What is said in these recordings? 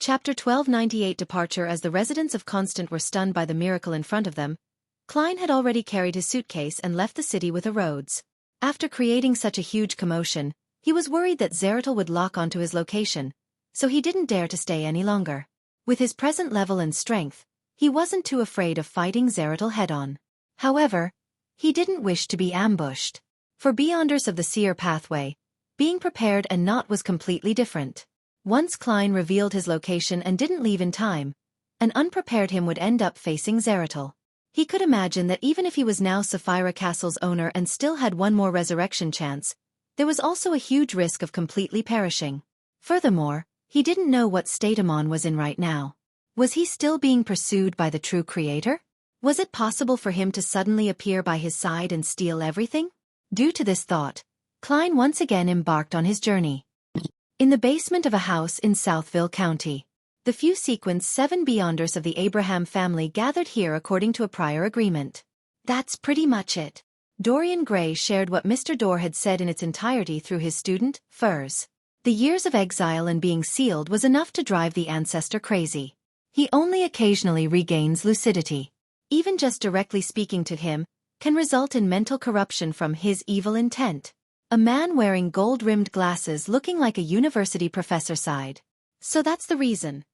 Chapter 1298 Departure. As the residents of Constant were stunned by the miracle in front of them, Klein had already carried his suitcase and left the city with a Rhodes. After creating such a huge commotion, he was worried that Zeratul would lock onto his location, so he didn't dare to stay any longer. With his present level and strength, he wasn't too afraid of fighting Zeratul head-on. However, he didn't wish to be ambushed. For Beyonders of the Seer pathway, being prepared and not was completely different. Once Klein revealed his location and didn't leave in time, an unprepared him would end up facing Zeratul. He could imagine that even if he was now Sapphira Castle's owner and still had one more resurrection chance, there was also a huge risk of completely perishing. Furthermore, he didn't know what state Amon was in right now. Was he still being pursued by the true creator? Was it possible for him to suddenly appear by his side and steal everything? Due to this thought, Klein once again embarked on his journey. In the basement of a house in Southville County, the few sequence 7 Beyonders of the Abraham family gathered here according to a prior agreement. That's pretty much it. Dorian Gray shared what Mr. Dorr had said in its entirety through his student, Furs. The years of exile and being sealed was enough to drive the ancestor crazy. He only occasionally regains lucidity. Even just directly speaking to him can result in mental corruption from his evil intent. A man wearing gold-rimmed glasses looking like a university professor sighed. So that's the reason.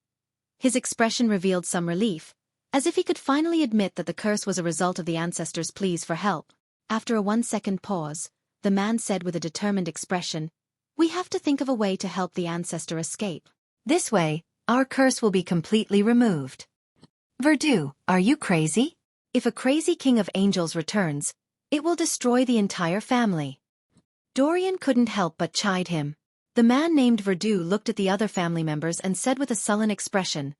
His expression revealed some relief, as if he could finally admit that the curse was a result of the ancestors' pleas for help. After a 1-second pause, the man said with a determined expression, "We have to think of a way to help the ancestor escape. This way, our curse will be completely removed." Verdu, are you crazy? If a crazy king of angels returns, it will destroy the entire family. Dorian couldn't help but chide him. The man named Verdu looked at the other family members and said with a sullen expression,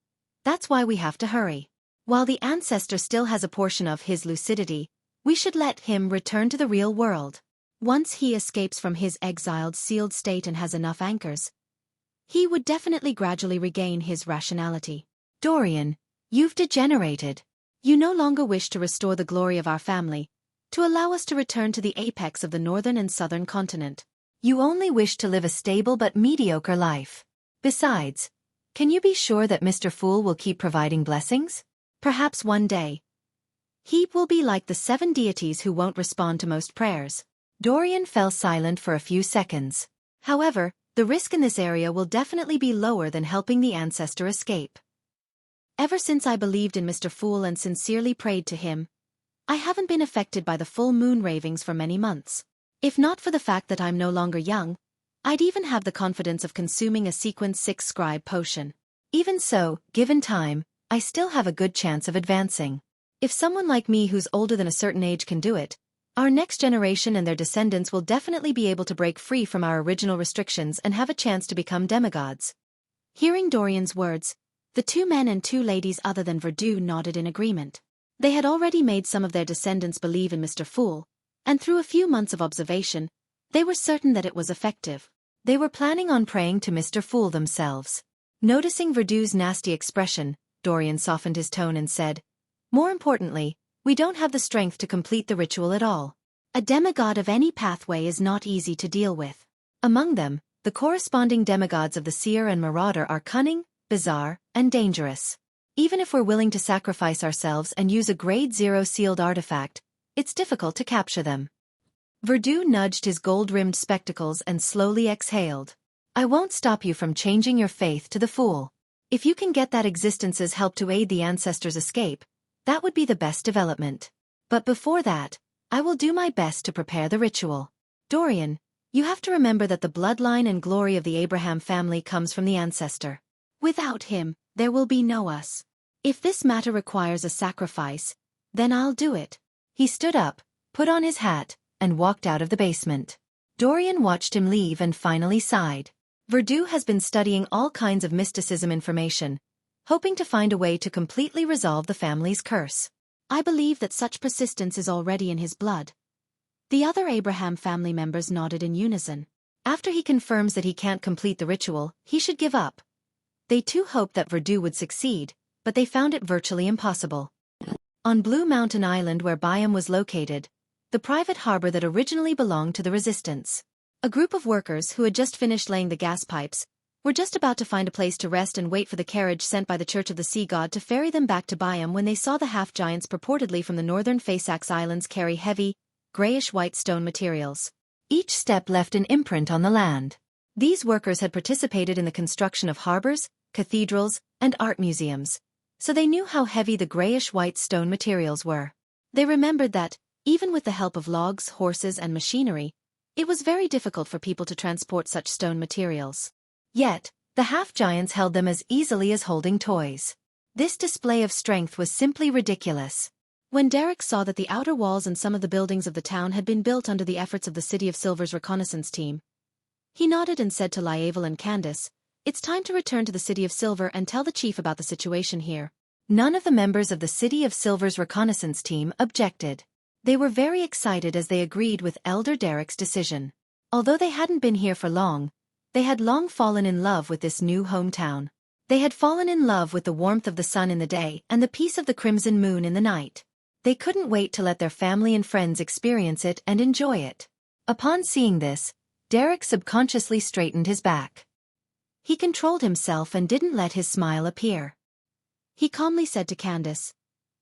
"That's why we have to hurry. While the ancestor still has a portion of his lucidity, we should let him return to the real world. Once he escapes from his exiled sealed state and has enough anchors, he would definitely gradually regain his rationality." Dorian, you've degenerated. You no longer wish to restore the glory of our family, to allow us to return to the apex of the northern and southern continent. You only wish to live a stable but mediocre life. Besides, can you be sure that Mr. Fool will keep providing blessings? Perhaps one day he will be like the 7 deities who won't respond to most prayers. Dorian fell silent for a few seconds. However, the risk in this area will definitely be lower than helping the ancestor escape. Ever since I believed in Mr. Fool and sincerely prayed to him, I haven't been affected by the full moon ravings for many months. If not for the fact that I'm no longer young, I'd even have the confidence of consuming a sequence 6 scribe potion. Even so, given time, I still have a good chance of advancing. If someone like me who's older than a certain age can do it, our next generation and their descendants will definitely be able to break free from our original restrictions and have a chance to become demigods. Hearing Dorian's words, the 2 men and 2 ladies other than Verdu nodded in agreement. They had already made some of their descendants believe in Mr. Fool, and through a few months of observation, they were certain that it was effective. They were planning on praying to Mr. Fool themselves. Noticing Verdu's nasty expression, Dorian softened his tone and said, "More importantly, we don't have the strength to complete the ritual at all. A demigod of any pathway is not easy to deal with. Among them, the corresponding demigods of the Seer and Marauder are cunning, bizarre, and dangerous. Even if we're willing to sacrifice ourselves and use a grade 0 sealed artifact, it's difficult to capture them." Verdu nudged his gold-rimmed spectacles and slowly exhaled. "I won't stop you from changing your faith to the Fool. If you can get that existence's help to aid the ancestors' escape, that would be the best development. But before that, I will do my best to prepare the ritual. Dorian, you have to remember that the bloodline and glory of the Abraham family comes from the ancestor. Without him, there will be no us. If this matter requires a sacrifice, then I'll do it." He stood up, put on his hat, and walked out of the basement. Dorian watched him leave and finally sighed. Verdu has been studying all kinds of mysticism information, hoping to find a way to completely resolve the family's curse. I believe that such persistence is already in his blood. The other Abraham family members nodded in unison. After he confirms that he can't complete the ritual, he should give up. They too hoped that Verdu would succeed, but they found it virtually impossible. On Blue Mountain Island, where Byam was located, the private harbor that originally belonged to the Resistance, a group of workers who had just finished laying the gas pipes were just about to find a place to rest and wait for the carriage sent by the Church of the Sea God to ferry them back to Byam when they saw the half-giants purportedly from the northern Fairfax Islands carry heavy, grayish-white stone materials. Each step left an imprint on the land. These workers had participated in the construction of harbors, cathedrals, and art museums, so they knew how heavy the grayish-white stone materials were. They remembered that, even with the help of logs, horses, and machinery, it was very difficult for people to transport such stone materials. Yet, the half-giants held them as easily as holding toys. This display of strength was simply ridiculous. When Derek saw that the outer walls and some of the buildings of the town had been built under the efforts of the City of Silver's reconnaissance team, he nodded and said to Lievel and Candace, "It's time to return to the City of Silver and tell the chief about the situation here." None of the members of the City of Silver's reconnaissance team objected. They were very excited as they agreed with Elder Derek's decision. Although they hadn't been here for long, they had long fallen in love with this new hometown. They had fallen in love with the warmth of the sun in the day and the peace of the crimson moon in the night. They couldn't wait to let their family and friends experience it and enjoy it. Upon seeing this, Derek subconsciously straightened his back. He controlled himself and didn't let his smile appear. He calmly said to Candace,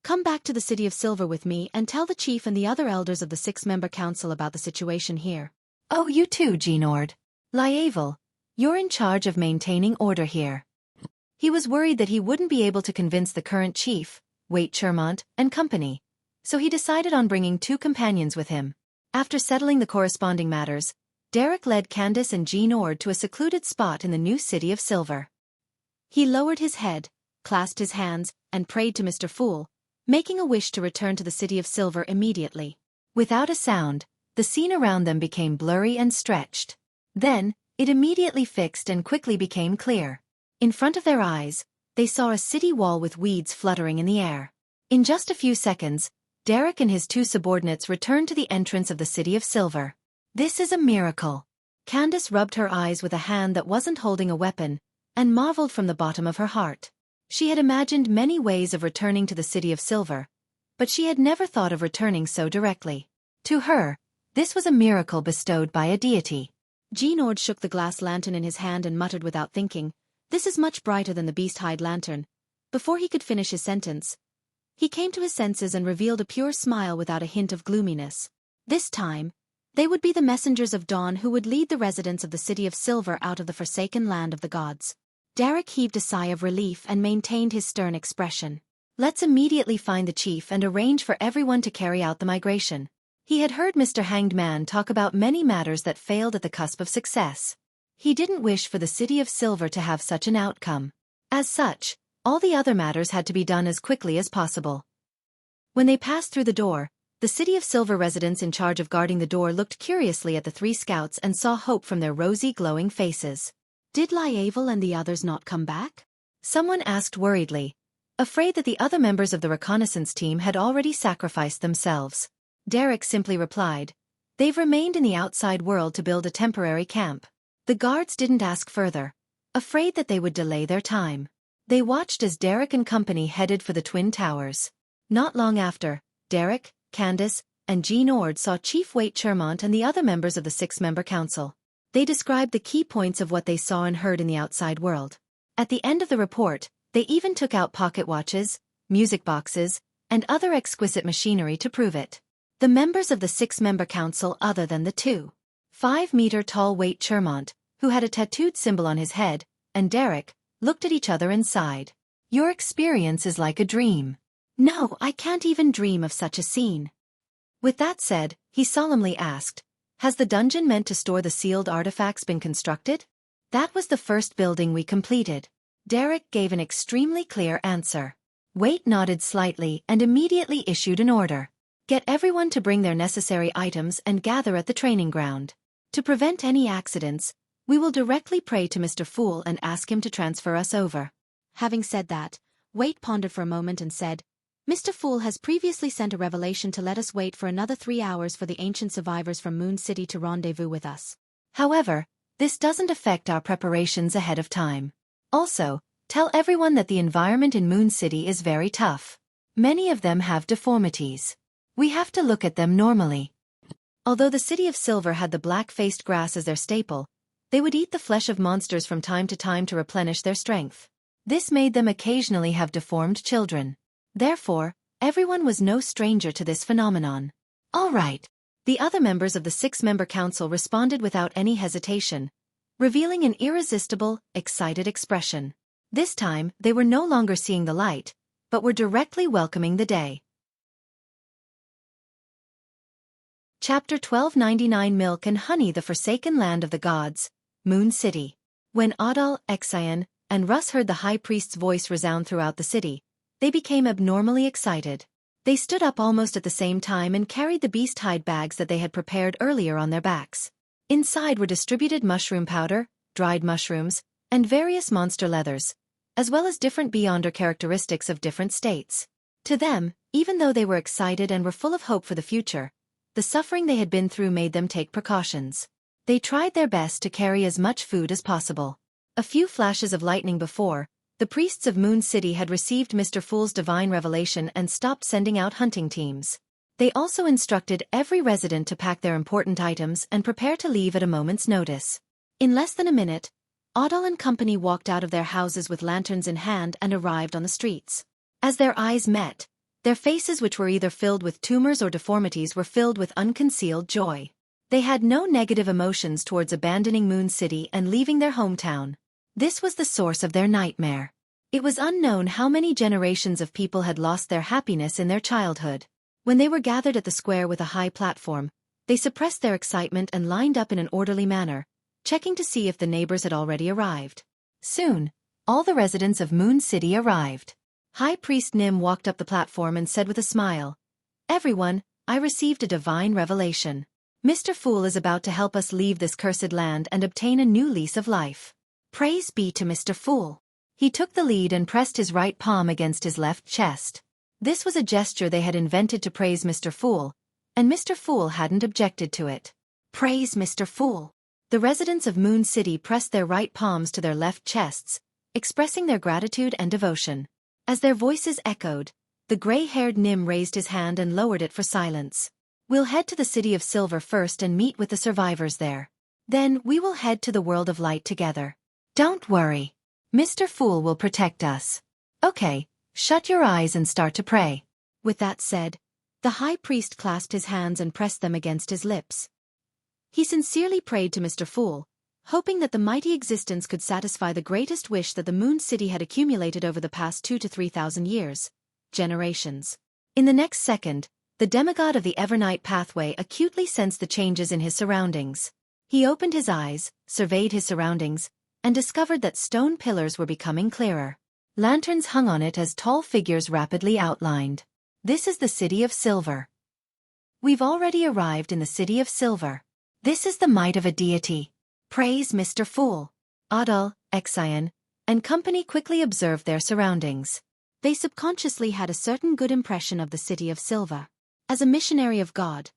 "Come back to the City of Silver with me and tell the chief and the other elders of the 6-member council about the situation here." "Oh, you too, Genord. Lievel, you're in charge of maintaining order here." He was worried that he wouldn't be able to convince the current chief, Waite Chermont, and company, so he decided on bringing 2 companions with him. After settling the corresponding matters, Derek led Candace and Genord to a secluded spot in the new City of Silver. He lowered his head, clasped his hands, and prayed to Mr. Fool, making a wish to return to the City of Silver immediately. Without a sound, the scene around them became blurry and stretched. Then, it immediately fixed and quickly became clear. In front of their eyes, they saw a city wall with weeds fluttering in the air. In just a few seconds, Derek and his 2 subordinates returned to the entrance of the City of Silver. "This is a miracle." Candace rubbed her eyes with a hand that wasn't holding a weapon, and marveled from the bottom of her heart. She had imagined many ways of returning to the City of Silver, but she had never thought of returning so directly. To her, this was a miracle bestowed by a deity. Genord shook the glass lantern in his hand and muttered without thinking, "This is much brighter than the beast-hide lantern." Before he could finish his sentence, he came to his senses and revealed a pure smile without a hint of gloominess. This time, they would be the messengers of dawn who would lead the residents of the City of Silver out of the forsaken land of the gods. Derek heaved a sigh of relief and maintained his stern expression. "Let's immediately find the chief and arrange for everyone to carry out the migration." He had heard Mr. Hanged Man talk about many matters that failed at the cusp of success. He didn't wish for the City of Silver to have such an outcome. As such, all the other matters had to be done as quickly as possible. When they passed through the door, the City of Silver residents in charge of guarding the door looked curiously at the 3 scouts and saw hope from their rosy, glowing faces. "Did Lievel and the others not come back?" someone asked worriedly, afraid that the other members of the reconnaissance team had already sacrificed themselves. Derek simply replied, "They've remained in the outside world to build a temporary camp." The guards didn't ask further, afraid that they would delay their time. They watched as Derek and company headed for the Twin Towers. Not long after, Derek, Candace, and Genord saw Chief Waite Chermont and the other members of the 6-member council. They described the key points of what they saw and heard in the outside world. At the end of the report, they even took out pocket watches, music boxes, and other exquisite machinery to prove it. The members of the 6-member council other than the 2.5-meter-tall Waite Chermont, who had a tattooed symbol on his head, and Derek, looked at each other and sighed. "Your experience is like a dream." "No, I can't even dream of such a scene." With that said, he solemnly asked, "Has the dungeon meant to store the sealed artifacts been constructed?" "That was the first building we completed." Derek gave an extremely clear answer. Waite nodded slightly and immediately issued an order. "Get everyone to bring their necessary items and gather at the training ground. To prevent any accidents, we will directly pray to Mr. Fool and ask him to transfer us over." Having said that, Waite pondered for a moment and said, "Mr. Fool has previously sent a revelation to let us wait for another 3 hours for the ancient survivors from Moon City to rendezvous with us. However, this doesn't affect our preparations ahead of time. Also, tell everyone that the environment in Moon City is very tough. Many of them have deformities. We have to look at them normally." Although the City of Silver had the black-faced grass as their staple, They would eat the flesh of monsters from time to replenish their strength. This made them occasionally have deformed children. Therefore, everyone was no stranger to this phenomenon. All right. The other members of the six-member council responded without any hesitation, revealing an irresistible, excited expression. This time, they were no longer seeing the light, but were directly welcoming the day. Chapter 1299 Milk and Honey, the Forsaken Land of the Gods, Moon City. When Adal, Exian, and Russ heard the high priest's voice resound throughout the city, they became abnormally excited. They stood up almost at the same time and carried the beast hide bags that they had prepared earlier on their backs. Inside were distributed mushroom powder, dried mushrooms, and various monster leathers, as well as different beyonder characteristics of different states. To them, even though they were excited and were full of hope for the future, the suffering they had been through made them take precautions. They tried their best to carry as much food as possible. A few flashes of lightning before, the priests of Moon City had received Mr. Fool's divine revelation and stopped sending out hunting teams. They also instructed every resident to pack their important items and prepare to leave at a moment's notice. In less than a minute, Adal and company walked out of their houses with lanterns in hand and arrived on the streets. As their eyes met, their faces, which were either filled with tumors or deformities, were filled with unconcealed joy. They had no negative emotions towards abandoning Moon City and leaving their hometown. This was the source of their nightmare. It was unknown how many generations of people had lost their happiness in their childhood. When they were gathered at the square with a high platform, they suppressed their excitement and lined up in an orderly manner, checking to see if the neighbors had already arrived. Soon, all the residents of Moon City arrived. High Priest Nim walked up the platform and said with a smile, "Everyone, I received a divine revelation. Mr. Fool is about to help us leave this cursed land and obtain a new lease of life. Praise be to Mr. Fool." He took the lead and pressed his right palm against his left chest. This was a gesture they had invented to praise Mr. Fool, and Mr. Fool hadn't objected to it. Praise Mr. Fool. The residents of Moon City pressed their right palms to their left chests, expressing their gratitude and devotion. As their voices echoed, the gray-haired Nim raised his hand and lowered it for silence. "We'll head to the City of Silver first and meet with the survivors there. Then we will head to the World of Light together. Don't worry. Mr. Fool will protect us. Okay, shut your eyes and start to pray." With that said, the high priest clasped his hands and pressed them against his lips. He sincerely prayed to Mr. Fool, hoping that the mighty existence could satisfy the greatest wish that the Moon City had accumulated over the past 2,000 to 3,000 years, generations. In the next second, the demigod of the Evernight pathway acutely sensed the changes in his surroundings. He opened his eyes, surveyed his surroundings, and discovered that stone pillars were becoming clearer. Lanterns hung on it as tall figures rapidly outlined. This is the City of Silver. We've already arrived in the City of Silver. This is the might of a deity. Praise Mr. Fool. Adal, Exian, and company quickly observed their surroundings. They subconsciously had a certain good impression of the City of Silver. As a missionary of God,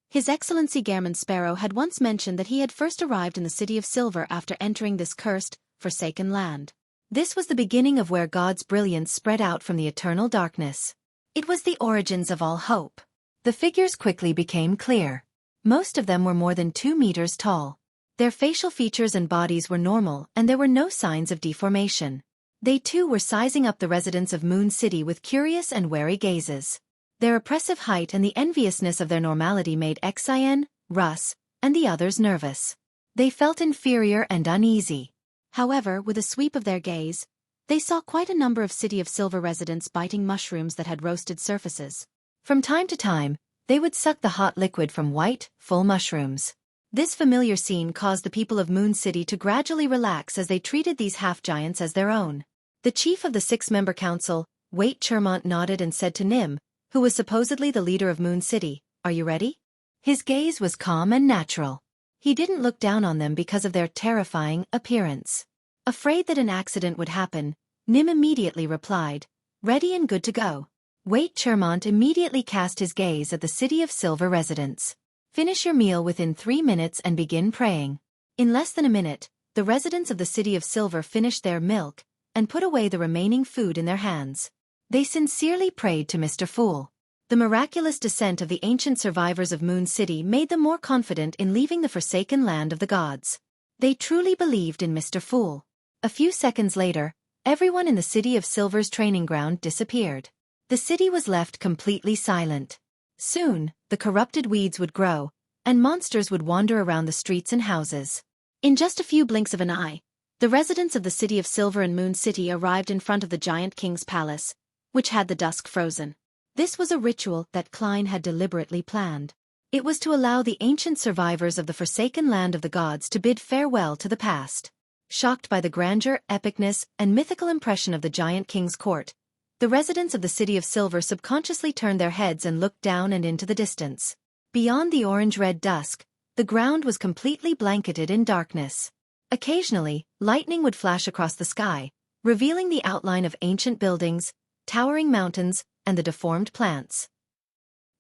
His Excellency Gairman Sparrow had once mentioned that he had first arrived in the City of Silver after entering this cursed, forsaken land. This was the beginning of where God's brilliance spread out from the eternal darkness. It was the origins of all hope. The figures quickly became clear. Most of them were more than 2 meters tall. Their facial features and bodies were normal, and there were no signs of deformation. They too were sizing up the residents of Moon City with curious and wary gazes. Their oppressive height and the enviousness of their normality made Exian, Russ, and the others nervous. They felt inferior and uneasy. However, with a sweep of their gaze, they saw quite a number of City of Silver residents biting mushrooms that had roasted surfaces. From time to time, they would suck the hot liquid from white, full mushrooms. This familiar scene caused the people of Moon City to gradually relax as they treated these half-giants as their own. The chief of the 6-member council, Wait Chermont, nodded and said to Nim, who was supposedly the leader of Moon City, "Are you ready?" His gaze was calm and natural. He didn't look down on them because of their terrifying appearance. Afraid that an accident would happen, Nim immediately replied, "Ready and good to go." Wait Chermont immediately cast his gaze at the City of Silver residents. "Finish your meal within 3 minutes and begin praying." In less than a minute, the residents of the City of Silver finished their milk and put away the remaining food in their hands. They sincerely prayed to Mr. Fool. The miraculous descent of the ancient survivors of Moon City made them more confident in leaving the forsaken land of the gods. They truly believed in Mr. Fool. A few seconds later, everyone in the City of Silver's training ground disappeared. The city was left completely silent. Soon, the corrupted weeds would grow, and monsters would wander around the streets and houses. In just a few blinks of an eye, the residents of the City of Silver and Moon City arrived in front of the giant king's palace, which had the dusk frozen. This was a ritual that Klein had deliberately planned. It was to allow the ancient survivors of the forsaken land of the gods to bid farewell to the past. Shocked by the grandeur, epicness, and mythical impression of the giant king's court, the residents of the City of Silver subconsciously turned their heads and looked down and into the distance. Beyond the orange-red dusk, the ground was completely blanketed in darkness. Occasionally, lightning would flash across the sky, revealing the outline of ancient buildings, towering mountains, and the deformed plants.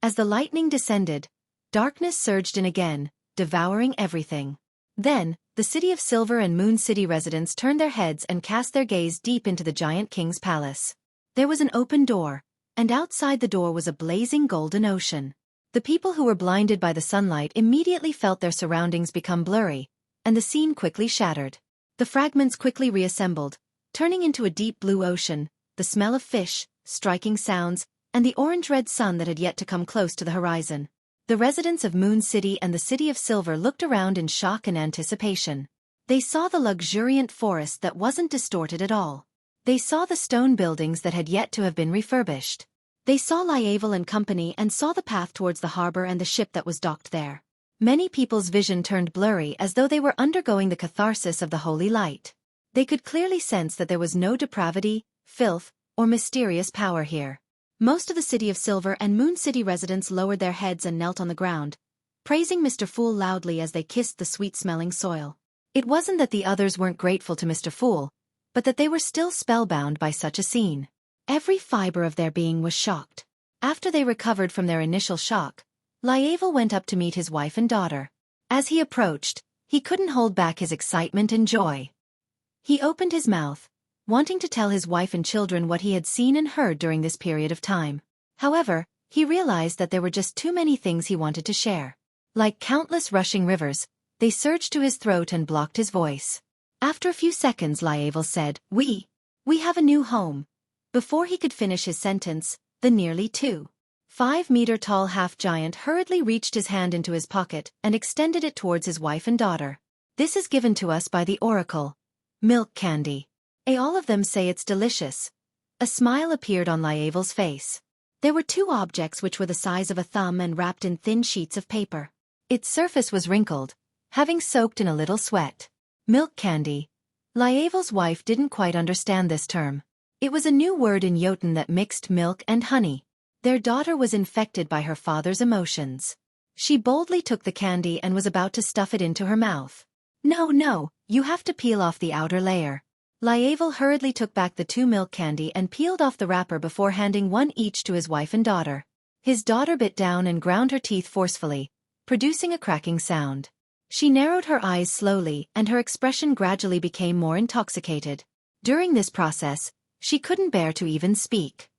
As the lightning descended, darkness surged in again, devouring everything. Then, the City of Silver and Moon City residents turned their heads and cast their gaze deep into the giant king's palace. There was an open door, and outside the door was a blazing golden ocean. The people who were blinded by the sunlight immediately felt their surroundings become blurry, and the scene quickly shattered. The fragments quickly reassembled, turning into a deep blue ocean, the smell of fish, striking sounds, and the orange-red sun that had yet to come close to the horizon. The residents of Moon City and the City of Silver looked around in shock and anticipation. They saw the luxuriant forest that wasn't distorted at all. They saw the stone buildings that had yet to have been refurbished. They saw Lievel and company and saw the path towards the harbor and the ship that was docked there. Many people's vision turned blurry as though they were undergoing the catharsis of the holy light. They could clearly sense that there was no depravity, filth, or mysterious power here. Most of the City of Silver and Moon City residents lowered their heads and knelt on the ground, praising Mr. Fool loudly as they kissed the sweet-smelling soil. It wasn't that the others weren't grateful to Mr. Fool, but that they were still spellbound by such a scene. Every fiber of their being was shocked. After they recovered from their initial shock, Lievel went up to meet his wife and daughter. As he approached, he couldn't hold back his excitement and joy. He opened his mouth, wanting to tell his wife and children what he had seen and heard during this period of time. However, he realized that there were just too many things he wanted to share. Like countless rushing rivers, they surged to his throat and blocked his voice. After a few seconds, Lievel said, We have a new home." Before he could finish his sentence, the nearly 2.5-meter-tall half-giant hurriedly reached his hand into his pocket and extended it towards his wife and daughter. "This is given to us by the Oracle. Milk candy. All of them say it's delicious." A smile appeared on Lievel's face. There were two objects which were the size of a thumb and wrapped in thin sheets of paper. Its surface was wrinkled, having soaked in a little sweat. Milk candy. Lievel's wife didn't quite understand this term. It was a new word in Jotun that mixed milk and honey. Their daughter was infected by her father's emotions. She boldly took the candy and was about to stuff it into her mouth. No, you have to peel off the outer layer." Lievel hurriedly took back the 2 milk candy and peeled off the wrapper before handing one each to his wife and daughter. His daughter bit down and ground her teeth forcefully, producing a cracking sound. She narrowed her eyes slowly and her expression gradually became more intoxicated. During this process, she couldn't bear to even speak.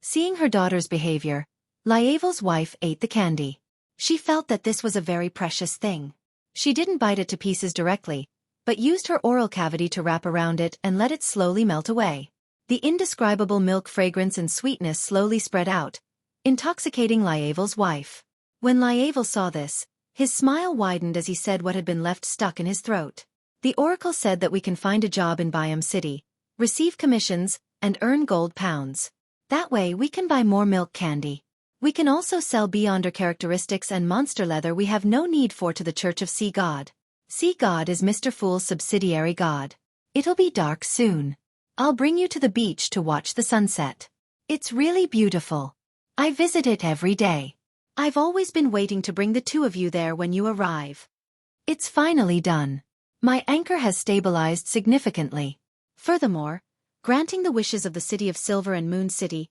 Seeing her daughter's behavior, Lievel's wife ate the candy. She felt that this was a very precious thing. She didn't bite it to pieces directly, but used her oral cavity to wrap around it and let it slowly melt away. The indescribable milk fragrance and sweetness slowly spread out, intoxicating Lievel's wife. When Lievel saw this, his smile widened as he said what had been left stuck in his throat. "The Oracle said that we can find a job in Biome City, receive commissions, and earn gold pounds. That way we can buy more milk candy. We can also sell beyonder characteristics and monster leather we have no need for to the Church of Sea God. Sea God is Mr. Fool's subsidiary god. It'll be dark soon. I'll bring you to the beach to watch the sunset. It's really beautiful. I visit it every day. I've always been waiting to bring the two of you there when you arrive. It's finally done. My anchor has stabilized significantly. Furthermore, granting the wishes of the City of Silver and Moon City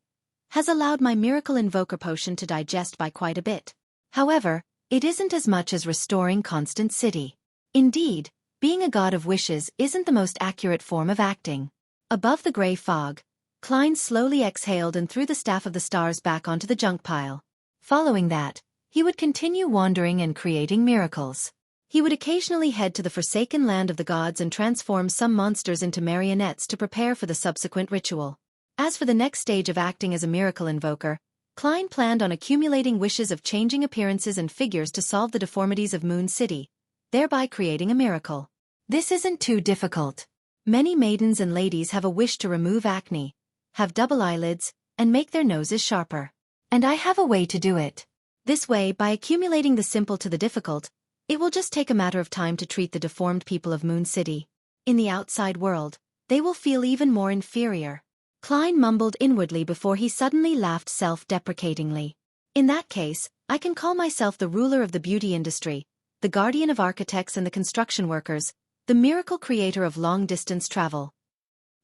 has allowed my miracle invoker potion to digest by quite a bit. However, it isn't as much as restoring Constant City. Indeed, being a god of wishes isn't the most accurate form of acting." Above the gray fog, Klein slowly exhaled and threw the Staff of the Stars back onto the junk pile. Following that, he would continue wandering and creating miracles. He would occasionally head to the forsaken land of the gods and transform some monsters into marionettes to prepare for the subsequent ritual. As for the next stage of acting as a miracle invoker, Klein planned on accumulating wishes of changing appearances and figures to solve the deformities of Moon City, thereby creating a miracle. This isn't too difficult. Many maidens and ladies have a wish to remove acne, have double eyelids, and make their noses sharper. And I have a way to do it. This way, by accumulating the simple to the difficult, it will just take a matter of time to treat the deformed people of Moon City. In the outside world, they will feel even more inferior. Klein mumbled inwardly before he suddenly laughed self-deprecatingly. In that case, I can call myself the ruler of the beauty industry, the guardian of architects and the construction workers, the miracle creator of long-distance travel.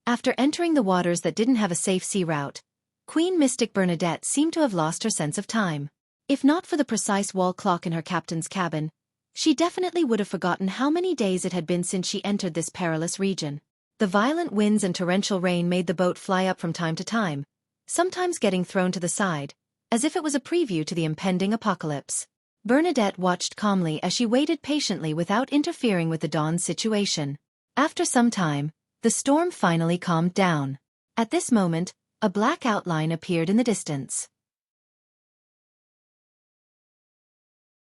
After entering the waters that didn't have a safe sea route, Queen Mystic Bernadette seemed to have lost her sense of time. If not for the precise wall clock in her captain's cabin, she definitely would have forgotten how many days it had been since she entered this perilous region. The violent winds and torrential rain made the boat fly up from time to time, sometimes getting thrown to the side, as if it was a preview to the impending apocalypse. Bernadette watched calmly as she waited patiently without interfering with the dawn's situation. After some time, the storm finally calmed down. At this moment, a black outline appeared in the distance.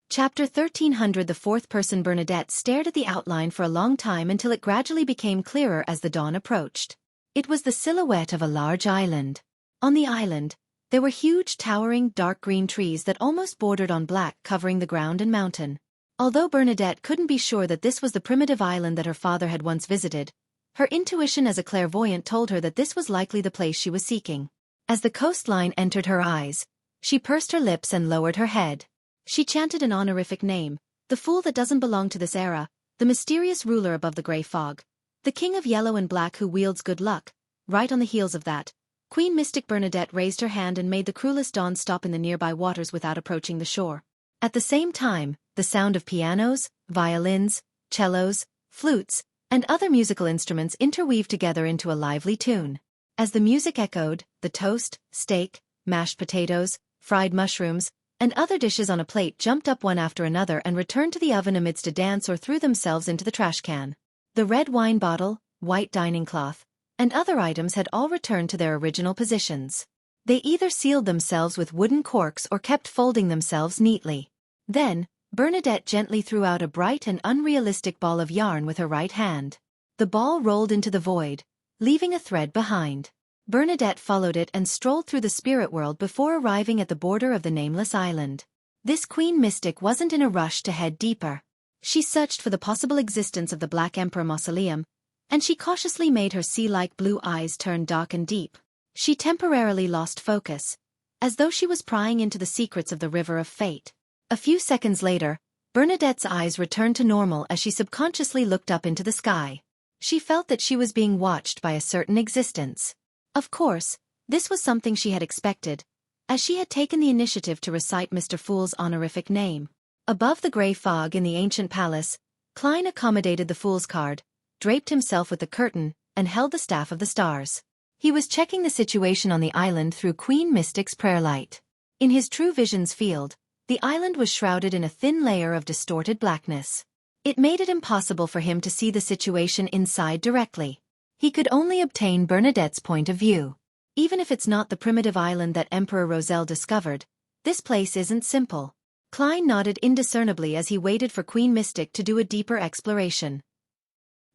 Chapter 1300. The fourth person. Bernadette stared at the outline for a long time until it gradually became clearer as the dawn approached. It was the silhouette of a large island. On the island, there were huge towering dark green trees that almost bordered on black, covering the ground and mountain. Although Bernadette couldn't be sure that this was the primitive island that her father had once visited, her intuition as a clairvoyant told her that this was likely the place she was seeking. As the coastline entered her eyes, she pursed her lips and lowered her head. She chanted an honorific name, the fool that doesn't belong to this era, the mysterious ruler above the gray fog, the king of yellow and black who wields good luck. Right on the heels of that, Queen Mystic Bernadette raised her hand and made the cruelest dawn stop in the nearby waters without approaching the shore. At the same time, the sound of pianos, violins, cellos, flutes, and other musical instruments interweaved together into a lively tune. As the music echoed, the toast, steak, mashed potatoes, fried mushrooms, and other dishes on a plate jumped up one after another and returned to the oven amidst a dance or threw themselves into the trash can. The red wine bottle, white dining cloth, and other items had all returned to their original positions. They either sealed themselves with wooden corks or kept folding themselves neatly. Then, Bernadette gently threw out a bright and unrealistic ball of yarn with her right hand. The ball rolled into the void, leaving a thread behind. Bernadette followed it and strolled through the spirit world before arriving at the border of the nameless island. This Queen Mystic wasn't in a rush to head deeper. She searched for the possible existence of the Black Emperor Mausoleum, and she cautiously made her sea-like blue eyes turn dark and deep. She temporarily lost focus, as though she was prying into the secrets of the River of Fate. A few seconds later, Bernadette's eyes returned to normal as she subconsciously looked up into the sky. She felt that she was being watched by a certain existence. Of course, this was something she had expected, as she had taken the initiative to recite Mr. Fool's honorific name. Above the gray fog in the ancient palace, Klein accommodated the Fool's card, draped himself with the curtain, and held the staff of the stars. He was checking the situation on the island through Queen Mystic's prayer light. In his true vision's field, the island was shrouded in a thin layer of distorted blackness. It made it impossible for him to see the situation inside directly. He could only obtain Bernadette's point of view. Even if it's not the primitive island that Emperor Roselle discovered, this place isn't simple. Klein nodded indiscernibly as he waited for Queen Mystic to do a deeper exploration.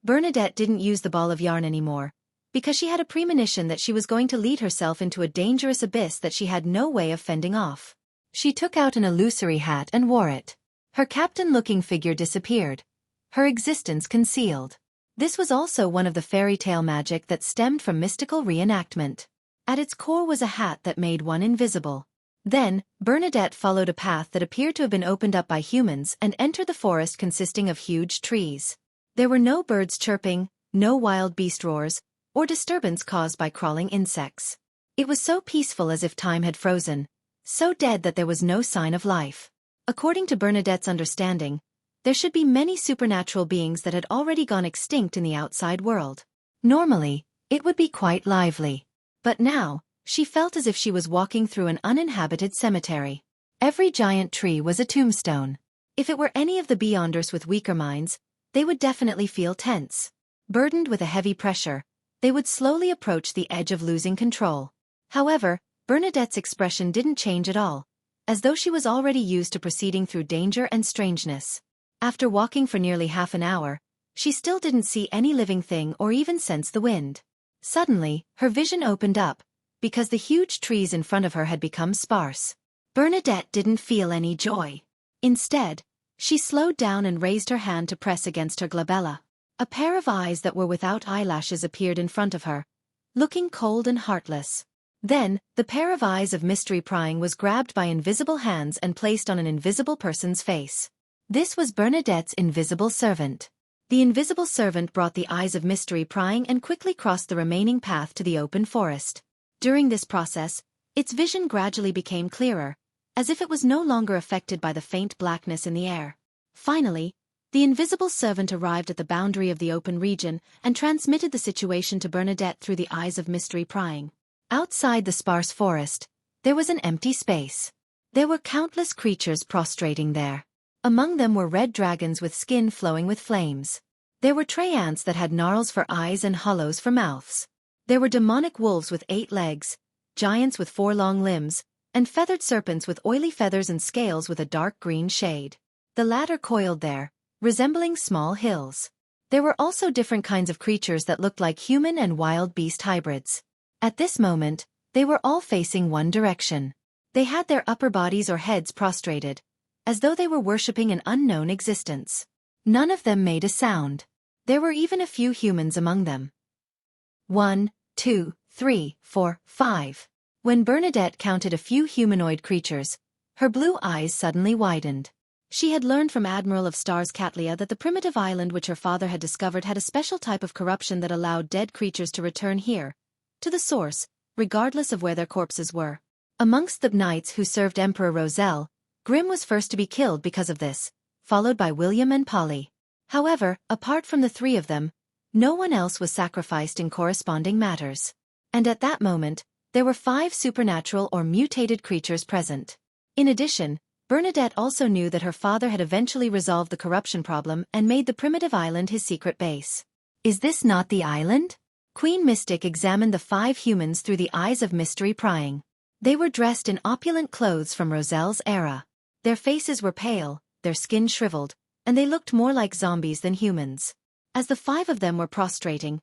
Bernadette didn't use the ball of yarn anymore, because she had a premonition that she was going to lead herself into a dangerous abyss that she had no way of fending off. She took out an illusory hat and wore it. Her captain-looking figure disappeared, her existence concealed. This was also one of the fairy tale magic that stemmed from mystical reenactment. At its core was a hat that made one invisible. Then, Bernadette followed a path that appeared to have been opened up by humans and entered the forest consisting of huge trees. There were no birds chirping, no wild beast roars, or disturbance caused by crawling insects. It was so peaceful as if time had frozen, so dead that there was no sign of life. According to Bernadette's understanding, there should be many supernatural beings that had already gone extinct in the outside world. Normally, it would be quite lively. But now, she felt as if she was walking through an uninhabited cemetery. Every giant tree was a tombstone. If it were any of the Beyonders with weaker minds, they would definitely feel tense. Burdened with a heavy pressure, they would slowly approach the edge of losing control. However, Bernadette's expression didn't change at all, as though she was already used to proceeding through danger and strangeness. After walking for nearly half an hour, she still didn't see any living thing or even sense the wind. Suddenly, her vision opened up, because the huge trees in front of her had become sparse. Bernadette didn't feel any joy. Instead, she slowed down and raised her hand to press against her glabella. A pair of eyes that were without eyelashes appeared in front of her, looking cold and heartless. Then, the pair of eyes of mystery prying was grabbed by invisible hands and placed on an invisible person's face. This was Bernadette's invisible servant. The invisible servant brought the eyes of mystery prying and quickly crossed the remaining path to the open forest. During this process, its vision gradually became clearer, as if it was no longer affected by the faint blackness in the air. Finally, the invisible servant arrived at the boundary of the open region and transmitted the situation to Bernadette through the eyes of mystery prying. Outside the sparse forest, there was an empty space. There were countless creatures prostrating there. Among them were red dragons with skin flowing with flames. There were tree ants that had gnarls for eyes and hollows for mouths. There were demonic wolves with 8 legs, giants with 4 long limbs, and feathered serpents with oily feathers and scales with a dark green shade. The latter coiled there, resembling small hills. There were also different kinds of creatures that looked like human and wild beast hybrids. At this moment, they were all facing one direction. They had their upper bodies or heads prostrated, as though they were worshipping an unknown existence. None of them made a sound. There were even a few humans among them. 1, 2, 3, 4, 5. When Bernadette counted a few humanoid creatures, her blue eyes suddenly widened. She had learned from Admiral of Stars Catlia that the primitive island which her father had discovered had a special type of corruption that allowed dead creatures to return here, to the source, regardless of where their corpses were. Amongst the knights who served Emperor Roselle, Grimm was first to be killed because of this, followed by William and Polly. However, apart from the 3 of them, no one else was sacrificed in corresponding matters. And at that moment, there were 5 supernatural or mutated creatures present. In addition, Bernadette also knew that her father had eventually resolved the corruption problem and made the primitive island his secret base. Is this not the island? Queen Mystic examined the 5 humans through the eyes of mystery prying. They were dressed in opulent clothes from Roselle's era. Their faces were pale, their skin shriveled, and they looked more like zombies than humans. As the 5 of them were prostrating,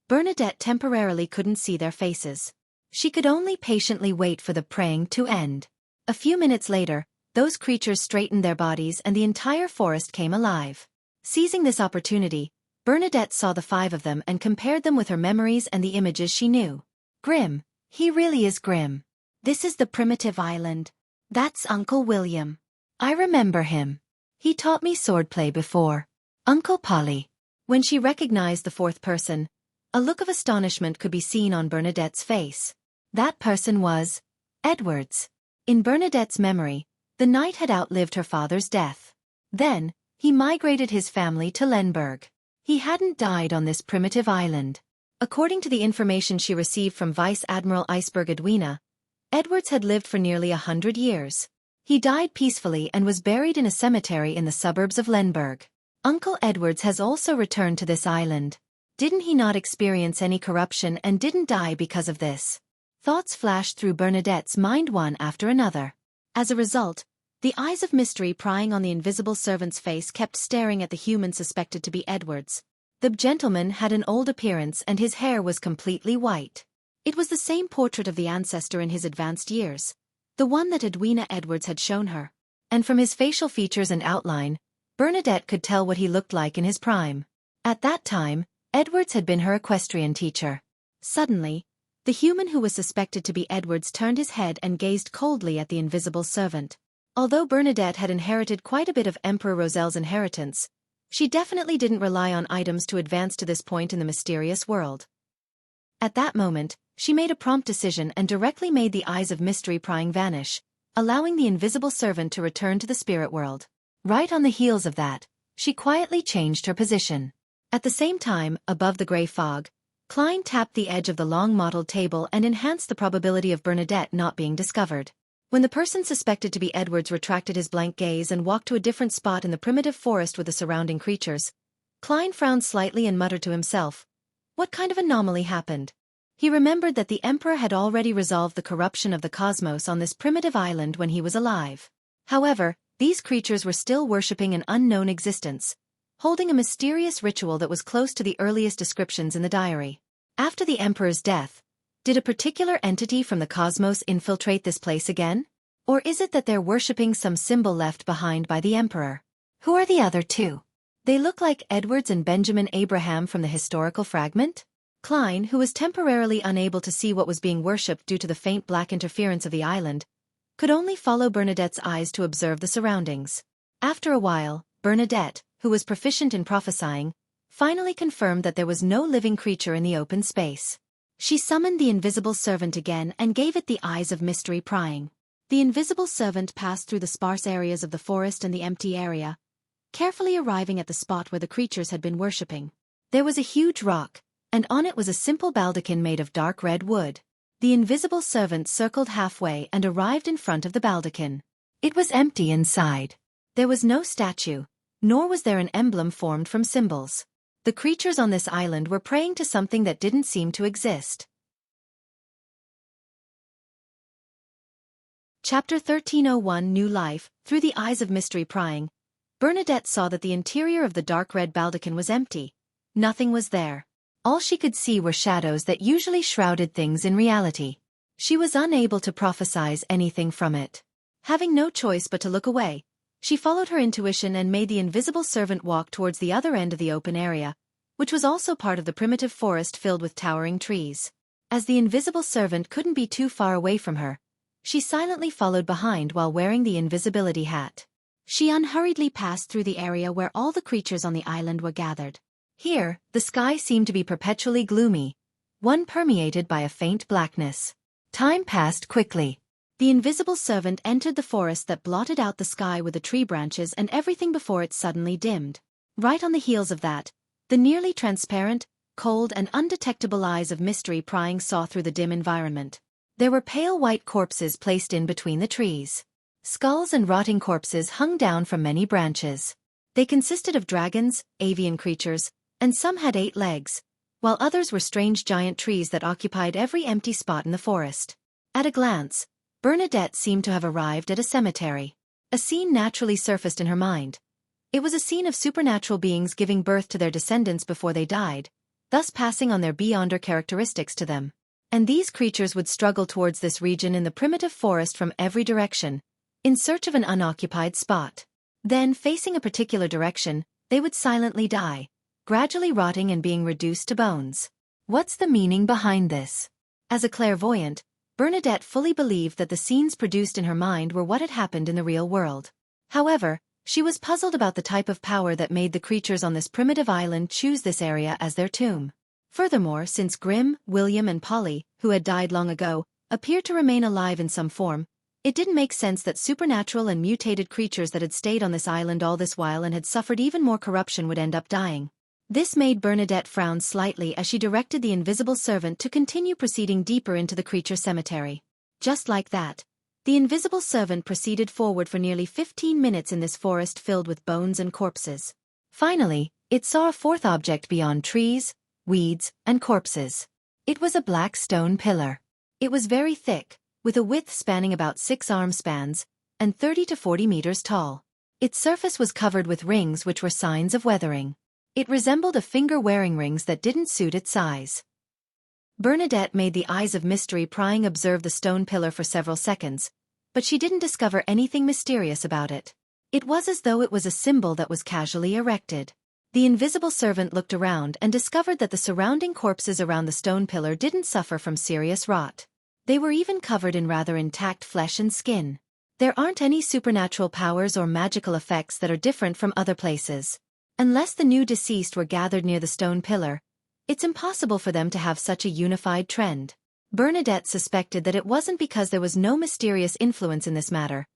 Bernadette temporarily couldn't see their faces. She could only patiently wait for the praying to end. A few minutes later, those creatures straightened their bodies and the entire forest came alive. Seizing this opportunity, Bernadette saw the 5 of them and compared them with her memories and the images she knew. Grimm, he really is Grimm. This is the primitive island. That's Uncle William. I remember him. He taught me swordplay before. Uncle Polly. When she recognized the 4th person, a look of astonishment could be seen on Bernadette's face. That person was Edwards. In Bernadette's memory, the knight had outlived her father's death. Then, he migrated his family to Lenberg. He hadn't died on this primitive island. According to the information she received from Vice Admiral Iceberg Edwina, Edwards had lived for nearly 100 years. He died peacefully and was buried in a cemetery in the suburbs of Lenberg. Uncle Edwards has also returned to this island. Didn't he not experience any corruption and didn't die because of this? Thoughts flashed through Bernadette's mind one after another. As a result, the eyes of mystery prying on the invisible servant's face kept staring at the human suspected to be Edwards. The gentleman had an old appearance and his hair was completely white. It was the same portrait of the ancestor in his advanced years, the one that Edwina Edwards had shown her. And from his facial features and outline, Bernadette could tell what he looked like in his prime. At that time, Edwards had been her equestrian teacher. Suddenly, the human who was suspected to be Edwards turned his head and gazed coldly at the invisible servant. Although Bernadette had inherited quite a bit of Emperor Roselle's inheritance, she definitely didn't rely on items to advance to this point in the mysterious world. At that moment, she made a prompt decision and directly made the eyes of mystery prying vanish, allowing the invisible servant to return to the spirit world. Right on the heels of that, she quietly changed her position. At the same time, above the gray fog, Klein tapped the edge of the long mottled table and enhanced the probability of Bernadette not being discovered. When the person suspected to be Edwards retracted his blank gaze and walked to a different spot in the primitive forest with the surrounding creatures, Klein frowned slightly and muttered to himself, "What kind of anomaly happened?" He remembered that the Emperor had already resolved the corruption of the cosmos on this primitive island when he was alive. However, these creatures were still worshipping an unknown existence, holding a mysterious ritual that was close to the earliest descriptions in the diary. After the Emperor's death, did a particular entity from the cosmos infiltrate this place again? Or is it that they're worshipping some symbol left behind by the Emperor? Who are the other two? They look like Edwards and Benjamin Abraham from the historical fragment? Klein, who was temporarily unable to see what was being worshipped due to the faint black interference of the island, could only follow Bernadette's eyes to observe the surroundings. After a while, Bernadette, who was proficient in prophesying, finally confirmed that there was no living creature in the open space. She summoned the invisible servant again and gave it the eyes of mystery prying. The invisible servant passed through the sparse areas of the forest and the empty area, carefully arriving at the spot where the creatures had been worshipping. There was a huge rock, and on it was a simple baldachin made of dark red wood. The invisible servant circled halfway and arrived in front of the baldachin. It was empty inside. There was no statue, nor was there an emblem formed from symbols. The creatures on this island were praying to something that didn't seem to exist. Chapter 1301 New Life. Through the eyes of mystery prying, Bernadette saw that the interior of the dark red baldachin was empty. Nothing was there. All she could see were shadows that usually shrouded things in reality. She was unable to prophesize anything from it. Having no choice but to look away, she followed her intuition and made the invisible servant walk towards the other end of the open area, which was also part of the primitive forest filled with towering trees. As the invisible servant couldn't be too far away from her, she silently followed behind while wearing the invisibility hat. She unhurriedly passed through the area where all the creatures on the island were gathered. Here, the sky seemed to be perpetually gloomy, one permeated by a faint blackness. Time passed quickly. The invisible servant entered the forest that blotted out the sky with the tree branches and everything before it suddenly dimmed. Right on the heels of that, the nearly transparent, cold and undetectable eyes of mystery prying saw through the dim environment. There were pale white corpses placed in between the trees. Skulls and rotting corpses hung down from many branches. They consisted of dragons, avian creatures, and some had 8 legs, while others were strange giant trees that occupied every empty spot in the forest. At a glance, Bernadette seemed to have arrived at a cemetery. A scene naturally surfaced in her mind. It was a scene of supernatural beings giving birth to their descendants before they died, thus passing on their beyonder characteristics to them. And these creatures would struggle towards this region in the primitive forest from every direction, in search of an unoccupied spot. Then, facing a particular direction, they would silently die, gradually rotting and being reduced to bones. What's the meaning behind this? As a clairvoyant, Bernadette fully believed that the scenes produced in her mind were what had happened in the real world. However, she was puzzled about the type of power that made the creatures on this primitive island choose this area as their tomb. Furthermore, since Grimm, William and Polly, who had died long ago, appeared to remain alive in some form, it didn't make sense that supernatural and mutated creatures that had stayed on this island all this while and had suffered even more corruption would end up dying. This made Bernadette frown slightly as she directed the invisible servant to continue proceeding deeper into the creature cemetery. Just like that, the invisible servant proceeded forward for nearly 15 minutes in this forest filled with bones and corpses. Finally, it saw a fourth object beyond trees, weeds, and corpses. It was a black stone pillar. It was very thick, with a width spanning about 6 arm spans, and 30 to 40 meters tall. Its surface was covered with rings which were signs of weathering. It resembled a finger-wearing rings that didn't suit its size. Bernadette made the eyes of mystery prying observe the stone pillar for several seconds, but she didn't discover anything mysterious about it. It was as though it was a symbol that was casually erected. The invisible servant looked around and discovered that the surrounding corpses around the stone pillar didn't suffer from serious rot. They were even covered in rather intact flesh and skin. There aren't any supernatural powers or magical effects that are different from other places. Unless the new deceased were gathered near the stone pillar, it's impossible for them to have such a unified trend. Bernadette suspected that it wasn't because there was no mysterious influence in this matter,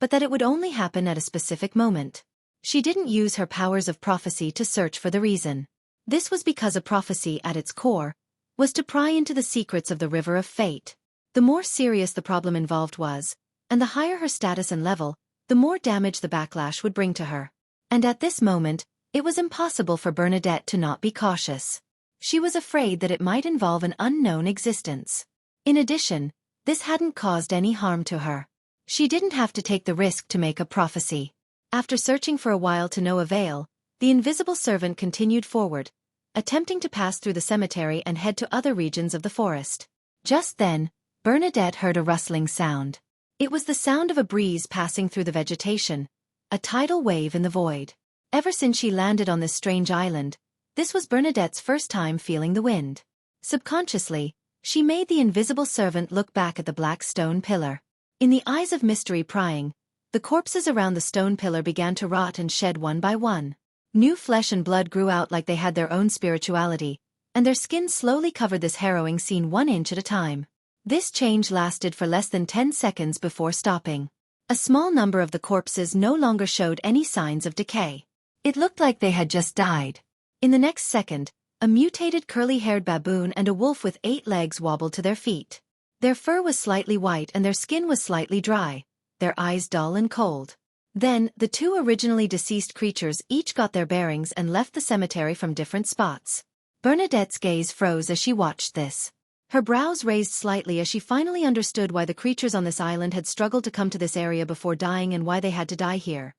but that it would only happen at a specific moment. She didn't use her powers of prophecy to search for the reason. This was because a prophecy, at its core, was to pry into the secrets of the river of fate. The more serious the problem involved was, and the higher her status and level, the more damage the backlash would bring to her. And at this moment, it was impossible for Bernadette to not be cautious. She was afraid that it might involve an unknown existence. In addition, this hadn't caused any harm to her. She didn't have to take the risk to make a prophecy. After searching for a while to no avail, the invisible servant continued forward, attempting to pass through the cemetery and head to other regions of the forest. Just then, Bernadette heard a rustling sound. It was the sound of a breeze passing through the vegetation, a tidal wave in the void. Ever since she landed on this strange island, this was Bernadette's first time feeling the wind. Subconsciously, she made the invisible servant look back at the black stone pillar. In the eyes of mystery prying, the corpses around the stone pillar began to rot and shed one by one. New flesh and blood grew out like they had their own spirituality, and their skin slowly covered this harrowing scene 1 inch at a time. This change lasted for less than 10 seconds before stopping. A small number of the corpses no longer showed any signs of decay. It looked like they had just died. In the next second, a mutated curly-haired baboon and a wolf with 8 legs wobbled to their feet. Their fur was slightly white and their skin was slightly dry, their eyes dull and cold. Then, the 2 originally deceased creatures each got their bearings and left the cemetery from different spots. Bernadette's gaze froze as she watched this. Her brows raised slightly as she finally understood why the creatures on this island had struggled to come to this area before dying and why they had to die here.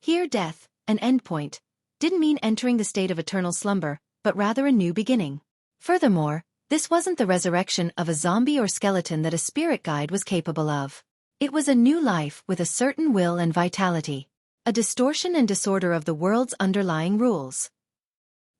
Here death, an endpoint, didn't mean entering the state of eternal slumber, but rather a new beginning. Furthermore, this wasn't the resurrection of a zombie or skeleton that a spirit guide was capable of. It was a new life with a certain will and vitality, a distortion and disorder of the world's underlying rules.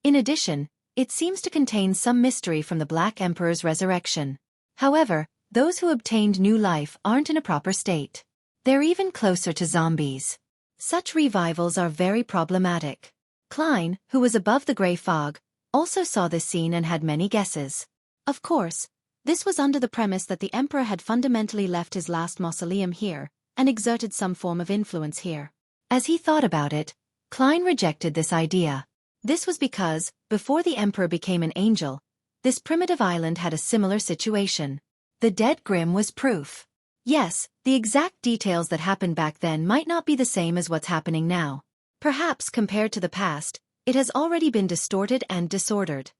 In addition, it seems to contain some mystery from the Black Emperor's resurrection. However, those who obtained new life aren't in a proper state. They're even closer to zombies. Such revivals are very problematic. Klein, who was above the gray fog, also saw this scene and had many guesses. Of course, this was under the premise that the Emperor had fundamentally left his last mausoleum here, and exerted some form of influence here. As he thought about it, Klein rejected this idea. This was because, before the Emperor became an angel, this primitive island had a similar situation. The dead Grimm was proof. Yes, the exact details that happened back then might not be the same as what's happening now. Perhaps compared to the past, it has already been distorted and disordered.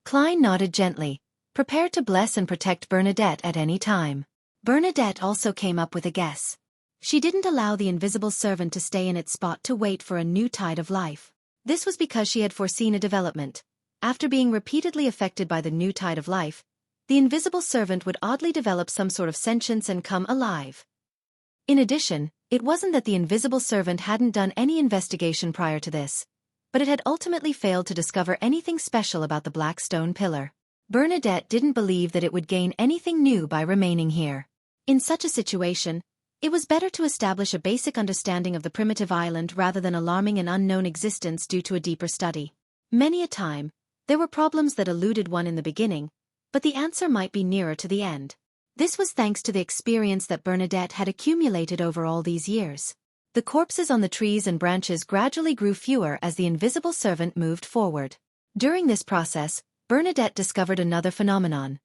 Klein nodded gently, prepared to bless and protect Bernadette at any time. Bernadette also came up with a guess. She didn't allow the invisible servant to stay in its spot to wait for a new tide of life. This was because she had foreseen a development. After being repeatedly affected by the new tide of life, the invisible servant would oddly develop some sort of sentience and come alive. In addition, it wasn't that the invisible servant hadn't done any investigation prior to this, but it had ultimately failed to discover anything special about the black stone pillar. Bernadette didn't believe that it would gain anything new by remaining here. In such a situation, it was better to establish a basic understanding of the primitive island rather than alarming an unknown existence due to a deeper study. Many a time, there were problems that eluded one in the beginning, but the answer might be nearer to the end. This was thanks to the experience that Bernadette had accumulated over all these years. The corpses on the trees and branches gradually grew fewer as the invisible servant moved forward. During this process, Bernadette discovered another phenomenon.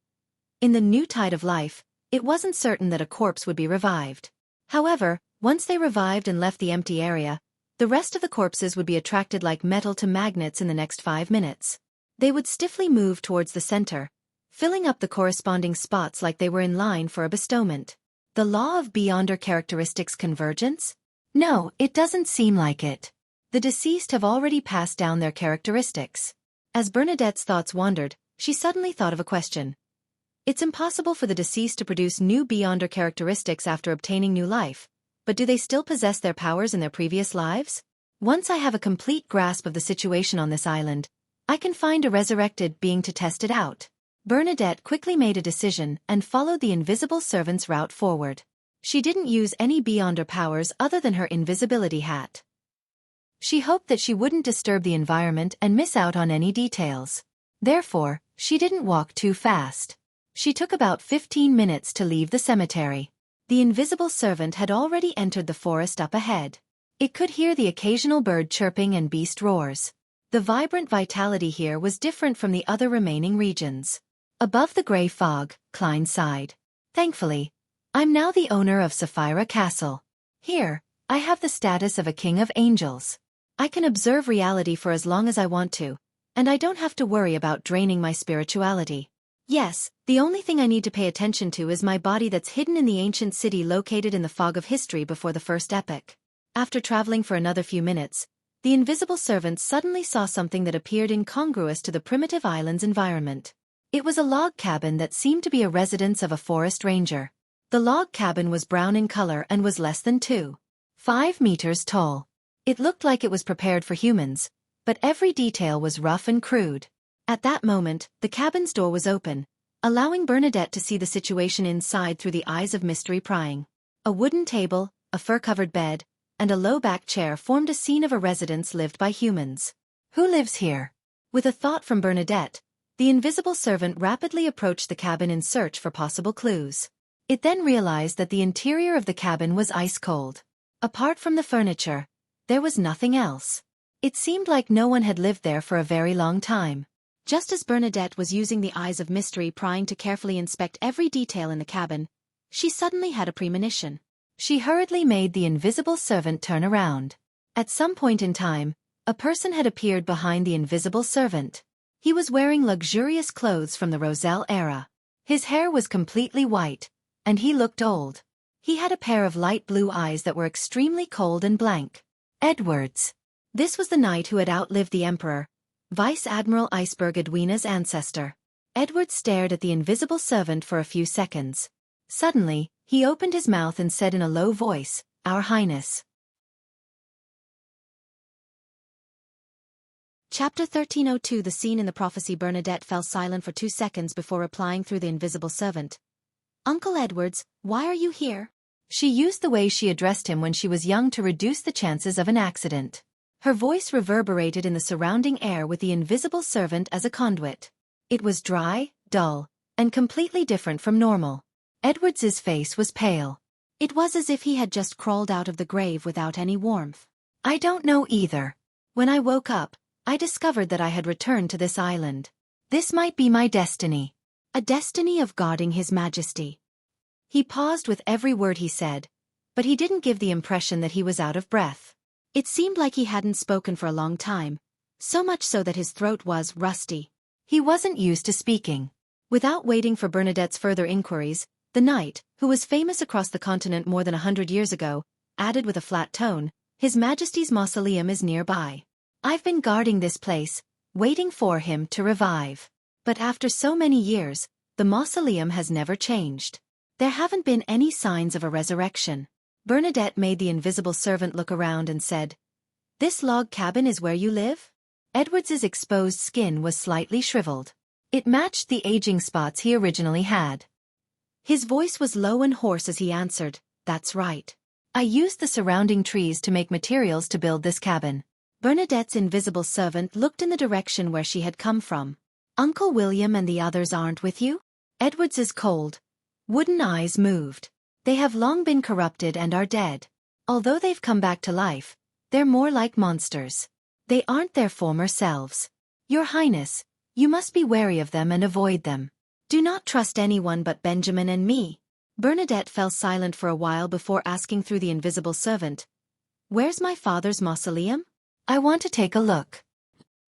In the new tide of life, it wasn't certain that a corpse would be revived. However, once they revived and left the empty area, the rest of the corpses would be attracted like metal to magnets in the next 5 minutes. They would stiffly move towards the center, filling up the corresponding spots like they were in line for a bestowment. The law of beyonder characteristics convergence? No, it doesn't seem like it. The deceased have already passed down their characteristics. As Bernadette's thoughts wandered, she suddenly thought of a question. It's impossible for the deceased to produce new beyonder characteristics after obtaining new life, but do they still possess their powers in their previous lives? Once I have a complete grasp of the situation on this island, I can find a resurrected being to test it out. Bernadette quickly made a decision and followed the invisible servant's route forward. She didn't use any beyonder powers other than her invisibility hat. She hoped that she wouldn't disturb the environment and miss out on any details. Therefore, she didn't walk too fast. She took about 15 minutes to leave the cemetery. The invisible servant had already entered the forest up ahead. It could hear the occasional bird chirping and beast roars. The vibrant vitality here was different from the other remaining regions. Above the gray fog, Klein sighed. Thankfully, I'm now the owner of Sapphira Castle. Here, I have the status of a king of angels. I can observe reality for as long as I want to, and I don't have to worry about draining my spirituality. Yes, the only thing I need to pay attention to is my body that's hidden in the ancient city located in the fog of history before the first epoch. After traveling for another few minutes, the invisible servant suddenly saw something that appeared incongruous to the primitive island's environment. It was a log cabin that seemed to be a residence of a forest ranger. The log cabin was brown in color and was less than 2.5 meters tall. It looked like it was prepared for humans, but every detail was rough and crude. At that moment, the cabin's door was open, allowing Bernadette to see the situation inside through the eyes of mystery prying. A wooden table, a fur-covered bed, and a low-backed chair formed a scene of a residence lived by humans. Who lives here? With a thought from Bernadette, the invisible servant rapidly approached the cabin in search for possible clues. It then realized that the interior of the cabin was ice-cold. Apart from the furniture, there was nothing else. It seemed like no one had lived there for a very long time. Just as Bernadette was using the eyes of mystery prying to carefully inspect every detail in the cabin, she suddenly had a premonition. She hurriedly made the invisible servant turn around. At some point in time, a person had appeared behind the invisible servant. He was wearing luxurious clothes from the Roselle era. His hair was completely white, and he looked old. He had a pair of light blue eyes that were extremely cold and blank. Edwards. This was the knight who had outlived the emperor, Vice Admiral Iceberg Edwina's ancestor. Edwards stared at the invisible servant for a few seconds. Suddenly, he opened his mouth and said in a low voice, "Our Highness." Chapter 1302. The scene in the prophecy. Bernadette fell silent for 2 seconds before replying through the invisible servant. "Uncle Edwards, why are you here?" She used the way she addressed him when she was young to reduce the chances of an accident. Her voice reverberated in the surrounding air with the invisible servant as a conduit. It was dry, dull, and completely different from normal. Edwards's face was pale. It was as if he had just crawled out of the grave without any warmth. "I don't know either. When I woke up, I discovered that I had returned to this island. This might be my destiny. A destiny of guarding His Majesty." He paused with every word he said, but he didn't give the impression that he was out of breath. It seemed like he hadn't spoken for a long time, so much so that his throat was rusty. He wasn't used to speaking. Without waiting for Bernadette's further inquiries, the knight, who was famous across the continent more than 100 years ago, added with a flat tone, "His Majesty's mausoleum is nearby. I've been guarding this place, waiting for him to revive. But after so many years, the mausoleum has never changed. There haven't been any signs of a resurrection." Bernadette made the invisible servant look around and said, "This log cabin is where you live?" Edwards's exposed skin was slightly shriveled. It matched the aging spots he originally had. His voice was low and hoarse as he answered, "That's right. I used the surrounding trees to make materials to build this cabin." Bernadette's invisible servant looked in the direction where she had come from. "Uncle William and the others aren't with you?" Edwards's cold, wooden eyes moved. "They have long been corrupted and are dead. Although they've come back to life, they're more like monsters. They aren't their former selves. Your Highness, you must be wary of them and avoid them. Do not trust anyone but Benjamin and me." Bernadette fell silent for a while before asking through the invisible servant, "Where's my father's mausoleum? I want to take a look."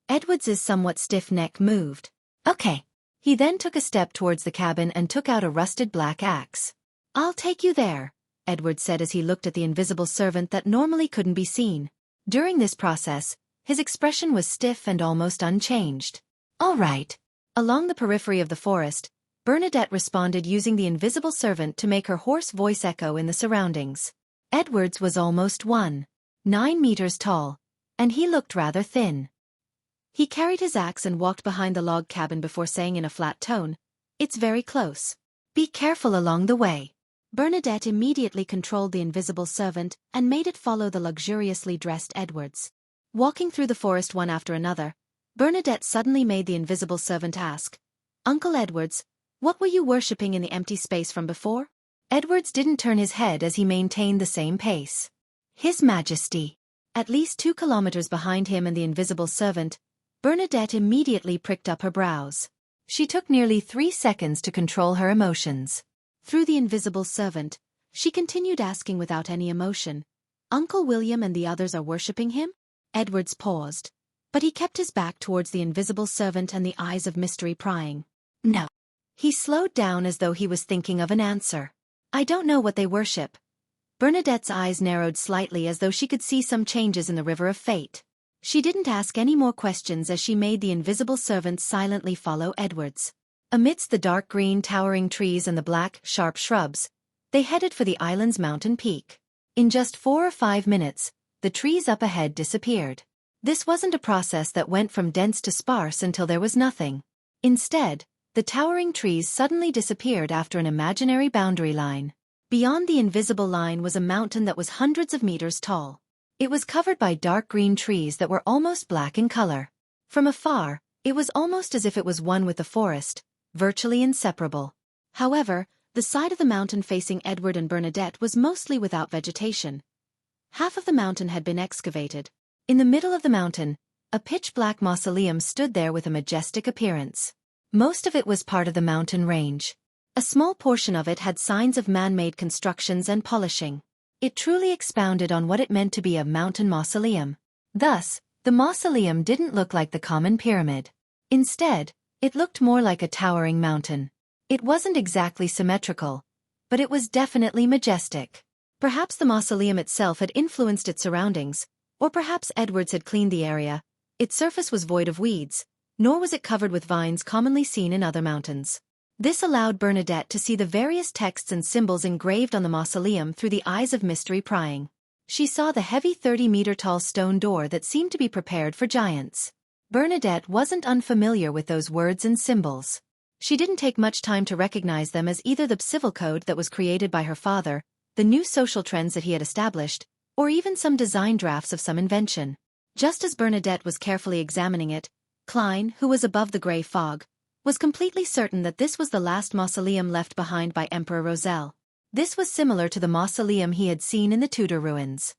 Edwards's somewhat stiff neck moved. "Okay." He then took a step towards the cabin and took out a rusted black axe. "I'll take you there," Edward said as he looked at the invisible servant that normally couldn't be seen. During this process, his expression was stiff and almost unchanged. "All right." Along the periphery of the forest, Bernadette responded using the invisible servant to make her hoarse voice echo in the surroundings. Edwards was almost 1.9 meters tall, and he looked rather thin. He carried his axe and walked behind the log cabin before saying in a flat tone, "It's very close. Be careful along the way." Bernadette immediately controlled the invisible servant and made it follow the luxuriously dressed Edwards. Walking through the forest one after another, Bernadette suddenly made the invisible servant ask, "Uncle Edwards, what were you worshipping in the empty space from before?" Edwards didn't turn his head as he maintained the same pace. "His Majesty." At least 2 kilometers behind him and the invisible servant, Bernadette immediately pricked up her brows. She took nearly 3 seconds to control her emotions. Through the invisible servant, she continued asking without any emotion, "Uncle William and the others are worshipping him?" Edwards paused, but he kept his back towards the invisible servant and the eyes of mystery prying. "No." He slowed down as though he was thinking of an answer. "I don't know what they worship." Bernadette's eyes narrowed slightly as though she could see some changes in the river of fate. She didn't ask any more questions as she made the invisible servant silently follow Edwards. Amidst the dark green towering trees and the black, sharp shrubs, they headed for the island's mountain peak. In just 4 or 5 minutes, the trees up ahead disappeared. This wasn't a process that went from dense to sparse until there was nothing. Instead, the towering trees suddenly disappeared after an imaginary boundary line. Beyond the invisible line was a mountain that was hundreds of meters tall. It was covered by dark green trees that were almost black in color. From afar, it was almost as if it was one with the forest, virtually inseparable. However, the side of the mountain facing Edward and Bernadette was mostly without vegetation. Half of the mountain had been excavated. In the middle of the mountain, a pitch-black mausoleum stood there with a majestic appearance. Most of it was part of the mountain range. A small portion of it had signs of man-made constructions and polishing. It truly expounded on what it meant to be a mountain mausoleum. Thus, the mausoleum didn't look like the common pyramid. Instead, it looked more like a towering mountain. It wasn't exactly symmetrical, but it was definitely majestic. Perhaps the mausoleum itself had influenced its surroundings, or perhaps Edwards had cleaned the area. Its surface was void of weeds, nor was it covered with vines commonly seen in other mountains. This allowed Bernadette to see the various texts and symbols engraved on the mausoleum through the eyes of mystery prying. She saw the heavy 30-meter-tall stone door that seemed to be prepared for giants. Bernadette wasn't unfamiliar with those words and symbols. She didn't take much time to recognize them as either the civil code that was created by her father, the new social trends that he had established, or even some design drafts of some invention. Just as Bernadette was carefully examining it, Klein, who was above the gray fog, was completely certain that this was the last mausoleum left behind by Emperor Roselle. This was similar to the mausoleum he had seen in the Tudor ruins.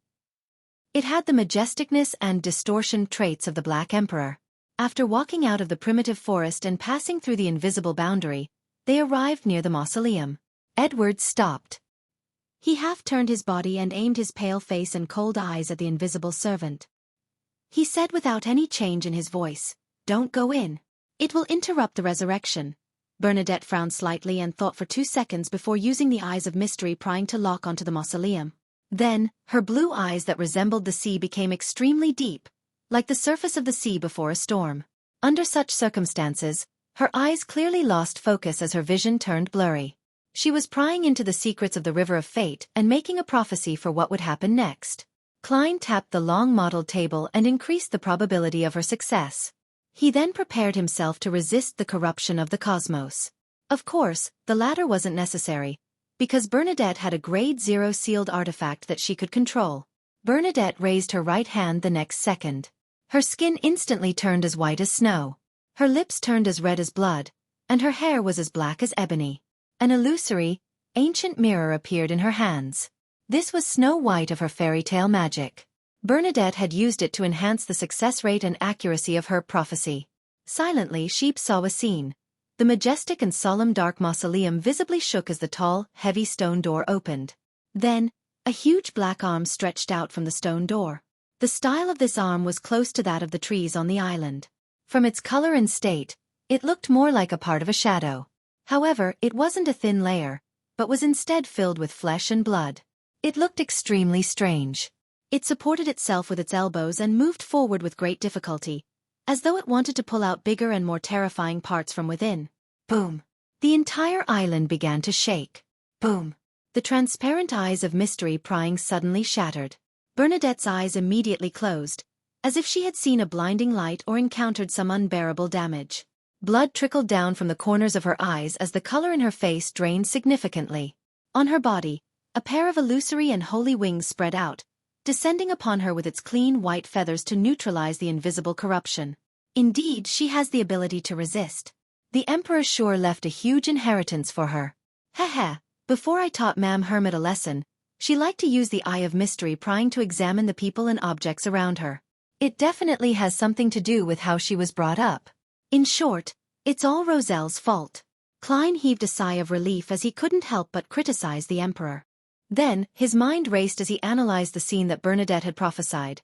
It had the majesticness and distortion traits of the Black Emperor. After walking out of the primitive forest and passing through the invisible boundary, they arrived near the mausoleum. Edward stopped. He half-turned his body and aimed his pale face and cold eyes at the invisible servant. He said without any change in his voice, "Don't go in. It will interrupt the resurrection." Bernadette frowned slightly and thought for 2 seconds before using the eyes of mystery prying to lock onto the mausoleum. Then, her blue eyes that resembled the sea became extremely deep, like the surface of the sea before a storm. Under such circumstances, her eyes clearly lost focus as her vision turned blurry. She was prying into the secrets of the river of fate and making a prophecy for what would happen next. Klein tapped the long mottled table and increased the probability of her success. He then prepared himself to resist the corruption of the cosmos. Of course, the latter wasn't necessary, because Bernadette had a grade 0 sealed artifact that she could control. Bernadette raised her right hand the next second. Her skin instantly turned as white as snow. Her lips turned as red as blood, and her hair was as black as ebony. An illusory, ancient mirror appeared in her hands. This was Snow White of her fairy tale magic. Bernadette had used it to enhance the success rate and accuracy of her prophecy. Silently, she saw a scene. The majestic and solemn dark mausoleum visibly shook as the tall, heavy stone door opened. Then, a huge black arm stretched out from the stone door. The style of this arm was close to that of the trees on the island. From its color and state, it looked more like a part of a shadow. However, it wasn't a thin layer, but was instead filled with flesh and blood. It looked extremely strange. It supported itself with its elbows and moved forward with great difficulty, as though it wanted to pull out bigger and more terrifying parts from within. Boom! The entire island began to shake. Boom! The transparent eyes of mystery prying suddenly shattered. Bernadette's eyes immediately closed, as if she had seen a blinding light or encountered some unbearable damage. Blood trickled down from the corners of her eyes as the color in her face drained significantly. On her body, a pair of illusory and holy wings spread out, descending upon her with its clean white feathers to neutralize the invisible corruption. Indeed, she has the ability to resist. The Emperor sure left a huge inheritance for her. Heh. Before I taught Ma'am Hermit a lesson, she liked to use the eye of mystery prying to examine the people and objects around her. It definitely has something to do with how she was brought up. In short, it's all Roselle's fault. Klein heaved a sigh of relief as he couldn't help but criticize the Emperor. Then, his mind raced as he analyzed the scene that Bernadette had prophesied.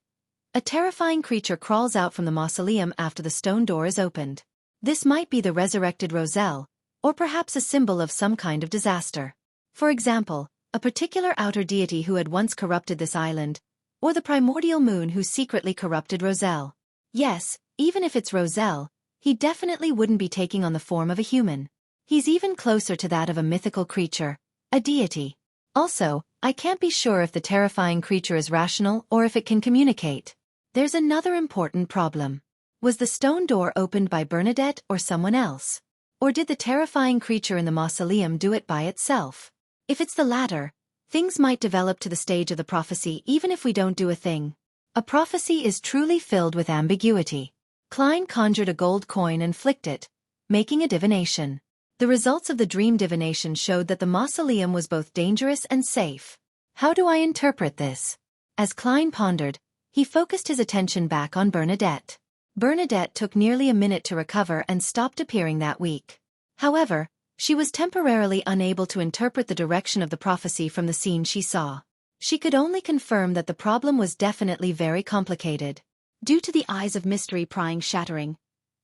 A terrifying creature crawls out from the mausoleum after the stone door is opened. This might be the resurrected Roselle, or perhaps a symbol of some kind of disaster. For example, a particular outer deity who had once corrupted this island, or the primordial moon who secretly corrupted Roselle. Yes, even if it's Roselle, he definitely wouldn't be taking on the form of a human. He's even closer to that of a mythical creature, a deity. Also, I can't be sure if the terrifying creature is rational or if it can communicate. There's another important problem. Was the stone door opened by Bernadette or someone else? Or did the terrifying creature in the mausoleum do it by itself? If it's the latter, things might develop to the stage of the prophecy even if we don't do a thing. A prophecy is truly filled with ambiguity. Klein conjured a gold coin and flicked it, making a divination. The results of the dream divination showed that the mausoleum was both dangerous and safe. How do I interpret this? As Klein pondered, he focused his attention back on Bernadette. Bernadette took nearly a minute to recover and stopped appearing that week. However, she was temporarily unable to interpret the direction of the prophecy from the scene she saw. She could only confirm that the problem was definitely very complicated. Due to the eyes of mystery prying shattering,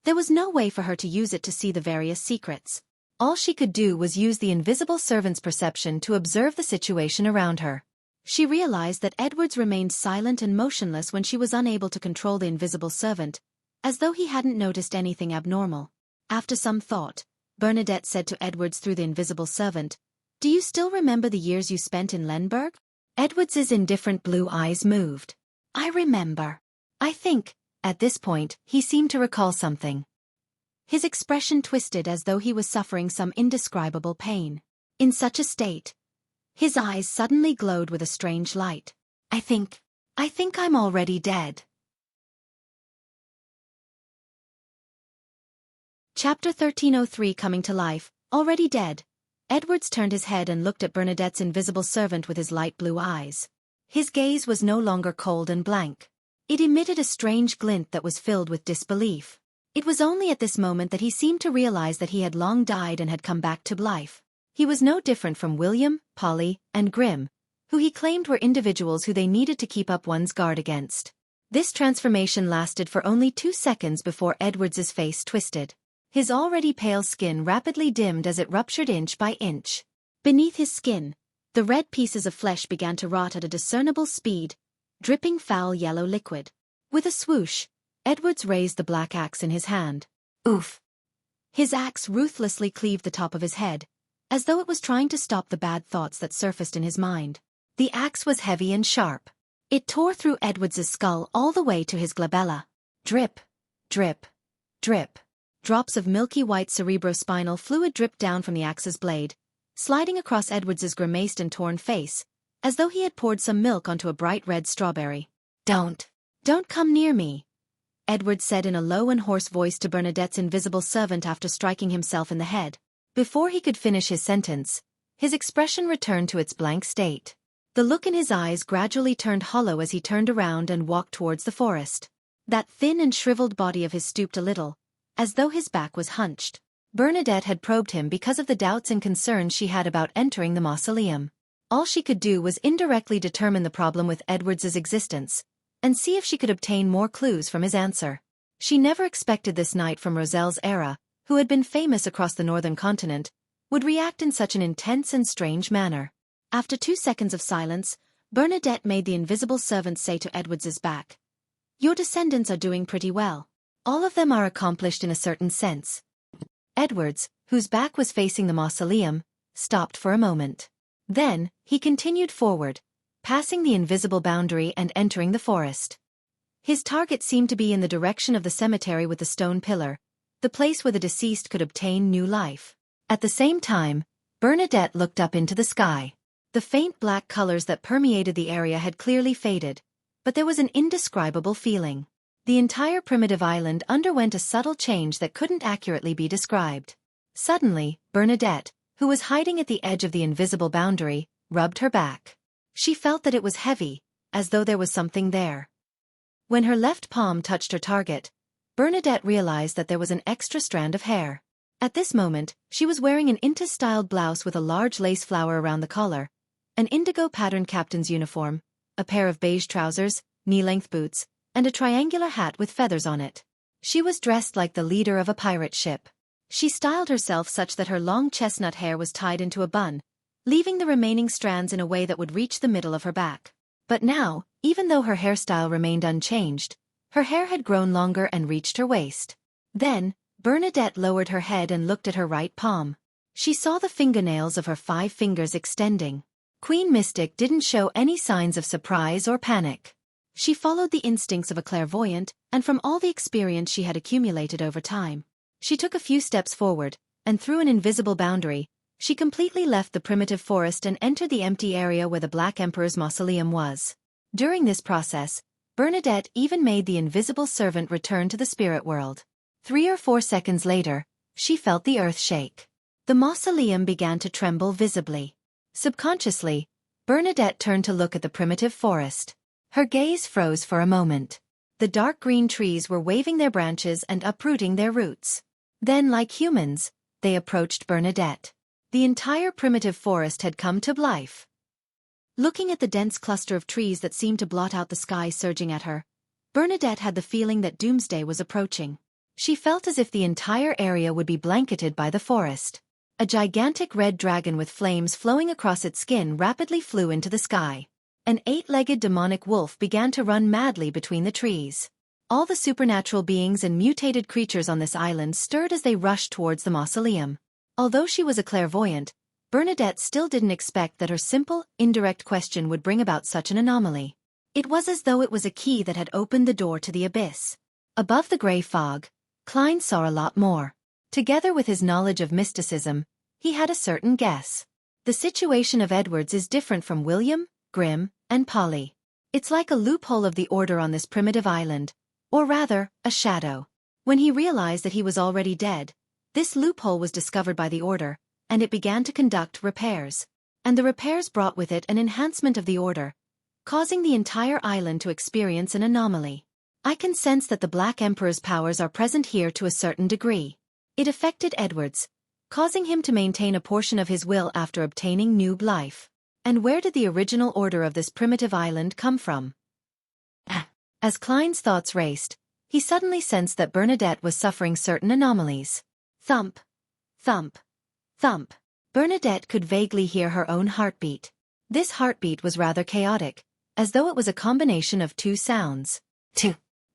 there was no way for her to use it to see the various secrets. All she could do was use the invisible servant's perception to observe the situation around her. She realized that Edwards remained silent and motionless when she was unable to control the invisible servant, as though he hadn't noticed anything abnormal. After some thought, Bernadette said to Edwards through the invisible servant, "Do you still remember the years you spent in Lemberg?" Edwards's indifferent blue eyes moved. "I remember. I think," at this point, he seemed to recall something. His expression twisted as though he was suffering some indescribable pain. In such a state, his eyes suddenly glowed with a strange light. I think I'm already dead." Chapter 1303 Coming to Life, Already Dead. Edwards turned his head and looked at Bernadette's invisible servant with his light blue eyes. His gaze was no longer cold and blank. It emitted a strange glint that was filled with disbelief. It was only at this moment that he seemed to realize that he had long died and had come back to life. He was no different from William, Polly, and Grimm, who he claimed were individuals who they needed to keep up one's guard against. This transformation lasted for only 2 seconds before Edwards's face twisted. His already pale skin rapidly dimmed as it ruptured inch by inch. Beneath his skin, the red pieces of flesh began to rot at a discernible speed, dripping foul yellow liquid. With a swoosh, Edwards raised the black axe in his hand. Oof! His axe ruthlessly cleaved the top of his head, as though it was trying to stop the bad thoughts that surfaced in his mind. The axe was heavy and sharp. It tore through Edwards's skull all the way to his glabella. Drip, drip, drip. Drops of milky white cerebrospinal fluid dripped down from the axe's blade, sliding across Edwards's grimaced and torn face, as though he had poured some milk onto a bright red strawberry. Don't come near me," Edwards said in a low and hoarse voice to Bernadette's invisible servant after striking himself in the head. Before he could finish his sentence, his expression returned to its blank state. The look in his eyes gradually turned hollow as he turned around and walked towards the forest. That thin and shriveled body of his stooped a little, as though his back was hunched. Bernadette had probed him because of the doubts and concerns she had about entering the mausoleum. All she could do was indirectly determine the problem with Edwards's existence, and see if she could obtain more clues from his answer. She never expected this knight from Roselle's era, who had been famous across the northern continent, would react in such an intense and strange manner. After 2 seconds of silence, Bernadette made the invisible servant say to Edwards's back, "Your descendants are doing pretty well. All of them are accomplished in a certain sense." Edwards, whose back was facing the mausoleum, stopped for a moment. Then, he continued forward, passing the invisible boundary and entering the forest. His target seemed to be in the direction of the cemetery with the stone pillar, the place where the deceased could obtain new life. At the same time, Bernadette looked up into the sky. The faint black colors that permeated the area had clearly faded, but there was an indescribable feeling. The entire primitive island underwent a subtle change that couldn't accurately be described. Suddenly, Bernadette, who was hiding at the edge of the invisible boundary, rubbed her back. She felt that it was heavy, as though there was something there. When her left palm touched her target, Bernadette realized that there was an extra strand of hair. At this moment, she was wearing an Inta-styled blouse with a large lace flower around the collar, an indigo-patterned captain's uniform, a pair of beige trousers, knee-length boots, and a triangular hat with feathers on it. She was dressed like the leader of a pirate ship. She styled herself such that her long chestnut hair was tied into a bun, leaving the remaining strands in a way that would reach the middle of her back. But now, even though her hairstyle remained unchanged, her hair had grown longer and reached her waist. Then, Bernadette lowered her head and looked at her right palm. She saw the fingernails of her 5 fingers extending. Queen Mystic didn't show any signs of surprise or panic. She followed the instincts of a clairvoyant, and from all the experience she had accumulated over time. She took a few steps forward, and through an invisible boundary, she completely left the primitive forest and entered the empty area where the Black Emperor's mausoleum was. During this process, Bernadette even made the invisible servant return to the spirit world. 3 or 4 seconds later, she felt the earth shake. The mausoleum began to tremble visibly. Subconsciously, Bernadette turned to look at the primitive forest. Her gaze froze for a moment. The dark green trees were waving their branches and uprooting their roots. Then, like humans, they approached Bernadette. The entire primitive forest had come to life. Looking at the dense cluster of trees that seemed to blot out the sky surging at her, Bernadette had the feeling that doomsday was approaching. She felt as if the entire area would be blanketed by the forest. A gigantic red dragon with flames flowing across its skin rapidly flew into the sky. An 8-legged demonic wolf began to run madly between the trees. All the supernatural beings and mutated creatures on this island stirred as they rushed towards the mausoleum. Although she was a clairvoyant, Bernadette still didn't expect that her simple, indirect question would bring about such an anomaly. It was as though it was a key that had opened the door to the abyss. Above the gray fog, Klein saw a lot more. Together with his knowledge of mysticism, he had a certain guess. The situation of Edwards is different from William, Grimm, and Polly. It's like a loophole of the order on this primitive island, or rather, a shadow. When he realized that he was already dead, this loophole was discovered by the order, and it began to conduct repairs. And the repairs brought with it an enhancement of the order, causing the entire island to experience an anomaly. I can sense that the Black Emperor's powers are present here to a certain degree. It affected Edwards, causing him to maintain a portion of his will after obtaining new life. And where did the original order of this primitive island come from? As Klein's thoughts raced, he suddenly sensed that Bernadette was suffering certain anomalies. Thump, thump, thump. Bernadette could vaguely hear her own heartbeat. This heartbeat was rather chaotic, as though it was a combination of 2 sounds.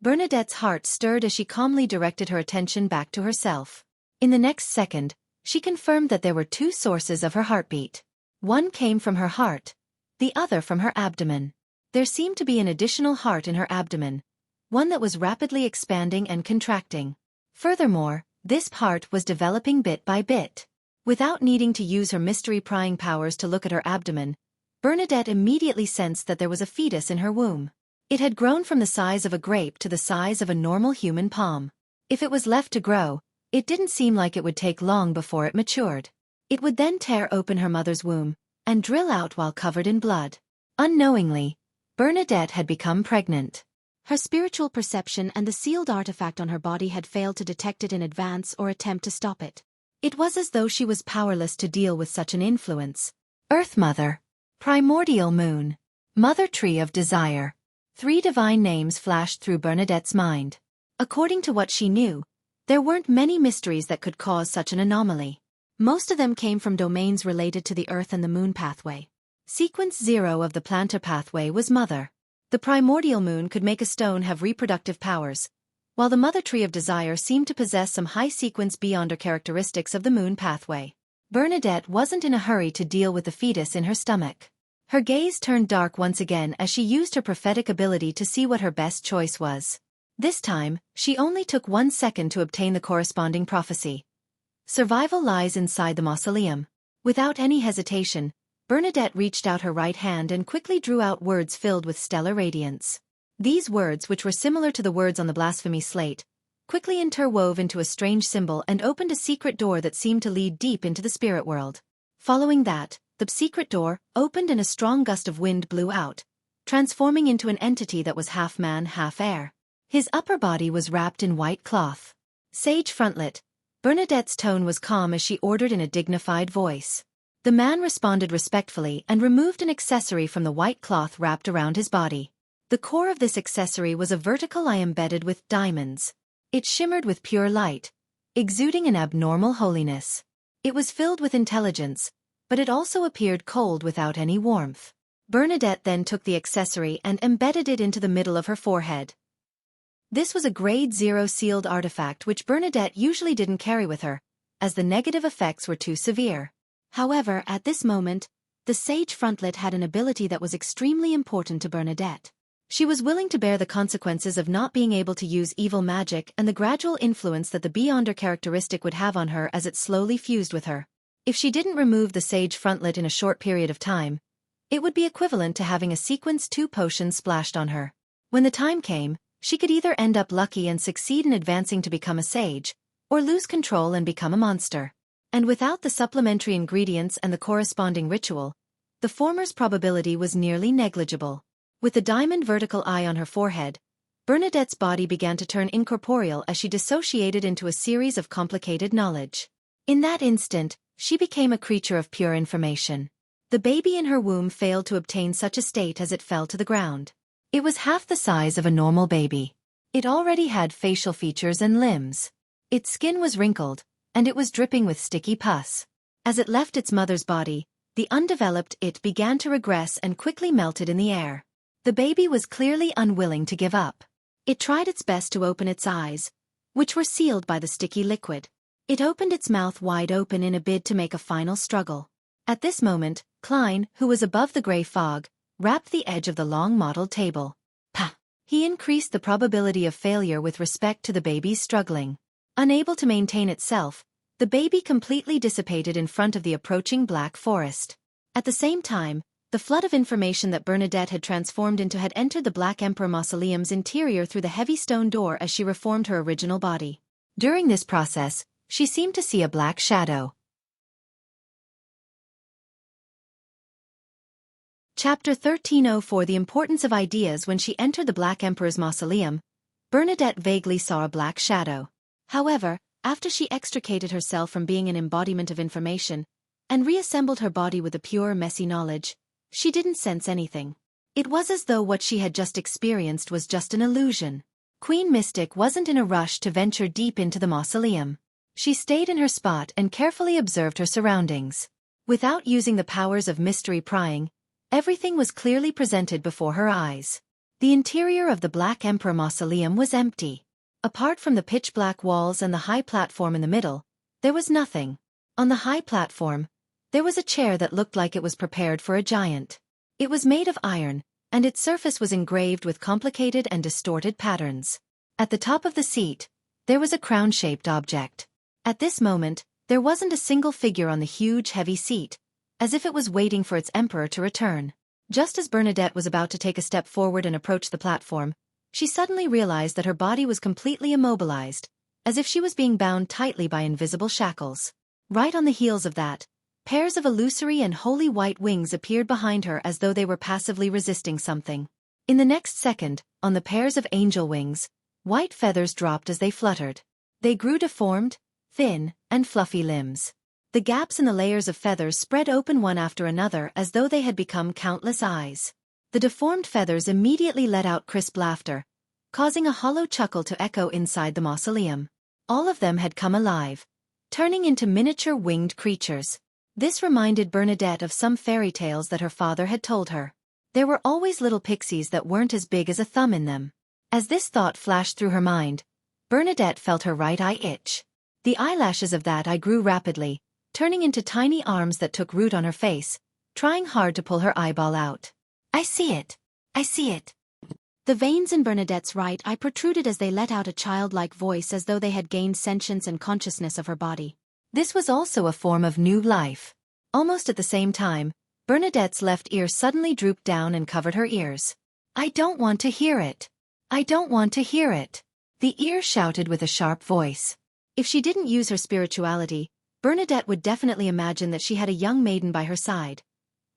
Bernadette's heart stirred as she calmly directed her attention back to herself. In the next second, she confirmed that there were 2 sources of her heartbeat. One came from her heart, the other from her abdomen. There seemed to be an additional heart in her abdomen, one that was rapidly expanding and contracting. Furthermore, this heart was developing bit by bit. Without needing to use her mystery prying powers to look at her abdomen, Bernadette immediately sensed that there was a fetus in her womb. It had grown from the size of a grape to the size of a normal human palm. If it was left to grow, it didn't seem like it would take long before it matured. It would then tear open her mother's womb and drill out while covered in blood. Unknowingly, Bernadette had become pregnant. Her spiritual perception and the sealed artifact on her body had failed to detect it in advance or attempt to stop it. It was as though she was powerless to deal with such an influence. Earth Mother, Primordial Moon, Mother Tree of Desire. 3 divine names flashed through Bernadette's mind. According to what she knew, there weren't many mysteries that could cause such an anomaly. Most of them came from domains related to the Earth and the Moon pathway. Sequence 0 of the plantar pathway was Mother. The primordial moon could make a stone have reproductive powers, while the Mother Tree of Desire seemed to possess some high-sequence beyonder characteristics of the moon pathway. Bernadette wasn't in a hurry to deal with the fetus in her stomach. Her gaze turned dark once again as she used her prophetic ability to see what her best choice was. This time, she only took 1 second to obtain the corresponding prophecy. Survival lies inside the mausoleum. Without any hesitation, Bernadette reached out her right hand and quickly drew out words filled with stellar radiance. These words, which were similar to the words on the blasphemy slate, quickly interwove into a strange symbol and opened a secret door that seemed to lead deep into the spirit world. Following that, the secret door opened and a strong gust of wind blew out, transforming into an entity that was half man, half air. His upper body was wrapped in white cloth. Sage frontlet, Bernadette's tone was calm as she ordered in a dignified voice. The man responded respectfully and removed an accessory from the white cloth wrapped around his body. The core of this accessory was a vertical eye embedded with diamonds. It shimmered with pure light, exuding an abnormal holiness. It was filled with intelligence, but it also appeared cold without any warmth. Bernadette then took the accessory and embedded it into the middle of her forehead. This was a grade 0 sealed artifact which Bernadette usually didn't carry with her, as the negative effects were too severe. However, at this moment, the sage frontlet had an ability that was extremely important to Bernadette. She was willing to bear the consequences of not being able to use evil magic and the gradual influence that the Beyonder characteristic would have on her as it slowly fused with her. If she didn't remove the sage frontlet in a short period of time, it would be equivalent to having a sequence 2 potion splashed on her. When the time came, she could either end up lucky and succeed in advancing to become a sage, or lose control and become a monster. And without the supplementary ingredients and the corresponding ritual, the former's probability was nearly negligible. With the diamond vertical eye on her forehead, Bernadette's body began to turn incorporeal as she dissociated into a series of complicated knowledge. In that instant, she became a creature of pure information. The baby in her womb failed to obtain such a state as it fell to the ground. It was half the size of a normal baby. It already had facial features and limbs. Its skin was wrinkled, and it was dripping with sticky pus. As it left its mother's body, the undeveloped it began to regress and quickly melted in the air. The baby was clearly unwilling to give up. It tried its best to open its eyes, which were sealed by the sticky liquid. It opened its mouth wide open in a bid to make a final struggle. At this moment, Klein, who was above the gray fog, rapped the edge of the long mottled table. Pah! He increased the probability of failure with respect to the baby's struggling. Unable to maintain itself, the baby completely dissipated in front of the approaching black forest. At the same time, the flood of information that Bernadette had transformed into had entered the Black Emperor Mausoleum's interior through the heavy stone door as she reformed her original body. During this process, she seemed to see a black shadow. Chapter 1304 The Importance of Ideas When she entered the Black Emperor's mausoleum, Bernadette vaguely saw a black shadow. However, after she extricated herself from being an embodiment of information, and reassembled her body with a pure, messy knowledge, she didn't sense anything. It was as though what she had just experienced was just an illusion. Queen Mystic wasn't in a rush to venture deep into the mausoleum. She stayed in her spot and carefully observed her surroundings. Without using the powers of mystery prying, everything was clearly presented before her eyes. The interior of the Black Emperor Mausoleum was empty. Apart from the pitch-black walls and the high platform in the middle, there was nothing. On the high platform, there was a chair that looked like it was prepared for a giant. It was made of iron, and its surface was engraved with complicated and distorted patterns. At the top of the seat, there was a crown-shaped object. At this moment, there wasn't a single figure on the huge, heavy seat, as if it was waiting for its emperor to return. Just as Bernadette was about to take a step forward and approach the platform, she suddenly realized that her body was completely immobilized, as if she was being bound tightly by invisible shackles. Right on the heels of that, pairs of illusory and wholly white wings appeared behind her as though they were passively resisting something. In the next second, on the pairs of angel wings, white feathers dropped as they fluttered. They grew deformed, thin, and fluffy limbs. The gaps in the layers of feathers spread open one after another as though they had become countless eyes. The deformed feathers immediately let out crisp laughter, causing a hollow chuckle to echo inside the mausoleum. All of them had come alive, turning into miniature winged creatures. This reminded Bernadette of some fairy tales that her father had told her. There were always little pixies that weren't as big as a thumb in them. As this thought flashed through her mind, Bernadette felt her right eye itch. The eyelashes of that eye grew rapidly, turning into tiny arms that took root on her face, trying hard to pull her eyeball out. "I see it! I see it!" The veins in Bernadette's right eye protruded as they let out a childlike voice as though they had gained sentience and consciousness of her body. This was also a form of new life. Almost at the same time, Bernadette's left ear suddenly drooped down and covered her ears. "I don't want to hear it! I don't want to hear it!" The ear shouted with a sharp voice. If she didn't use her spirituality, Bernadette would definitely imagine that she had a young maiden by her side.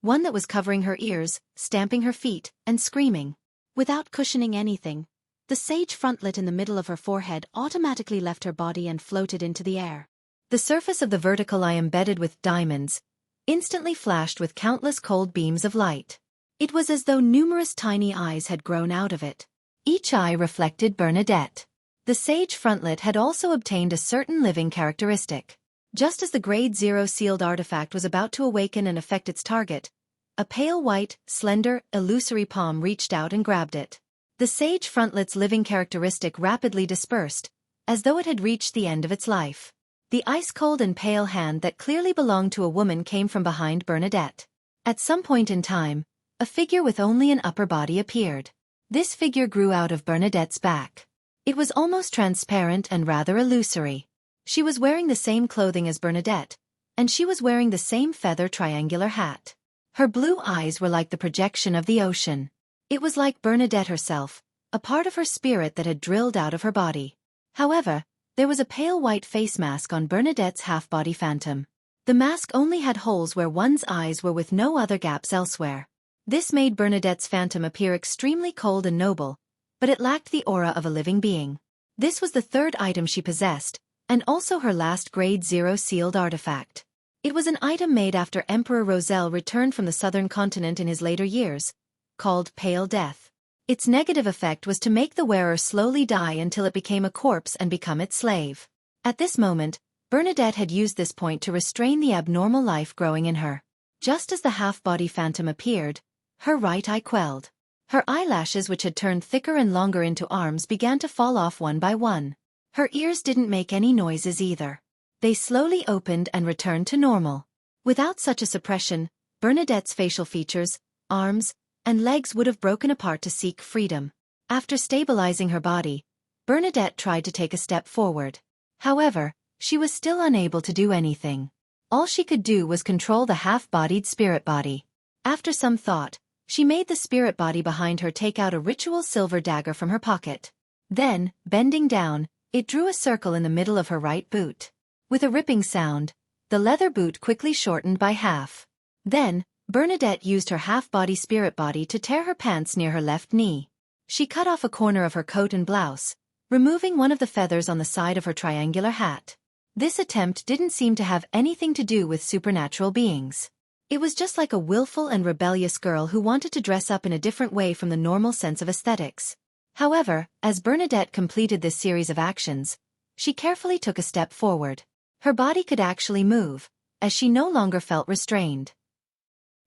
One that was covering her ears, stamping her feet, and screaming. Without cushioning anything, the sage frontlet in the middle of her forehead automatically left her body and floated into the air. The surface of the vertical eye embedded with diamonds instantly flashed with countless cold beams of light. It was as though numerous tiny eyes had grown out of it. Each eye reflected Bernadette. The sage frontlet had also obtained a certain living characteristic. Just as the Grade 0 sealed artifact was about to awaken and affect its target, a pale white, slender, illusory palm reached out and grabbed it. The sage frontlet's living characteristic rapidly dispersed, as though it had reached the end of its life. The ice-cold and pale hand that clearly belonged to a woman came from behind Bernadette. At some point in time, a figure with only an upper body appeared. This figure grew out of Bernadette's back. It was almost transparent and rather illusory. She was wearing the same clothing as Bernadette, and she was wearing the same feather triangular hat. Her blue eyes were like the projection of the ocean. It was like Bernadette herself, a part of her spirit that had drilled out of her body. However, there was a pale white face mask on Bernadette's half-body phantom. The mask only had holes where one's eyes were with no other gaps elsewhere. This made Bernadette's phantom appear extremely cold and noble, but it lacked the aura of a living being. This was the third item she possessed, and also her last Grade 0 sealed artifact. It was an item made after Emperor Roselle returned from the southern continent in his later years, called Pale Death. Its negative effect was to make the wearer slowly die until it became a corpse and become its slave. At this moment, Bernadette had used this point to restrain the abnormal life growing in her. Just as the half-body phantom appeared, her right eye quelled. Her eyelashes, which had turned thicker and longer into arms, began to fall off one by one. Her ears didn't make any noises either. They slowly opened and returned to normal. Without such a suppression, Bernadette's facial features, arms, and legs would have broken apart to seek freedom. After stabilizing her body, Bernadette tried to take a step forward. However, she was still unable to do anything. All she could do was control the half-bodied spirit body. After some thought, she made the spirit body behind her take out a ritual silver dagger from her pocket. Then, bending down, it drew a circle in the middle of her right boot. With a ripping sound, the leather boot quickly shortened by half. Then, Bernadette used her half-body spirit body to tear her pants near her left knee. She cut off a corner of her coat and blouse, removing one of the feathers on the side of her triangular hat. This attempt didn't seem to have anything to do with supernatural beings. It was just like a willful and rebellious girl who wanted to dress up in a different way from the normal sense of aesthetics. However, as Bernadette completed this series of actions, she carefully took a step forward. Her body could actually move, as she no longer felt restrained.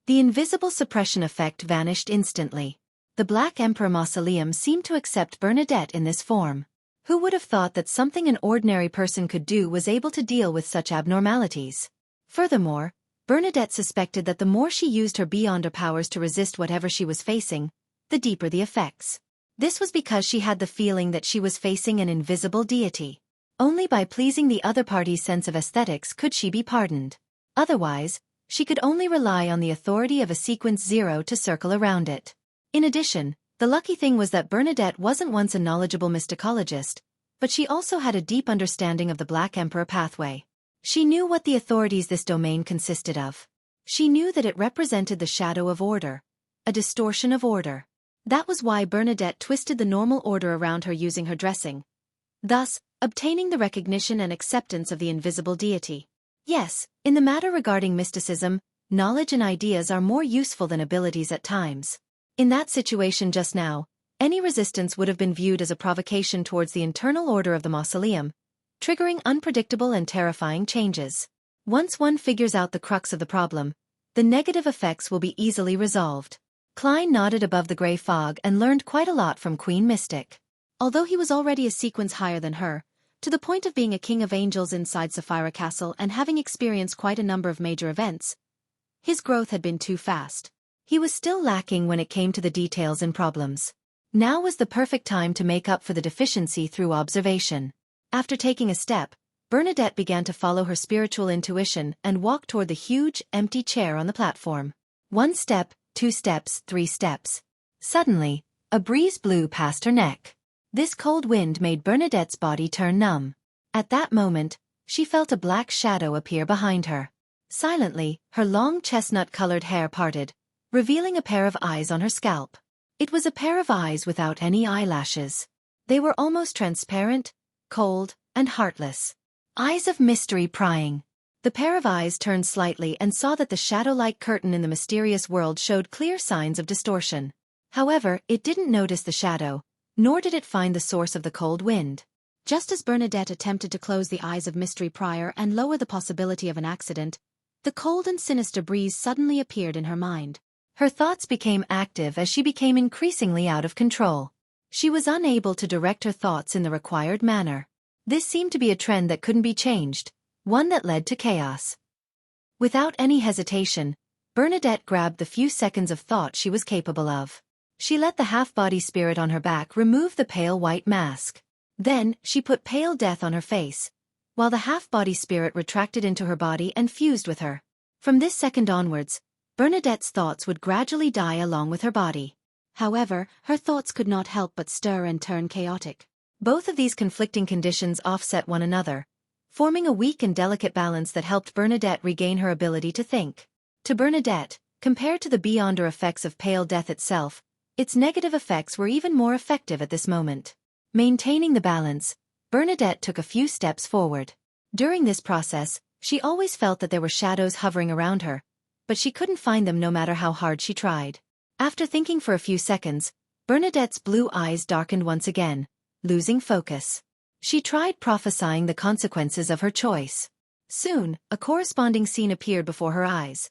The invisible suppression effect vanished instantly. The Black Emperor Mausoleum seemed to accept Bernadette in this form. Who would have thought that something an ordinary person could do was able to deal with such abnormalities? Furthermore, Bernadette suspected that the more she used her beyonder powers to resist whatever she was facing, the deeper the effects. This was because she had the feeling that she was facing an invisible deity. Only by pleasing the other party's sense of aesthetics could she be pardoned. Otherwise, she could only rely on the authority of a sequence 0 to circle around it. In addition, the lucky thing was that Bernadette wasn't once a knowledgeable mysticologist, but she also had a deep understanding of the Black Emperor pathway. She knew what the authorities this domain consisted of. She knew that it represented the shadow of order, a distortion of order. That was why Bernadette twisted the normal order around her using her dressing, thus obtaining the recognition and acceptance of the invisible deity. Yes, in the matter regarding mysticism, knowledge and ideas are more useful than abilities at times. In that situation just now, any resistance would have been viewed as a provocation towards the internal order of the mausoleum, triggering unpredictable and terrifying changes. Once one figures out the crux of the problem, the negative effects will be easily resolved. Klein nodded above the gray fog and learned quite a lot from Queen Mystic. Although he was already a sequence higher than her, to the point of being a king of angels inside Sapphira Castle and having experienced quite a number of major events, his growth had been too fast. He was still lacking when it came to the details and problems. Now was the perfect time to make up for the deficiency through observation. After taking a step, Bernadette began to follow her spiritual intuition and walk toward the huge, empty chair on the platform. 1 step, 2 steps, 3 steps. Suddenly, a breeze blew past her neck. This cold wind made Bernadette's body turn numb. At that moment, she felt a black shadow appear behind her. Silently, her long chestnut-colored hair parted, revealing a pair of eyes on her scalp. It was a pair of eyes without any eyelashes. They were almost transparent, cold, and heartless. Eyes of mystery prying. The pair of eyes turned slightly and saw that the shadow-like curtain in the mysterious world showed clear signs of distortion. However, it didn't notice the shadow, nor did it find the source of the cold wind. Just as Bernadette attempted to close the eyes of mystery prior and lower the possibility of an accident, the cold and sinister breeze suddenly appeared in her mind. Her thoughts became active as she became increasingly out of control. She was unable to direct her thoughts in the required manner. This seemed to be a trend that couldn't be changed, one that led to chaos. Without any hesitation, Bernadette grabbed the few seconds of thought she was capable of. She let the half-body spirit on her back remove the pale white mask. Then, she put pale death on her face, while the half-body spirit retracted into her body and fused with her. From this second onwards, Bernadette's thoughts would gradually die along with her body. However, her thoughts could not help but stir and turn chaotic. Both of these conflicting conditions offset one another, forming a weak and delicate balance that helped Bernadette regain her ability to think. To Bernadette, compared to the beyonder effects of pale death itself, its negative effects were even more effective at this moment. Maintaining the balance, Bernadette took a few steps forward. During this process, she always felt that there were shadows hovering around her, but she couldn't find them no matter how hard she tried. After thinking for a few seconds, Bernadette's blue eyes darkened once again, losing focus. She tried prophesying the consequences of her choice. Soon, a corresponding scene appeared before her eyes.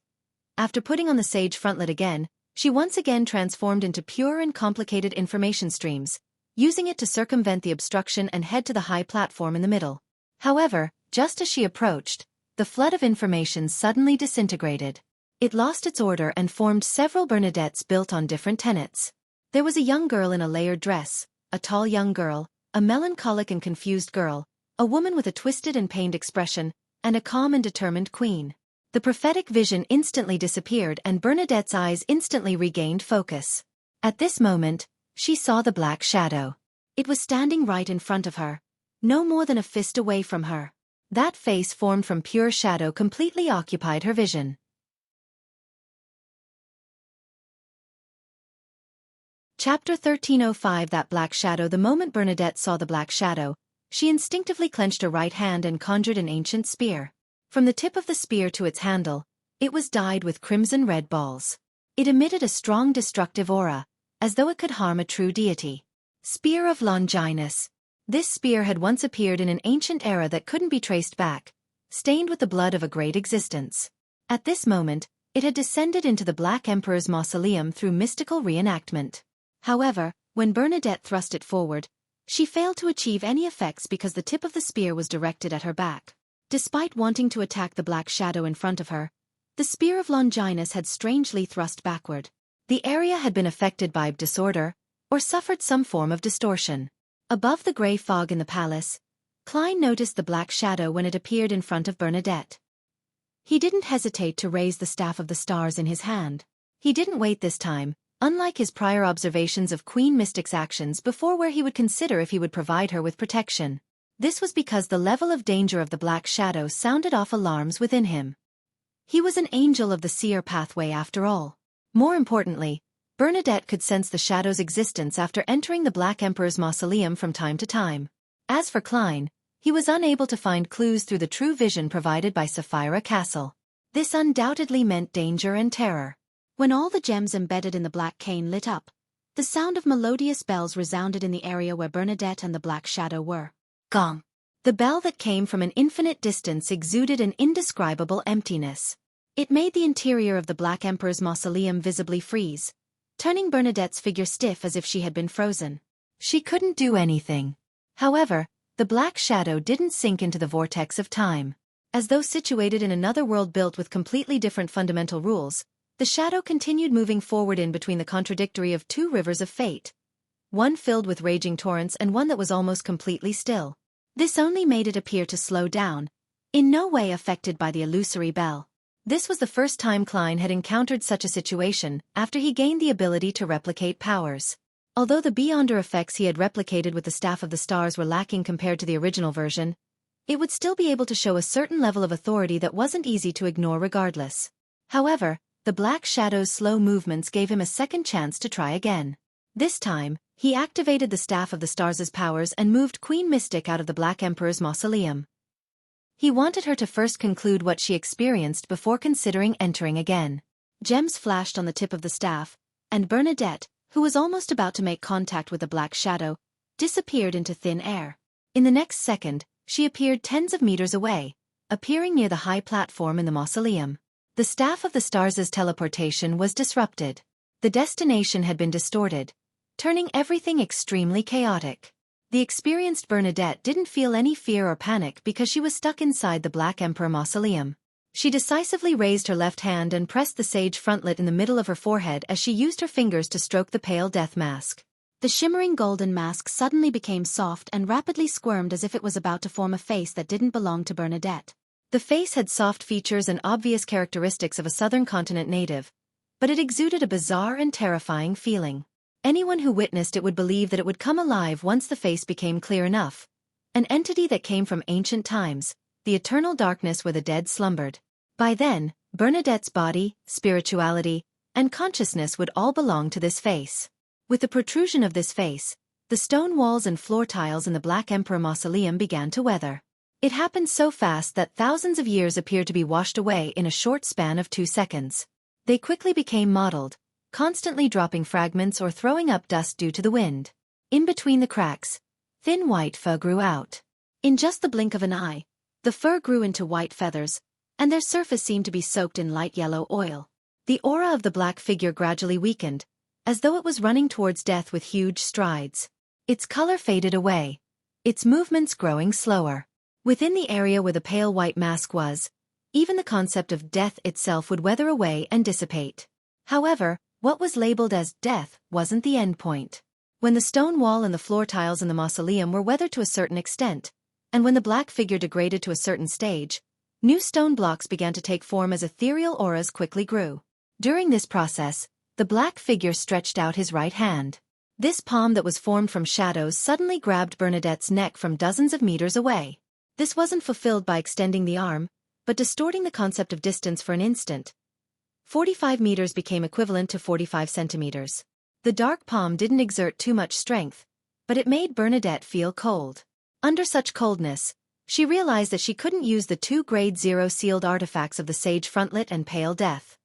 After putting on the sage frontlet again, she once again transformed into pure and complicated information streams, using it to circumvent the obstruction and head to the high platform in the middle. However, just as she approached, the flood of information suddenly disintegrated. It lost its order and formed several Bernadettes built on different tenets. There was a young girl in a layered dress, a tall young girl, a melancholic and confused girl, a woman with a twisted and pained expression, and a calm and determined queen. The prophetic vision instantly disappeared and Bernadette's eyes instantly regained focus. At this moment, she saw the black shadow. It was standing right in front of her, no more than a fist away from her. That face formed from pure shadow completely occupied her vision. Chapter 1305 That Black Shadow. The moment Bernadette saw the black shadow, she instinctively clenched her right hand and conjured an ancient spear. From the tip of the spear to its handle, it was dyed with crimson-red balls. It emitted a strong destructive aura, as though it could harm a true deity. Spear of Longinus. This spear had once appeared in an ancient era that couldn't be traced back, stained with the blood of a great existence. At this moment, it had descended into the Black Emperor's mausoleum through mystical reenactment. However, when Bernadette thrust it forward, she failed to achieve any effects because the tip of the spear was directed at her back. Despite wanting to attack the black shadow in front of her, the spear of Longinus had strangely thrust backward. The area had been affected by disorder, or suffered some form of distortion. Above the grey fog in the palace, Klein noticed the black shadow when it appeared in front of Bernadette. He didn't hesitate to raise the staff of the stars in his hand. He didn't wait this time, unlike his prior observations of Queen Mystic's actions before, where he would consider if he would provide her with protection. This was because the level of danger of the black shadow sounded off alarms within him. He was an angel of the seer pathway after all. More importantly, Bernadette could sense the shadow's existence after entering the Black Emperor's mausoleum from time to time. As for Klein, he was unable to find clues through the true vision provided by Sapphira Castle. This undoubtedly meant danger and terror. When all the gems embedded in the black cane lit up, the sound of melodious bells resounded in the area where Bernadette and the black shadow were. Gong. The bell that came from an infinite distance exuded an indescribable emptiness. It made the interior of the Black Emperor's mausoleum visibly freeze, turning Bernadette's figure stiff as if she had been frozen. She couldn't do anything. However, the black shadow didn't sink into the vortex of time. As though situated in another world built with completely different fundamental rules, the shadow continued moving forward in between the contradictory of two rivers of fate, one filled with raging torrents and one that was almost completely still. This only made it appear to slow down, in no way affected by the illusory bell. This was the first time Klein had encountered such a situation after he gained the ability to replicate powers. Although the beyonder effects he had replicated with the Staff of the Stars were lacking compared to the original version, it would still be able to show a certain level of authority that wasn't easy to ignore regardless. However, the Black Shadow's slow movements gave him a second chance to try again. This time, he activated the Staff of the Stars' powers and moved Queen Mystic out of the Black Emperor's mausoleum. He wanted her to first conclude what she experienced before considering entering again. Gems flashed on the tip of the staff, and Bernadette, who was almost about to make contact with the black shadow, disappeared into thin air. In the next second, she appeared tens of meters away, appearing near the high platform in the mausoleum. The staff of the stars' teleportation was disrupted. The destination had been distorted, turning everything extremely chaotic. The experienced Bernadette didn't feel any fear or panic because she was stuck inside the Black Emperor mausoleum. She decisively raised her left hand and pressed the sage frontlet in the middle of her forehead as she used her fingers to stroke the pale death mask. The shimmering golden mask suddenly became soft and rapidly squirmed as if it was about to form a face that didn't belong to Bernadette. The face had soft features and obvious characteristics of a southern continent native, but it exuded a bizarre and terrifying feeling. Anyone who witnessed it would believe that it would come alive once the face became clear enough. An entity that came from ancient times, the eternal darkness where the dead slumbered. By then, Bernadette's body, spirituality, and consciousness would all belong to this face. With the protrusion of this face, the stone walls and floor tiles in the Black Emperor mausoleum began to weather. It happened so fast that thousands of years appeared to be washed away in a short span of 2 seconds. They quickly became mottled, constantly dropping fragments or throwing up dust due to the wind. In between the cracks, thin white fur grew out. In just the blink of an eye, the fur grew into white feathers, and their surface seemed to be soaked in light yellow oil. The aura of the black figure gradually weakened, as though it was running towards death with huge strides. Its color faded away, its movements growing slower. Within the area where the pale white mask was, even the concept of death itself would weather away and dissipate. However, what was labeled as death wasn't the end point. When the stone wall and the floor tiles in the mausoleum were weathered to a certain extent, and when the black figure degraded to a certain stage, new stone blocks began to take form as ethereal auras quickly grew. During this process, the black figure stretched out his right hand. This palm that was formed from shadows suddenly grabbed Bernadette's neck from dozens of meters away. This wasn't fulfilled by extending the arm, but distorting the concept of distance for an instant. 45 meters became equivalent to 45 centimeters. The dark palm didn't exert too much strength, but it made Bernadette feel cold. Under such coldness, she realized that she couldn't use the 2 Grade 0 sealed artifacts of the Sage Frontlet and Pale Death.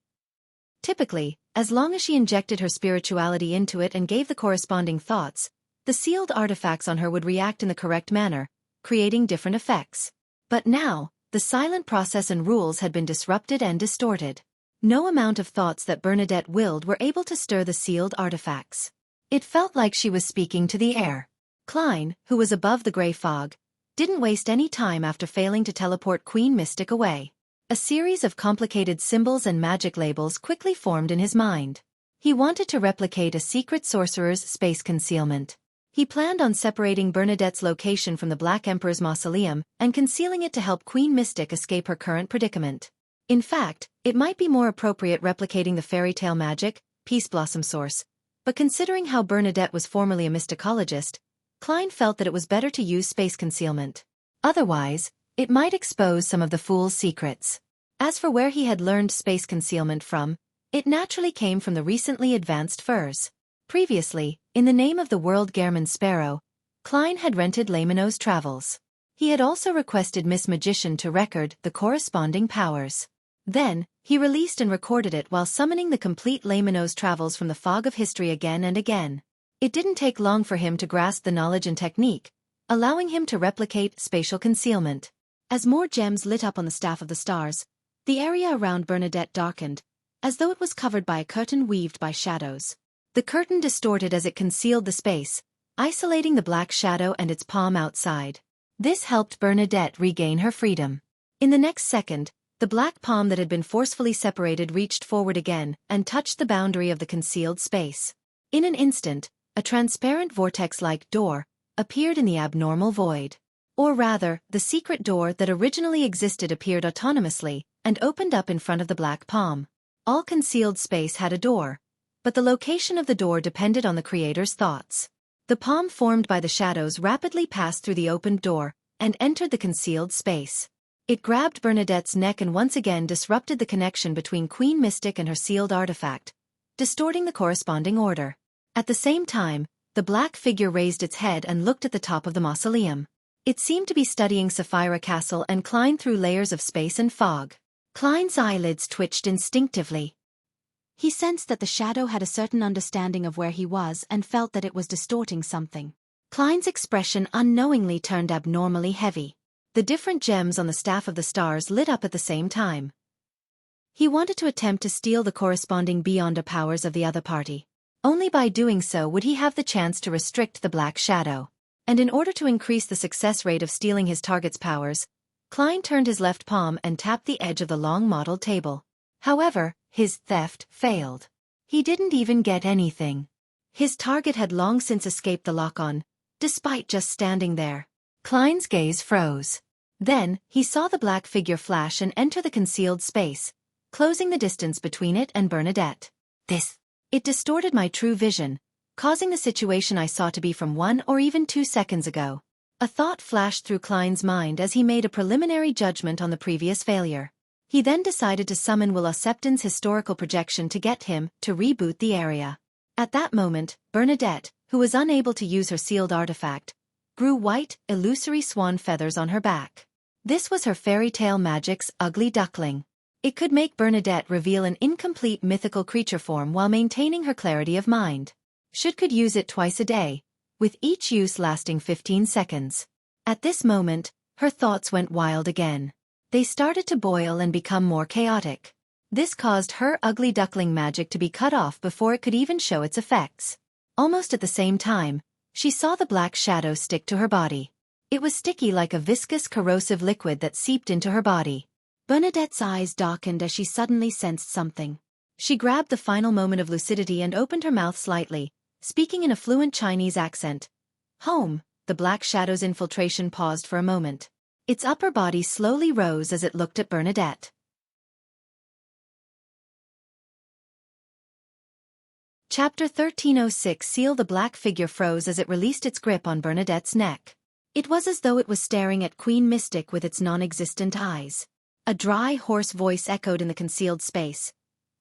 Typically, as long as she injected her spirituality into it and gave the corresponding thoughts, the sealed artifacts on her would react in the correct manner, creating different effects. But now, the silent process and rules had been disrupted and distorted. No amount of thoughts that Bernadette willed were able to stir the sealed artifacts. It felt like she was speaking to the air. Klein, who was above the gray fog, didn't waste any time after failing to teleport Queen Mystic away. A series of complicated symbols and magic labels quickly formed in his mind. He wanted to replicate a secret sorcerer's space concealment. He planned on separating Bernadette's location from the Black Emperor's mausoleum and concealing it to help Queen Mystic escape her current predicament. In fact, it might be more appropriate replicating the fairy tale magic, Peace Blossom source, but considering how Bernadette was formerly a mysticologist, Klein felt that it was better to use space concealment. Otherwise, it might expose some of the fool's secrets. As for where he had learned space concealment from, it naturally came from the recently advanced furs. Previously, in the name of the World Gehrman Sparrow, Klein had rented Lamino's travels. He had also requested Miss Magician to record the corresponding powers. Then, he released and recorded it while summoning the complete Lamino's travels from the fog of history again and again. It didn't take long for him to grasp the knowledge and technique, allowing him to replicate spatial concealment. As more gems lit up on the staff of the stars, the area around Bernadette darkened, as though it was covered by a curtain weaved by shadows. The curtain distorted as it concealed the space, isolating the black shadow and its palm outside. This helped Bernadette regain her freedom. In the next second, the black palm that had been forcefully separated reached forward again and touched the boundary of the concealed space. In an instant, a transparent vortex-like door appeared in the abnormal void. Or rather, the secret door that originally existed appeared autonomously and opened up in front of the black palm. All concealed space had a door, but the location of the door depended on the creator's thoughts. The palm formed by the shadows rapidly passed through the opened door and entered the concealed space. It grabbed Bernadette's neck and once again disrupted the connection between Queen Mystic and her sealed artifact, distorting the corresponding order. At the same time, the black figure raised its head and looked at the top of the mausoleum. It seemed to be studying Sapphira Castle and climbed through layers of space and fog. Klein's eyelids twitched instinctively. He sensed that the shadow had a certain understanding of where he was and felt that it was distorting something. Klein's expression unknowingly turned abnormally heavy. The different gems on the staff of the stars lit up at the same time. He wanted to attempt to steal the corresponding beyond powers of the other party. Only by doing so would he have the chance to restrict the black shadow. And in order to increase the success rate of stealing his target's powers, Klein turned his left palm and tapped the edge of the long modeled table. However, his theft failed. He didn't even get anything. His target had long since escaped the lock-on, despite just standing there. Klein's gaze froze. Then, he saw the black figure flash and enter the concealed space, closing the distance between it and Bernadette. It distorted my true vision, causing the situation I saw to be from 1 or even 2 seconds ago. A thought flashed through Klein's mind as he made a preliminary judgment on the previous failure. He then decided to summon Will Septon's historical projection to get him to reboot the area. At that moment, Bernadette, who was unable to use her sealed artifact, grew white, illusory swan feathers on her back. This was her fairy tale magic's ugly duckling. It could make Bernadette reveal an incomplete mythical creature form while maintaining her clarity of mind. She could use it twice a day, with each use lasting 15 seconds. At this moment, her thoughts went wild again. They started to boil and become more chaotic. This caused her ugly duckling magic to be cut off before it could even show its effects. Almost at the same time, she saw the black shadow stick to her body. It was sticky like a viscous corrosive liquid that seeped into her body. Bernadette's eyes darkened as she suddenly sensed something. She grabbed the final moment of lucidity and opened her mouth slightly, speaking in a fluent Chinese accent. Home. The black shadow's infiltration paused for a moment. Its upper body slowly rose as it looked at Bernadette. Chapter 1306. Seal. The black figure froze as it released its grip on Bernadette's neck. It was as though it was staring at Queen Mystic with its non-existent eyes. A dry, hoarse voice echoed in the concealed space.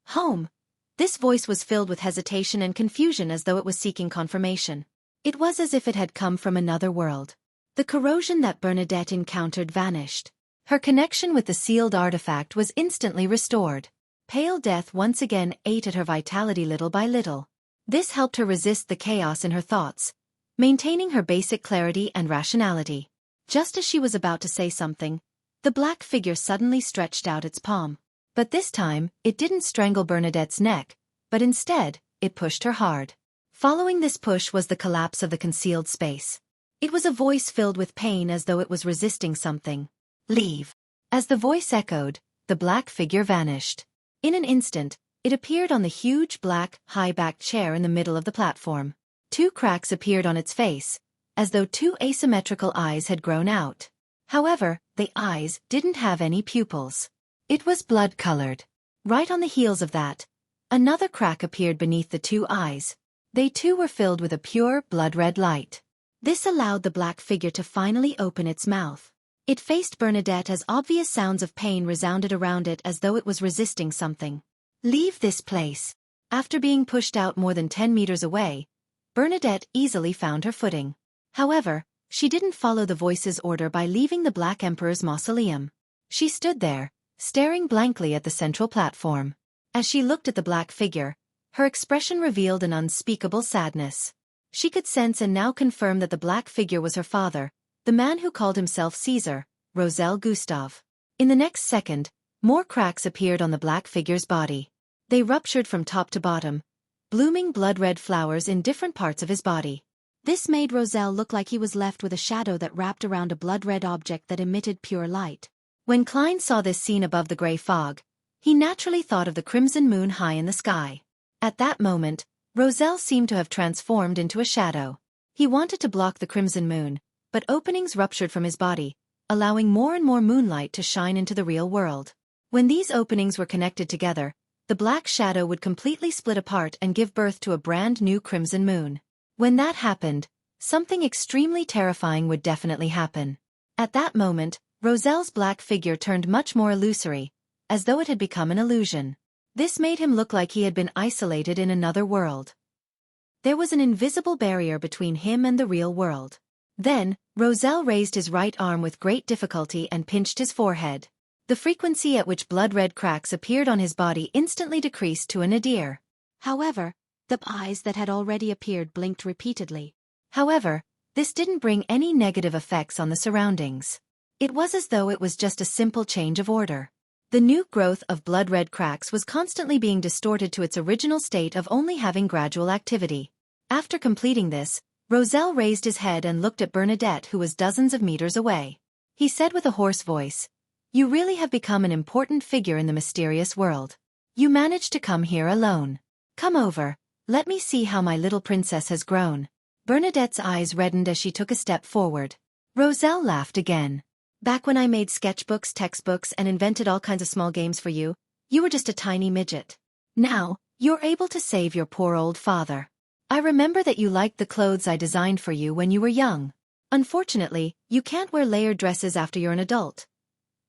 Home. This voice was filled with hesitation and confusion as though it was seeking confirmation. It was as if it had come from another world. The corrosion that Bernadette encountered vanished. Her connection with the sealed artifact was instantly restored. Pale death once again ate at her vitality little by little. This helped her resist the chaos in her thoughts, maintaining her basic clarity and rationality. Just as she was about to say something, the black figure suddenly stretched out its palm. But this time, it didn't strangle Bernadette's neck, but instead, it pushed her hard. Following this push was the collapse of the concealed space. It was a voice filled with pain as though it was resisting something. Leave. As the voice echoed, the black figure vanished. In an instant, it appeared on the huge black, high-backed chair in the middle of the platform. 2 cracks appeared on its face, as though 2 asymmetrical eyes had grown out. However, the eyes didn't have any pupils. It was blood-colored. Right on the heels of that, another crack appeared beneath the 2 eyes. They too were filled with a pure, blood-red light. This allowed the black figure to finally open its mouth. It faced Bernadette as obvious sounds of pain resounded around it as though it was resisting something. Leave this place. After being pushed out more than 10 meters away, Bernadette easily found her footing. However, she didn't follow the voice's order by leaving the Black Emperor's mausoleum. She stood there, staring blankly at the central platform. As she looked at the black figure, her expression revealed an unspeakable sadness. She could sense and now confirm that the black figure was her father, the man who called himself Caesar, Roselle Gustave. In the next second, more cracks appeared on the black figure's body. They ruptured from top to bottom, blooming blood-red flowers in different parts of his body. This made Roselle look like he was left with a shadow that wrapped around a blood-red object that emitted pure light. When Klein saw this scene above the gray fog, he naturally thought of the crimson moon high in the sky. At that moment, Roselle seemed to have transformed into a shadow. He wanted to block the crimson moon, but openings ruptured from his body, allowing more and more moonlight to shine into the real world. When these openings were connected together, the black shadow would completely split apart and give birth to a brand new crimson moon. When that happened, something extremely terrifying would definitely happen. At that moment, Roselle's black figure turned much more illusory, as though it had become an illusion. This made him look like he had been isolated in another world. There was an invisible barrier between him and the real world. Then, Roselle raised his right arm with great difficulty and pinched his forehead. The frequency at which blood-red cracks appeared on his body instantly decreased to a nadir. However, the eyes that had already appeared blinked repeatedly. However, this didn't bring any negative effects on the surroundings. It was as though it was just a simple change of order. The new growth of blood-red cracks was constantly being distorted to its original state of only having gradual activity. After completing this, Roselle raised his head and looked at Bernadette, who was dozens of meters away. He said with a hoarse voice, "You really have become an important figure in the mysterious world. You managed to come here alone. Come over, let me see how my little princess has grown." Bernadette's eyes reddened as she took a step forward. Roselle laughed again. "Back when I made sketchbooks, textbooks, and invented all kinds of small games for you, you were just a tiny midget. Now, you're able to save your poor old father. I remember that you liked the clothes I designed for you when you were young. Unfortunately, you can't wear layered dresses after you're an adult."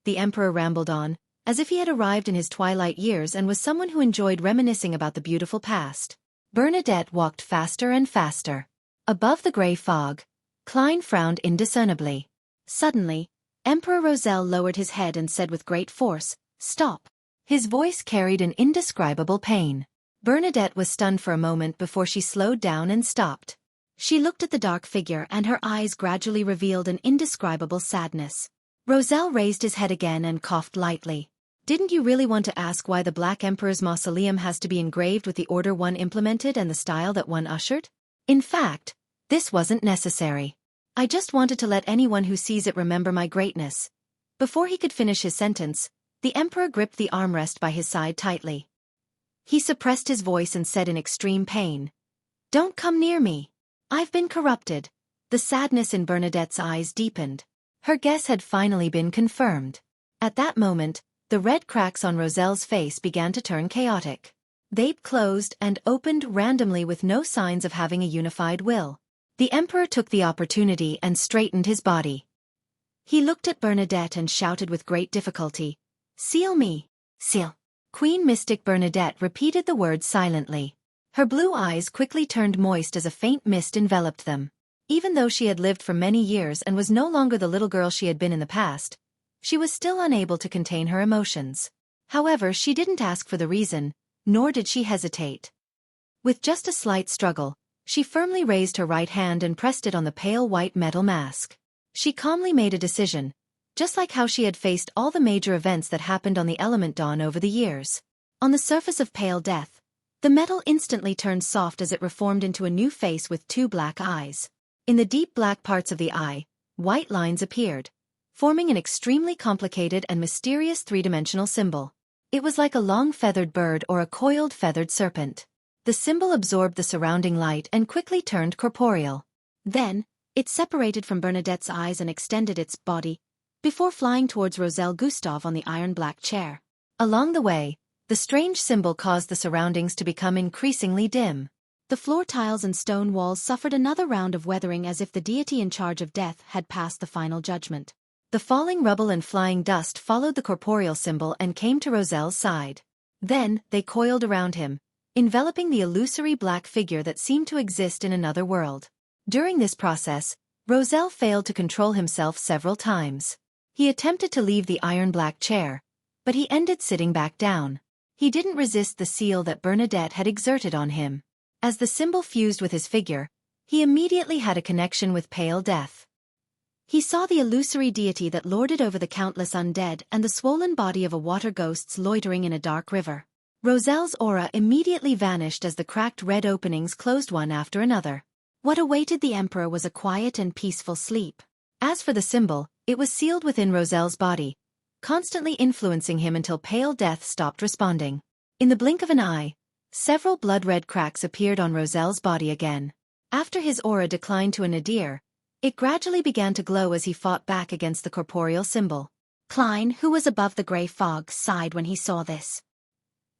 The emperor rambled on, as if he had arrived in his twilight years and was someone who enjoyed reminiscing about the beautiful past. Bernadette walked faster and faster. Above the gray fog, Klein frowned indiscernibly. Suddenly, Emperor Roselle lowered his head and said with great force, "Stop." His voice carried an indescribable pain. Bernadette was stunned for a moment before she slowed down and stopped. She looked at the dark figure and her eyes gradually revealed an indescribable sadness. Roselle raised his head again and coughed lightly. "Didn't you really want to ask why the Black Emperor's mausoleum has to be engraved with the order one implemented and the style that one ushered? In fact, this wasn't necessary. I just wanted to let anyone who sees it remember my greatness." Before he could finish his sentence, the emperor gripped the armrest by his side tightly. He suppressed his voice and said in extreme pain, "Don't come near me. I've been corrupted." The sadness in Bernadette's eyes deepened. Her guess had finally been confirmed. At that moment, the red cracks on Roselle's face began to turn chaotic. They closed and opened randomly with no signs of having a unified will. The emperor took the opportunity and straightened his body. He looked at Bernadette and shouted with great difficulty, "Seal me, seal." Queen Mystic Bernadette repeated the words silently. Her blue eyes quickly turned moist as a faint mist enveloped them. Even though she had lived for many years and was no longer the little girl she had been in the past, she was still unable to contain her emotions. However, she didn't ask for the reason, nor did she hesitate. With just a slight struggle, she firmly raised her right hand and pressed it on the pale white metal mask. She calmly made a decision, just like how she had faced all the major events that happened on the Element Dawn over the years. On the surface of pale death, the metal instantly turned soft as it reformed into a new face with two black eyes. In the deep black parts of the eye, white lines appeared, forming an extremely complicated and mysterious three-dimensional symbol. It was like a long feathered bird or a coiled feathered serpent. The symbol absorbed the surrounding light and quickly turned corporeal. Then, it separated from Bernadette's eyes and extended its body, before flying towards Roselle Gustave on the iron-black chair. Along the way, the strange symbol caused the surroundings to become increasingly dim. The floor tiles and stone walls suffered another round of weathering as if the deity in charge of death had passed the final judgment. The falling rubble and flying dust followed the corporeal symbol and came to Roselle's side. Then, they coiled around him, enveloping the illusory black figure that seemed to exist in another world. During this process, Roselle failed to control himself several times. He attempted to leave the iron-black chair, but he ended sitting back down. He didn't resist the seal that Bernadette had exerted on him. As the symbol fused with his figure, he immediately had a connection with pale death. He saw the illusory deity that lorded over the countless undead and the swollen body of a water ghosts loitering in a dark river. Roselle's aura immediately vanished as the cracked red openings closed one after another. What awaited the emperor was a quiet and peaceful sleep. As for the symbol, it was sealed within Roselle's body, constantly influencing him until pale death stopped responding. In the blink of an eye, several blood-red cracks appeared on Roselle's body again. After his aura declined to a nadir, it gradually began to glow as he fought back against the corporeal symbol. Klein, who was above the gray fog, sighed when he saw this.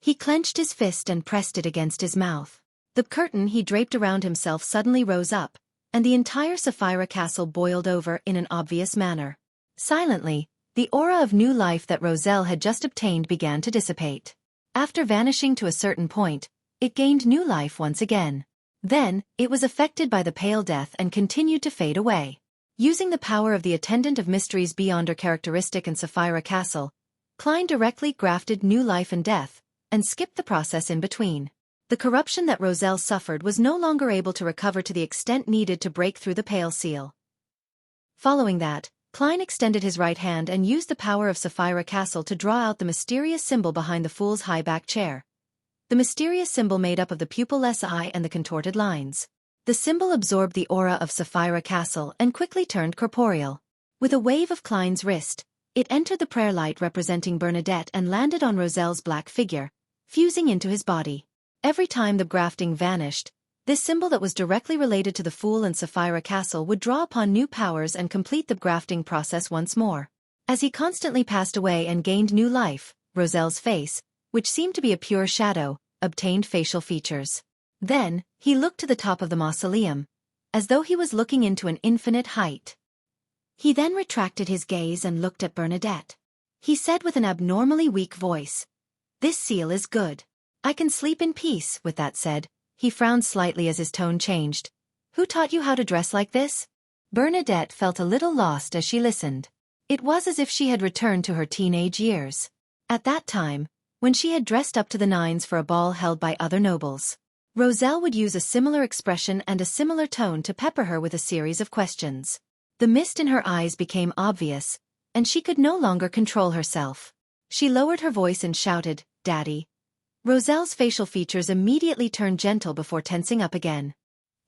He clenched his fist and pressed it against his mouth. The curtain he draped around himself suddenly rose up, and the entire Sapphira castle boiled over in an obvious manner. Silently, the aura of new life that Roselle had just obtained began to dissipate. After vanishing to a certain point, it gained new life once again. Then, it was affected by the pale death and continued to fade away. Using the power of the Attendant of Mysteries Beyonder characteristic in Sapphira Castle, Klein directly grafted new life and death, and skipped the process in between. The corruption that Roselle suffered was no longer able to recover to the extent needed to break through the Pale Seal. Following that, Klein extended his right hand and used the power of Sapphira Castle to draw out the mysterious symbol behind the fool's high-back chair. The mysterious symbol made up of the pupilless eye and the contorted lines. The symbol absorbed the aura of Sapphira Castle and quickly turned corporeal. With a wave of Klein's wrist, it entered the prayer light representing Bernadette and landed on Roselle's black figure, fusing into his body. Every time the grafting vanished, this symbol that was directly related to the Fool and Sapphira Castle would draw upon new powers and complete the grafting process once more. As he constantly passed away and gained new life, Roselle's face, which seemed to be a pure shadow, obtained facial features. Then, he looked to the top of the mausoleum, as though he was looking into an infinite height. He then retracted his gaze and looked at Bernadette. He said with an abnormally weak voice, "This seal is good. I can sleep in peace." With that said, he frowned slightly as his tone changed. "Who taught you how to dress like this?" Bernadette felt a little lost as she listened. It was as if she had returned to her teenage years. At that time, when she had dressed up to the nines for a ball held by other nobles, Roselle would use a similar expression and a similar tone to pepper her with a series of questions. The mist in her eyes became obvious, and she could no longer control herself. She lowered her voice and shouted, "Daddy." Roselle's facial features immediately turned gentle before tensing up again.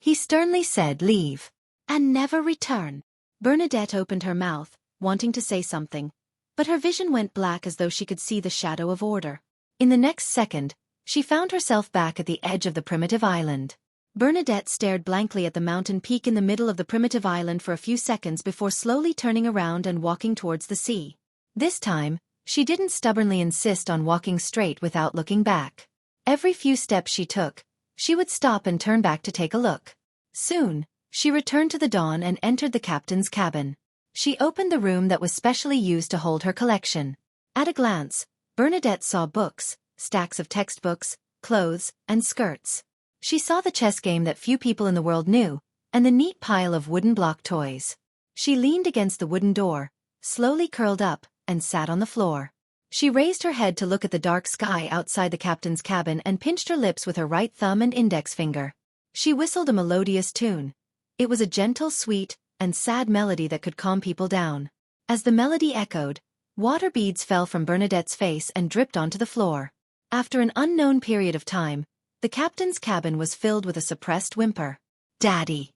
He sternly said, "Leave. And never return." Bernadette opened her mouth, wanting to say something, but her vision went black as though she could see the shadow of order. In the next second, she found herself back at the edge of the primitive island. Bernadette stared blankly at the mountain peak in the middle of the primitive island for a few seconds before slowly turning around and walking towards the sea. This time, she didn't stubbornly insist on walking straight without looking back. Every few steps she took, she would stop and turn back to take a look. Soon, she returned to the dawn and entered the captain's cabin. She opened the room that was specially used to hold her collection. At a glance, Bernadette saw books, stacks of textbooks, clothes, and skirts. She saw the chess game that few people in the world knew, and the neat pile of wooden block toys. She leaned against the wooden door, slowly curled up, and sat on the floor. She raised her head to look at the dark sky outside the captain's cabin and pinched her lips with her right thumb and index finger. She whistled a melodious tune. It was a gentle, sweet, and sad melody that could calm people down. As the melody echoed, water beads fell from Bernadette's face and dripped onto the floor. After an unknown period of time, the captain's cabin was filled with a suppressed whimper. "Daddy."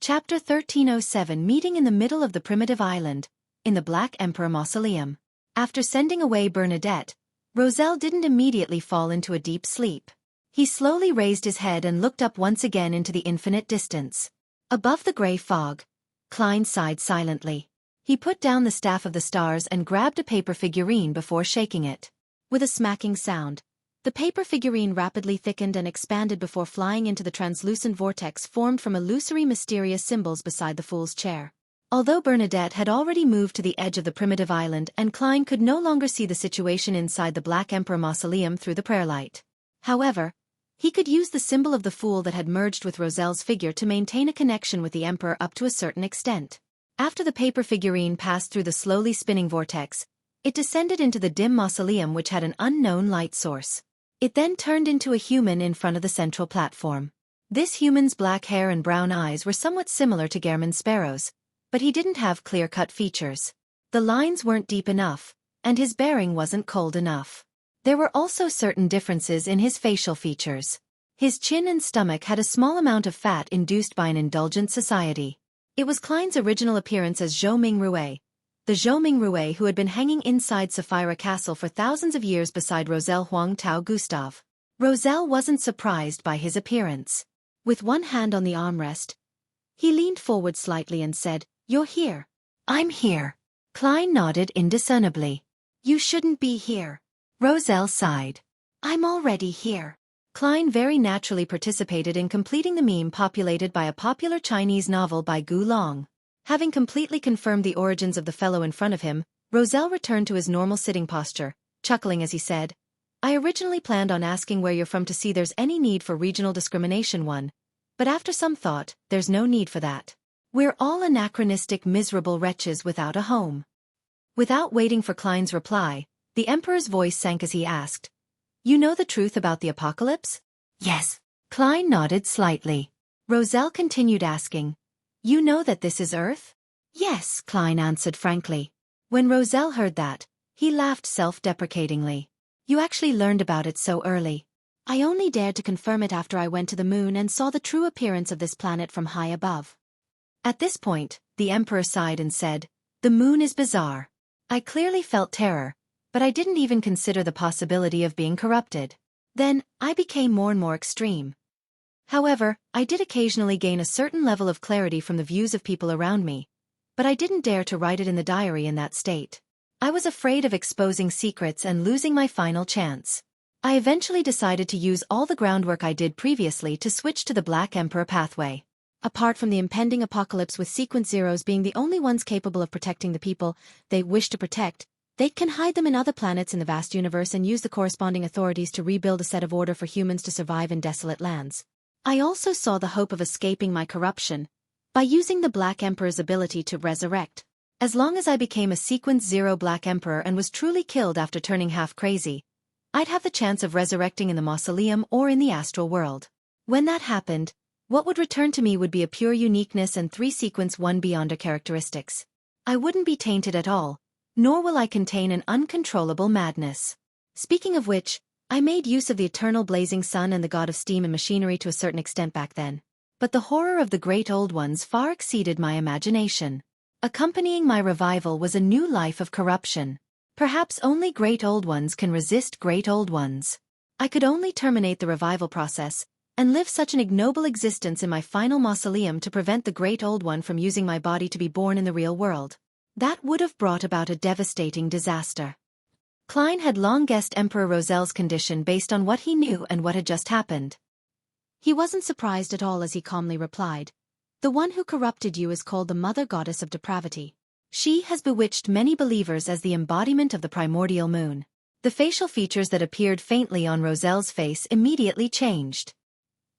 Chapter 1307 Meeting in the middle of the primitive island, in the Black Emperor Mausoleum. After sending away Bernadette, Roselle didn't immediately fall into a deep sleep. He slowly raised his head and looked up once again into the infinite distance. Above the gray fog, Klein sighed silently. He put down the staff of the stars and grabbed a paper figurine before shaking it. With a smacking sound, the paper figurine rapidly thickened and expanded before flying into the translucent vortex formed from illusory mysterious symbols beside the fool's chair. Although Bernadette had already moved to the edge of the primitive island and Klein could no longer see the situation inside the Black Emperor Mausoleum through the prayer light. However, he could use the symbol of the fool that had merged with Roselle's figure to maintain a connection with the Emperor up to a certain extent. After the paper figurine passed through the slowly spinning vortex, it descended into the dim mausoleum which had an unknown light source. It then turned into a human in front of the central platform. This human's black hair and brown eyes were somewhat similar to Gehrman Sparrow's, but he didn't have clear-cut features. The lines weren't deep enough, and his bearing wasn't cold enough. There were also certain differences in his facial features. His chin and stomach had a small amount of fat induced by an indulgent society. It was Klein's original appearance as Zhou Mingrue, the Zhou Mingrue who had been hanging inside Sapphira Castle for thousands of years beside Roselle Huang Tao Gustave. Roselle wasn't surprised by his appearance. With one hand on the armrest, he leaned forward slightly and said, "You're here." "I'm here." Klein nodded indiscernibly. "You shouldn't be here." Roselle sighed. "I'm already here." Klein very naturally participated in completing the meme populated by a popular Chinese novel by Gu Long. Having completely confirmed the origins of the fellow in front of him, Roselle returned to his normal sitting posture, chuckling as he said, I originally planned on asking where you're from to see there's any need for regional discrimination one, but after some thought, there's no need for that. We're all anachronistic miserable wretches without a home. Without waiting for Klein's reply, the Emperor's voice sank as he asked, "You know the truth about the apocalypse?" Yes. Klein nodded slightly. Roselle continued asking, "You know that this is Earth?" "Yes," Klein answered frankly. When Roselle heard that, he laughed self-deprecatingly. "You actually learned about it so early." "I only dared to confirm it after I went to the moon and saw the true appearance of this planet from high above." At this point, the Emperor sighed and said, "The moon is bizarre." I clearly felt terror, but I didn't even consider the possibility of being corrupted. Then, I became more and more extreme. However, I did occasionally gain a certain level of clarity from the views of people around me, but I didn't dare to write it in the diary in that state. I was afraid of exposing secrets and losing my final chance. I eventually decided to use all the groundwork I did previously to switch to the Black Emperor pathway. Apart from the impending apocalypse with Sequence Zeros being the only ones capable of protecting the people they wish to protect, they can hide them in other planets in the vast universe and use the corresponding authorities to rebuild a set of order for humans to survive in desolate lands. I also saw the hope of escaping my corruption by using the Black Emperor's ability to resurrect. As long as I became a Sequence Zero Black Emperor and was truly killed after turning half crazy, I'd have the chance of resurrecting in the mausoleum or in the astral world. When that happened, what would return to me would be a pure uniqueness and 3 Sequence 1 Beyonder characteristics. I wouldn't be tainted at all, nor will I contain an uncontrollable madness. Speaking of which, I made use of the eternal blazing sun and the god of steam and machinery to a certain extent back then. But the horror of the Great Old Ones far exceeded my imagination. Accompanying my revival was a new life of corruption. Perhaps only Great Old Ones can resist Great Old Ones. I could only terminate the revival process, and live such an ignoble existence in my final mausoleum to prevent the Great Old One from using my body to be born in the real world. That would have brought about a devastating disaster. Klein had long guessed Emperor Roselle's condition based on what he knew and what had just happened. He wasn't surprised at all as he calmly replied, "The one who corrupted you is called the Mother Goddess of Depravity. She has bewitched many believers as the embodiment of the primordial moon." The facial features that appeared faintly on Roselle's face immediately changed.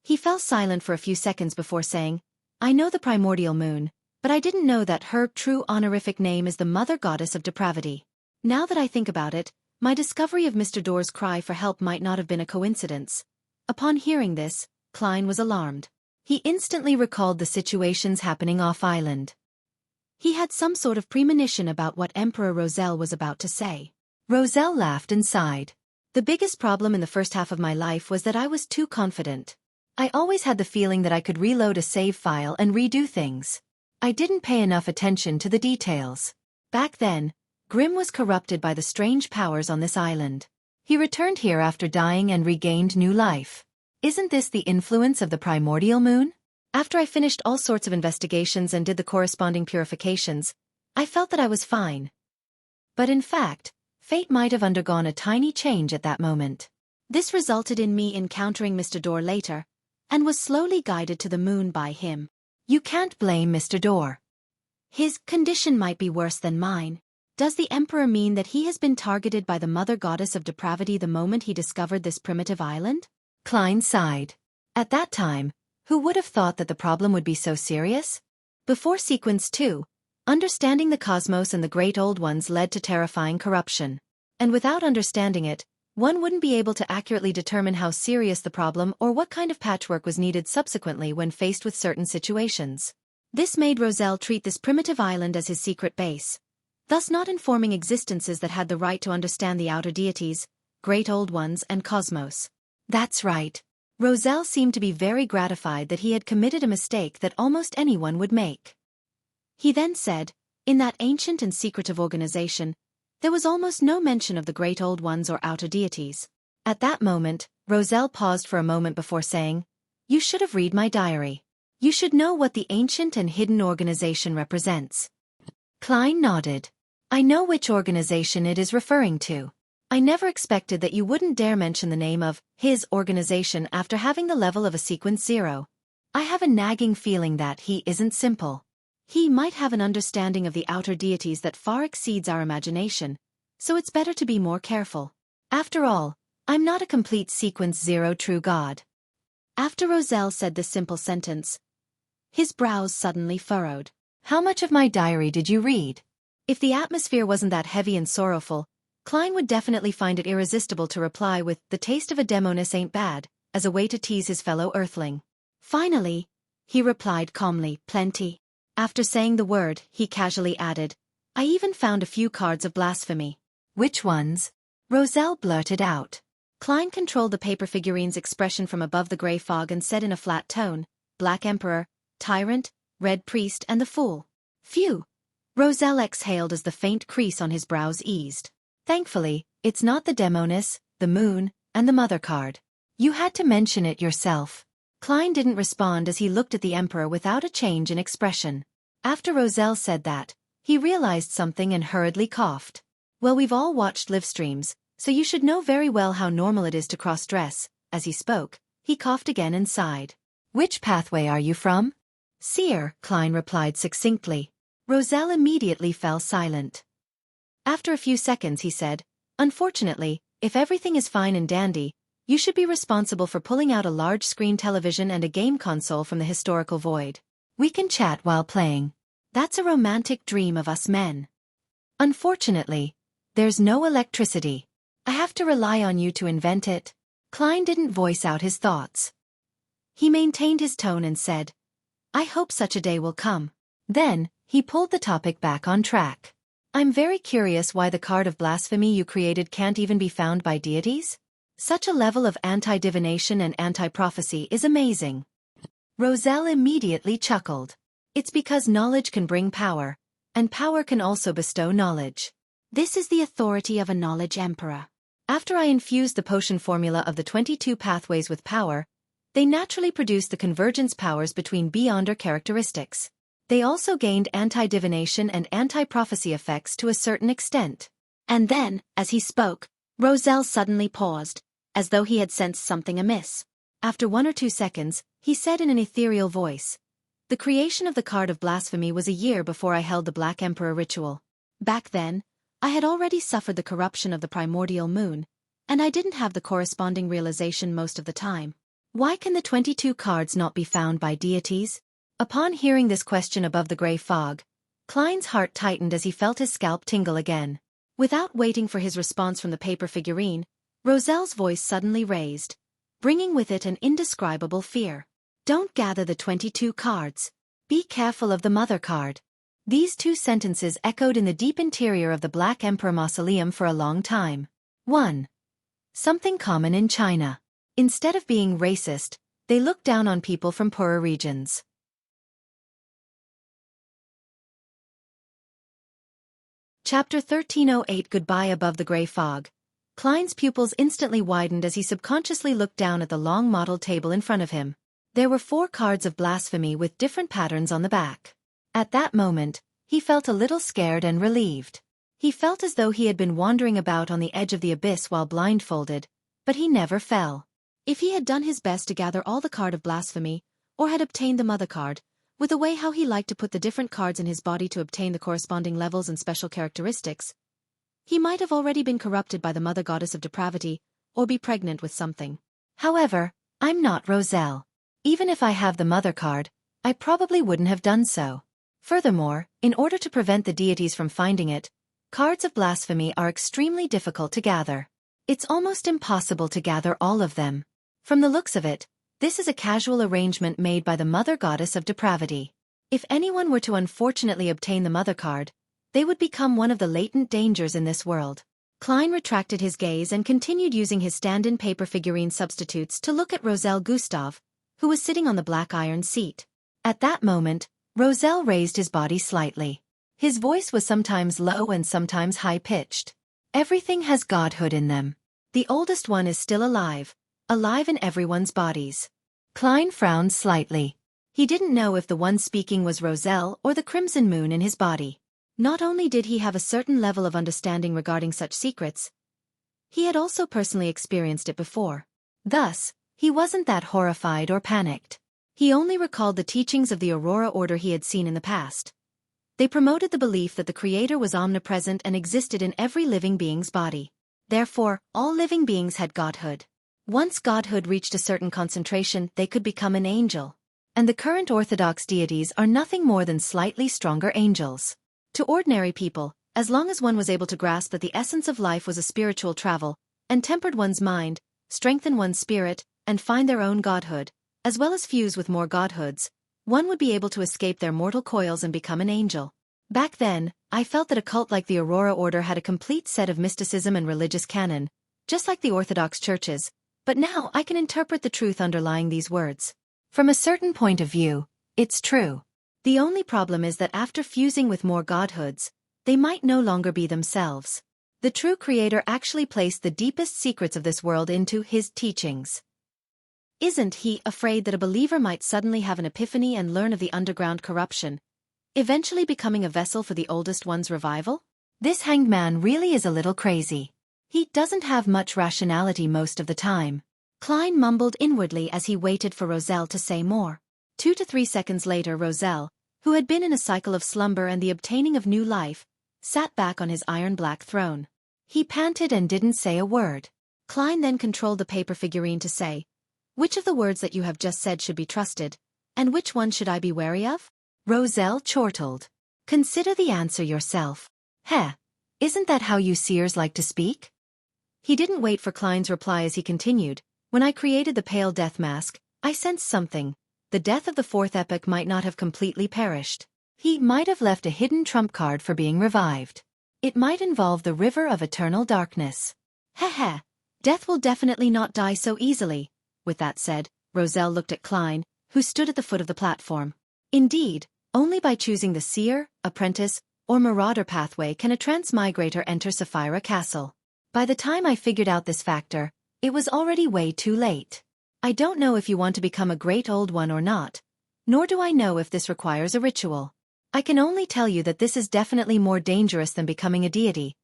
He fell silent for a few seconds before saying, "I know the primordial moon, but I didn't know that her true honorific name is the Mother Goddess of Depravity. Now that I think about it, my discovery of Mr. Doerr's cry for help might not have been a coincidence." Upon hearing this, Klein was alarmed. He instantly recalled the situations happening off-island. He had some sort of premonition about what Emperor Roselle was about to say. Roselle laughed and sighed. "The biggest problem in the first half of my life was that I was too confident. I always had the feeling that I could reload a save file and redo things. I didn't pay enough attention to the details. Back then, Grimm was corrupted by the strange powers on this island. He returned here after dying and regained new life. Isn't this the influence of the primordial moon? After I finished all sorts of investigations and did the corresponding purifications, I felt that I was fine. But in fact, fate might have undergone a tiny change at that moment. This resulted in me encountering Mr. Doerr later, and was slowly guided to the moon by him. You can't blame Mr. Doerr. His condition might be worse than mine. Does the Emperor mean that he has been targeted by the Mother Goddess of Depravity the moment he discovered this primitive island?" Klein sighed. At that time, who would have thought that the problem would be so serious? Before Sequence 2, understanding the cosmos and the Great Old Ones led to terrifying corruption. And without understanding it, one wouldn't be able to accurately determine how serious the problem or what kind of patchwork was needed subsequently when faced with certain situations. This made Roselle treat this primitive island as his secret base, thus not informing existences that had the right to understand the outer deities, Great Old Ones and cosmos. That's right. Roselle seemed to be very gratified that he had committed a mistake that almost anyone would make. He then said, "In that ancient and secretive organization, there was almost no mention of the Great Old Ones or outer deities." At that moment, Roselle paused for a moment before saying, "You should have read my diary. You should know what the ancient and hidden organization represents." Klein nodded. "I know which organization it is referring to. I never expected that you wouldn't dare mention the name of his organization after having the level of a Sequence 0. I have a nagging feeling that he isn't simple. He might have an understanding of the outer deities that far exceeds our imagination, so it's better to be more careful. After all, I'm not a complete sequence zero true god. After Roselle said this simple sentence, his brows suddenly furrowed. How much of my diary did you read? If the atmosphere wasn't that heavy and sorrowful, Klein would definitely find it irresistible to reply with, the taste of a demoness ain't bad, as a way to tease his fellow earthling. Finally, he replied calmly, plenty. After saying the word, he casually added, I even found a few cards of blasphemy. Which ones? Roselle blurted out. Klein controlled the paper figurine's expression from above the gray fog and said in a flat tone, Black Emperor, Tyrant, Red Priest and the Fool. Phew! Roselle exhaled as the faint crease on his brows eased. Thankfully, it's not the Demoness, the Moon, and the Mother card. You had to mention it yourself. Klein didn't respond as he looked at the Emperor without a change in expression. After Roselle said that, he realized something and hurriedly coughed. Well, we've all watched live streams, so you should know very well how normal it is to cross-dress. As he spoke, he coughed again and sighed. Which pathway are you from? Seer, Klein replied succinctly. Roselle immediately fell silent. After a few seconds he said, Unfortunately, if everything is fine and dandy, you should be responsible for pulling out a large-screen television and a game console from the historical void. We can chat while playing. That's a romantic dream of us men. Unfortunately, there's no electricity. I have to rely on you to invent it. Klein didn't voice out his thoughts. He maintained his tone and said, I hope such a day will come. Then, he pulled the topic back on track. I'm very curious why the card of blasphemy you created can't even be found by deities? Such a level of anti-divination and anti-prophecy is amazing. Roselle immediately chuckled. It's because knowledge can bring power, and power can also bestow knowledge. This is the authority of a knowledge emperor. After I infused the potion formula of the 22 pathways with power, they naturally produced the convergence powers between beyonder characteristics. They also gained anti-divination and anti-prophecy effects to a certain extent. And then, as he spoke, Roselle suddenly paused, as though he had sensed something amiss. After 1 or 2 seconds, he said in an ethereal voice, The creation of the card of blasphemy was a year before I held the Black Emperor ritual. Back then, I had already suffered the corruption of the primordial moon, and I didn't have the corresponding realization most of the time. Why can the 22 cards not be found by deities? Upon hearing this question above the gray fog, Klein's heart tightened as he felt his scalp tingle again. Without waiting for his response from the paper figurine, Roselle's voice suddenly raised, bringing with it an indescribable fear. Don't gather the 22 cards. Be careful of the Mother card. These 2 sentences echoed in the deep interior of the Black Emperor Mausoleum for a long time. 1. Something common in China. Instead of being racist, they look down on people from poorer regions. Chapter 1308 Goodbye Above the Gray Fog. Klein's pupils instantly widened as he subconsciously looked down at the long model table in front of him. There were 4 cards of blasphemy with different patterns on the back. At that moment, he felt a little scared and relieved. He felt as though he had been wandering about on the edge of the abyss while blindfolded, but he never fell. If he had done his best to gather all the card of blasphemy, or had obtained the Mother card, with a way how he liked to put the different cards in his body to obtain the corresponding levels and special characteristics, he might have already been corrupted by the Mother Goddess of Depravity, or be pregnant with something. However, I'm not Roselle. Even if I have the Mother card, I probably wouldn't have done so. Furthermore, in order to prevent the deities from finding it, cards of blasphemy are extremely difficult to gather. It's almost impossible to gather all of them. From the looks of it, this is a casual arrangement made by the Mother Goddess of Depravity. If anyone were to unfortunately obtain the Mother card, they would become one of the latent dangers in this world. Klein retracted his gaze and continued using his stand-in paper figurine substitutes to look at Roselle Gustave, who was sitting on the black iron seat. At that moment, Roselle raised his body slightly. His voice was sometimes low and sometimes high-pitched. Everything has godhood in them. The oldest one is still alive in everyone's bodies. Klein frowned slightly. He didn't know if the one speaking was Roselle or the crimson moon in his body. Not only did he have a certain level of understanding regarding such secrets, he had also personally experienced it before. Thus, he wasn't that horrified or panicked. He only recalled the teachings of the Aurora Order he had seen in the past. They promoted the belief that the Creator was omnipresent and existed in every living being's body. Therefore, all living beings had godhood. Once godhood reached a certain concentration, they could become an angel. And the current orthodox deities are nothing more than slightly stronger angels. To ordinary people, as long as one was able to grasp that the essence of life was a spiritual travel, and tempered one's mind, strengthen one's spirit, and find their own godhood, as well as fuse with more godhoods, one would be able to escape their mortal coils and become an angel. Back then, I felt that a cult like the Aurora Order had a complete set of mysticism and religious canon, just like the Orthodox churches, but now I can interpret the truth underlying these words. From a certain point of view, it's true. The only problem is that after fusing with more godhoods, they might no longer be themselves. The true creator actually placed the deepest secrets of this world into his teachings. Isn't he afraid that a believer might suddenly have an epiphany and learn of the underground corruption, eventually becoming a vessel for the oldest one's revival? This hanged man really is a little crazy. He doesn't have much rationality most of the time. Klein mumbled inwardly as he waited for Roselle to say more. 2 to 3 seconds later, Roselle, who had been in a cycle of slumber and the obtaining of new life, sat back on his iron-black throne. He panted and didn't say a word. Klein then controlled the paper figurine to say, "Which of the words that you have just said should be trusted, and which one should I be wary of?" Roselle chortled. "Consider the answer yourself." "Heh, isn't that how you seers like to speak?" He didn't wait for Klein's reply as he continued, "When I created the pale death mask, I sensed something. The death of the fourth epoch might not have completely perished. He might have left a hidden trump card for being revived. It might involve the river of eternal darkness. Heh, death will definitely not die so easily." With that said, Roselle looked at Klein, who stood at the foot of the platform. "Indeed, only by choosing the seer, apprentice, or marauder pathway can a transmigrator enter Sapphira Castle. By the time I figured out this factor, it was already way too late. I don't know if you want to become a great old one or not, nor do I know if this requires a ritual. I can only tell you that this is definitely more dangerous than becoming a deity.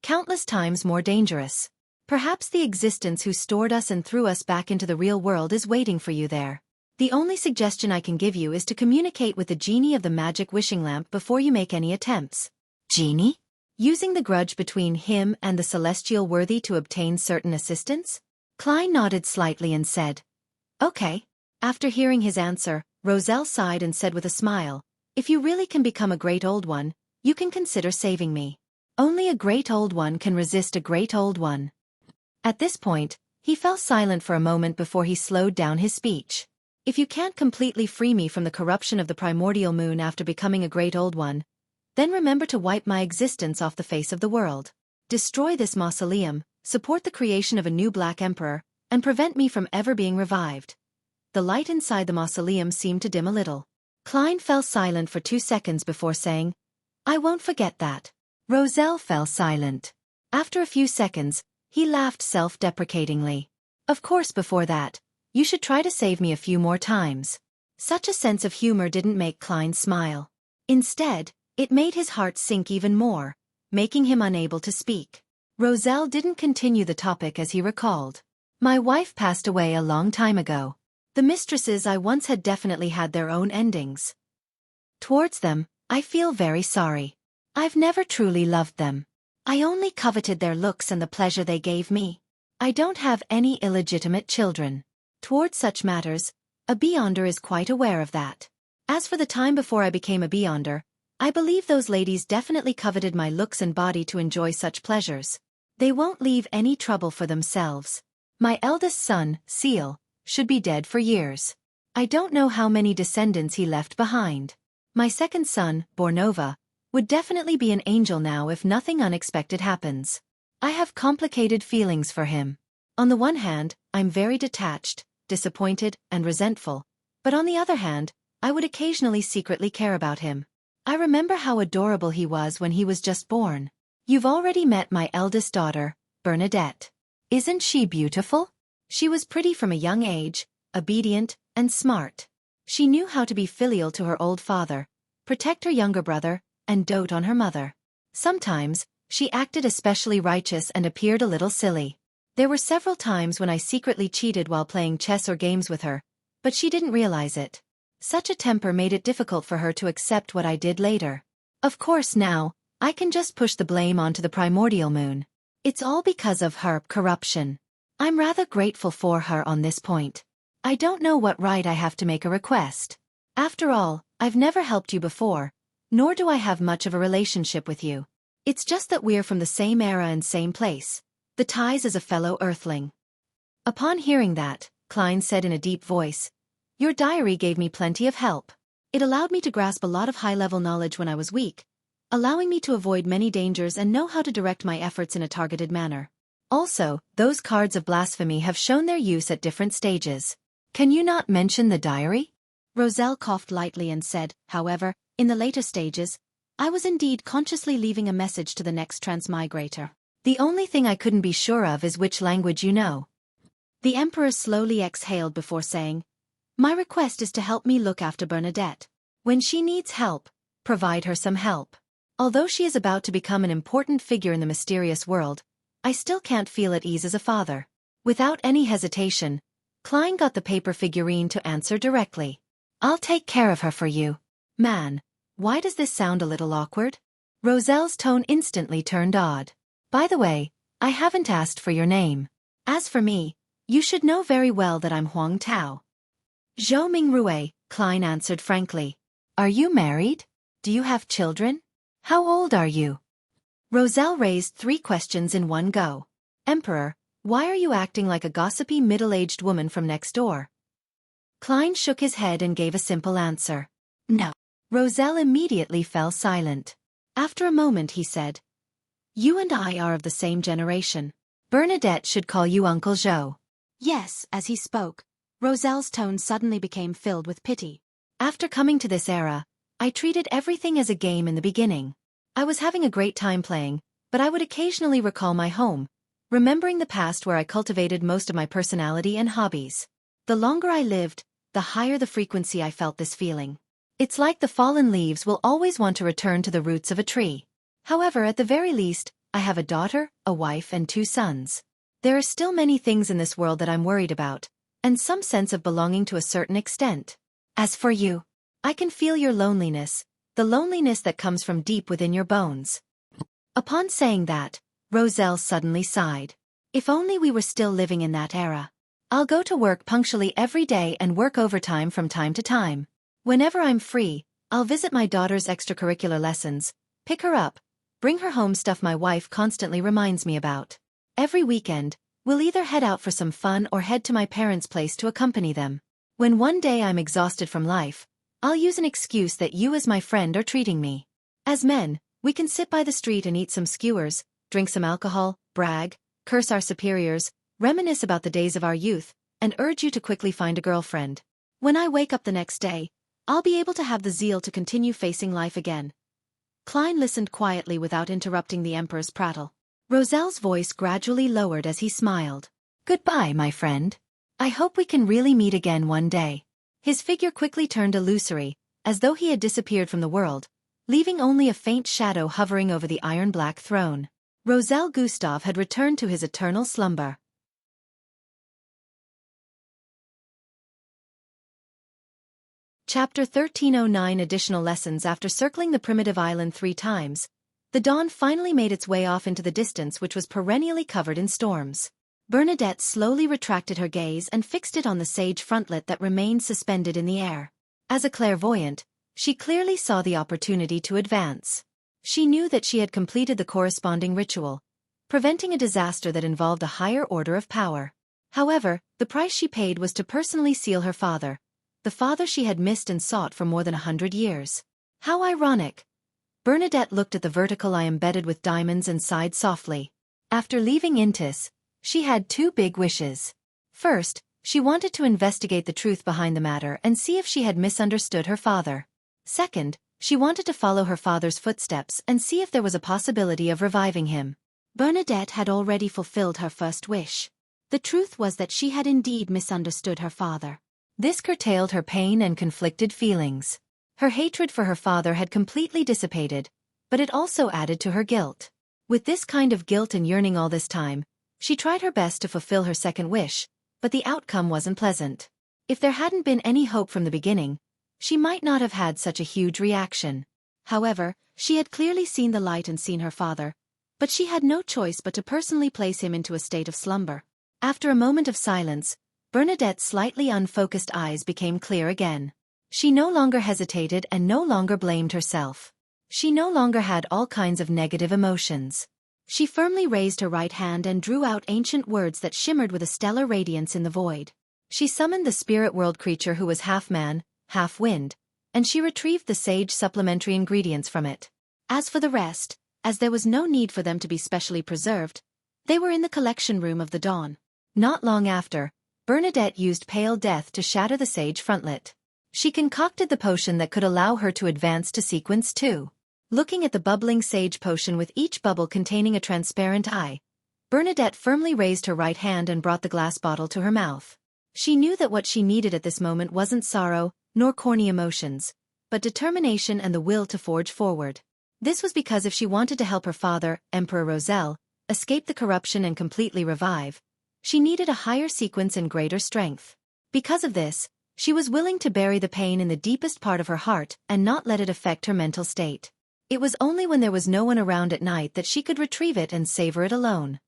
Countless times more dangerous. Perhaps the existence who stored us and threw us back into the real world is waiting for you there. The only suggestion I can give you is to communicate with the genie of the magic wishing lamp before you make any attempts." "Genie? Using the grudge between him and the celestial worthy to obtain certain assistance?" Klein nodded slightly and said, "Okay." After hearing his answer, Roselle sighed and said with a smile, "If you really can become a great old one, you can consider saving me. Only a great old one can resist a great old one." At this point, he fell silent for a moment before he slowed down his speech. "If you can't completely free me from the corruption of the primordial moon after becoming a great old one, then remember to wipe my existence off the face of the world. Destroy this mausoleum, support the creation of a new Black Emperor, and prevent me from ever being revived." The light inside the mausoleum seemed to dim a little. Klein fell silent for 2 seconds before saying, "I won't forget that." Roselle fell silent. After a few seconds, he laughed self-deprecatingly. "Of course before that, you should try to save me a few more times." Such a sense of humor didn't make Klein smile. Instead, it made his heart sink even more, making him unable to speak. Roselle didn't continue the topic as he recalled. "My wife passed away a long time ago. The mistresses I once had definitely had their own endings. Towards them, I feel very sorry. I've never truly loved them. I only coveted their looks and the pleasure they gave me. I don't have any illegitimate children. Towards such matters, a Beyonder is quite aware of that. As for the time before I became a Beyonder, I believe those ladies definitely coveted my looks and body to enjoy such pleasures. They won't leave any trouble for themselves. My eldest son, Seal, should be dead for years. I don't know how many descendants he left behind. My second son, Bornova, would definitely be an angel now if nothing unexpected happens. I have complicated feelings for him. On the one hand, I'm very detached, disappointed, and resentful, but on the other hand, I would occasionally secretly care about him. I remember how adorable he was when he was just born. You've already met my eldest daughter, Bernadette. Isn't she beautiful? She was pretty from a young age, obedient, and smart. She knew how to be filial to her old father, protect her younger brother, and dote on her mother. Sometimes, she acted especially righteous and appeared a little silly. There were several times when I secretly cheated while playing chess or games with her, but she didn't realize it. Such a temper made it difficult for her to accept what I did later. Of course now, I can just push the blame onto the primordial moon. It's all because of her corruption. I'm rather grateful for her on this point. I don't know what right I have to make a request. After all, I've never helped you before, nor do I have much of a relationship with you. It's just that we're from the same era and same place. The ties as a fellow Earthling. Upon hearing that, Klein said in a deep voice, "Your diary gave me plenty of help. It allowed me to grasp a lot of high-level knowledge when I was weak, allowing me to avoid many dangers and know how to direct my efforts in a targeted manner. Also, those cards of blasphemy have shown their use at different stages. Can you not mention the diary?" Roselle coughed lightly and said, "However, in the later stages, I was indeed consciously leaving a message to the next transmigrator. The only thing I couldn't be sure of is which language you know." The Emperor slowly exhaled before saying, "My request is to help me look after Bernadette. When she needs help, provide her some help. Although she is about to become an important figure in the mysterious world, I still can't feel at ease as a father." Without any hesitation, Klein got the paper figurine to answer directly. "I'll take care of her for you." "Man, why does this sound a little awkward?" Roselle's tone instantly turned odd. "By the way, I haven't asked for your name. As for me, you should know very well that I'm Huang Tao." "Zhou Mingrui," Klein answered frankly. "Are you married? Do you have children? How old are you?" Roselle raised 3 questions in one go. "Emperor, why are you acting like a gossipy middle-aged woman from next door?" Klein shook his head and gave a simple answer. "No." Roselle immediately fell silent. After a moment he said, "You and I are of the same generation. Bernadette should call you Uncle Zhou." "Yes," as he spoke, Roselle's tone suddenly became filled with pity. "After coming to this era, I treated everything as a game in the beginning. I was having a great time playing, but I would occasionally recall my home, remembering the past where I cultivated most of my personality and hobbies. The longer I lived, the higher the frequency I felt this feeling. It's like the fallen leaves will always want to return to the roots of a tree. However, at the very least, I have a daughter, a wife, and 2 sons. There are still many things in this world that I'm worried about, and some sense of belonging to a certain extent. As for you, I can feel your loneliness, the loneliness that comes from deep within your bones." Upon saying that, Roselle suddenly sighed. "If only we were still living in that era. I'll go to work punctually every day and work overtime from time to time. Whenever I'm free, I'll visit my daughter's extracurricular lessons, pick her up, bring her home stuff my wife constantly reminds me about. Every weekend, we'll either head out for some fun or head to my parents' place to accompany them. When one day I'm exhausted from life, I'll use an excuse that you as my friend are treating me. As men, we can sit by the street and eat some skewers, drink some alcohol, brag, curse our superiors, reminisce about the days of our youth, and urge you to quickly find a girlfriend. When I wake up the next day, I'll be able to have the zeal to continue facing life again." Klein listened quietly without interrupting the Emperor's prattle. Roselle's voice gradually lowered as he smiled. "Goodbye, my friend. I hope we can really meet again one day." His figure quickly turned illusory, as though he had disappeared from the world, leaving only a faint shadow hovering over the iron-black throne. Roselle Gustave had returned to his eternal slumber. Chapter 1309 Additional lessons. After circling the primitive island 3 times, the dawn finally made its way off into the distance, which was perennially covered in storms. Bernadette slowly retracted her gaze and fixed it on the sage frontlet that remained suspended in the air. As a clairvoyant, she clearly saw the opportunity to advance. She knew that she had completed the corresponding ritual, preventing a disaster that involved a higher order of power. However, the price she paid was to personally seal her father, the father she had missed and sought for more than 100 years. How ironic! Bernadette looked at the vertical eye embedded with diamonds and sighed softly. After leaving Intis, she had 2 big wishes. First, she wanted to investigate the truth behind the matter and see if she had misunderstood her father. Second, she wanted to follow her father's footsteps and see if there was a possibility of reviving him. Bernadette had already fulfilled her first wish. The truth was that she had indeed misunderstood her father. This curtailed her pain and conflicted feelings. Her hatred for her father had completely dissipated, but it also added to her guilt. With this kind of guilt and yearning all this time, she tried her best to fulfill her second wish, but the outcome wasn't pleasant. If there hadn't been any hope from the beginning, she might not have had such a huge reaction. However, she had clearly seen the light and seen her father, but she had no choice but to personally place him into a state of slumber. After a moment of silence, Bernadette's slightly unfocused eyes became clear again. She no longer hesitated and no longer blamed herself. She no longer had all kinds of negative emotions. She firmly raised her right hand and drew out ancient words that shimmered with a stellar radiance in the void. She summoned the spirit world creature who was half man, half wind, and she retrieved the sage supplementary ingredients from it. As for the rest, as there was no need for them to be specially preserved, they were in the collection room of the dawn. Not long after, Bernadette used pale death to shatter the sage frontlet. She concocted the potion that could allow her to advance to sequence 2. Looking at the bubbling sage potion with each bubble containing a transparent eye, Bernadette firmly raised her right hand and brought the glass bottle to her mouth. She knew that what she needed at this moment wasn't sorrow, nor corny emotions, but determination and the will to forge forward. This was because if she wanted to help her father, Emperor Roselle, escape the corruption and completely revive, she needed a higher sequence and greater strength. Because of this, she was willing to bury the pain in the deepest part of her heart and not let it affect her mental state. It was only when there was no one around at night that she could retrieve it and savor it alone.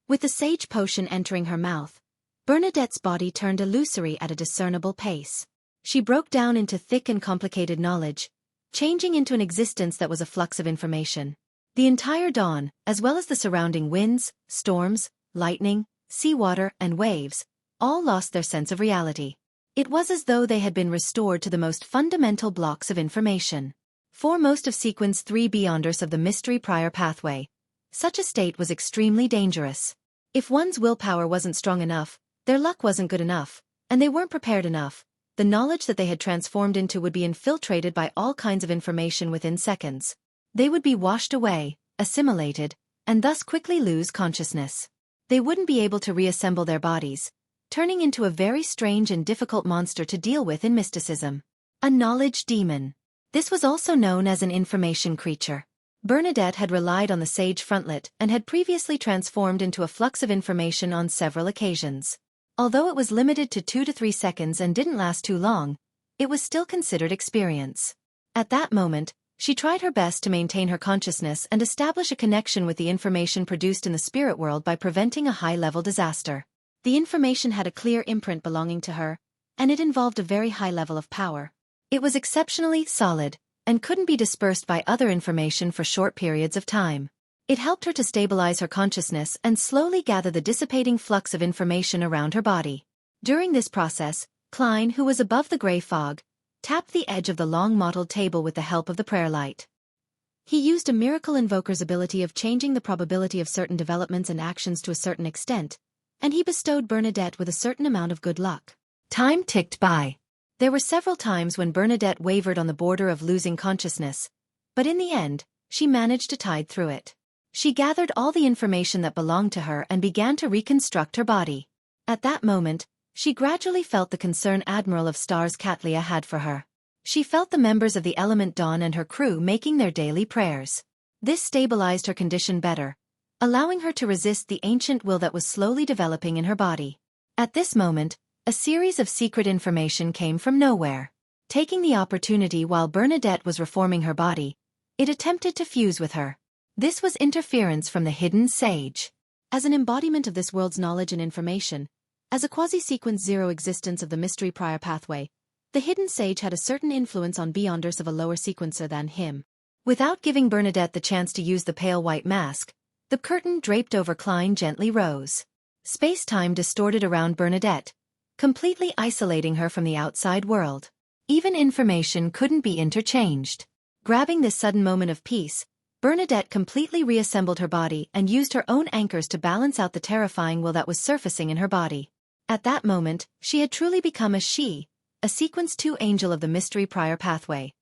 With the sage potion entering her mouth, Bernadette's body turned illusory at a discernible pace. She broke down into thick and complicated knowledge, changing into an existence that was a flux of information. The entire dawn, as well as the surrounding winds, storms, lightning, seawater, and waves, all lost their sense of reality. It was as though they had been restored to the most fundamental blocks of information. For most of Sequence 3 beyonders of the mystery prior pathway, such a state was extremely dangerous. If one's willpower wasn't strong enough, their luck wasn't good enough, and they weren't prepared enough, the knowledge that they had transformed into would be infiltrated by all kinds of information within seconds. They would be washed away, assimilated, and thus quickly lose consciousness. They wouldn't be able to reassemble their bodies, turning into a very strange and difficult monster to deal with in mysticism. A knowledge demon. This was also known as an information creature. Bernadette had relied on the sage frontlet and had previously transformed into a flux of information on several occasions. Although it was limited to 2 to 3 seconds and didn't last too long, it was still considered experience. At that moment, she tried her best to maintain her consciousness and establish a connection with the information produced in the spirit world by preventing a high-level disaster. The information had a clear imprint belonging to her, and it involved a very high level of power. It was exceptionally solid, and couldn't be dispersed by other information for short periods of time. It helped her to stabilize her consciousness and slowly gather the dissipating flux of information around her body. During this process, Klein, who was above the gray fog, tapped the edge of the long mottled table with the help of the prayer light. He used a miracle invoker's ability of changing the probability of certain developments and actions to a certain extent, and he bestowed Bernadette with a certain amount of good luck. Time ticked by. There were several times when Bernadette wavered on the border of losing consciousness, but in the end, she managed to tide through it. She gathered all the information that belonged to her and began to reconstruct her body. At that moment, she gradually felt the concern Admiral of Stars Katlia had for her. She felt the members of the Element Dawn and her crew making their daily prayers. This stabilized her condition better, allowing her to resist the ancient will that was slowly developing in her body. At this moment, a series of secret information came from nowhere. Taking the opportunity while Bernadette was reforming her body, it attempted to fuse with her. This was interference from the hidden sage. As an embodiment of this world's knowledge and information, as a quasi-sequence 0 existence of the mystery prior pathway, the hidden sage had a certain influence on beyonders of a lower sequencer than him. Without giving Bernadette the chance to use the pale white mask, the curtain draped over Klein gently rose. Space-time distorted around Bernadette, completely isolating her from the outside world. Even information couldn't be interchanged. Grabbing this sudden moment of peace, Bernadette completely reassembled her body and used her own anchors to balance out the terrifying will that was surfacing in her body. At that moment, she had truly become a Sequence 2 angel of the mystery prior pathway.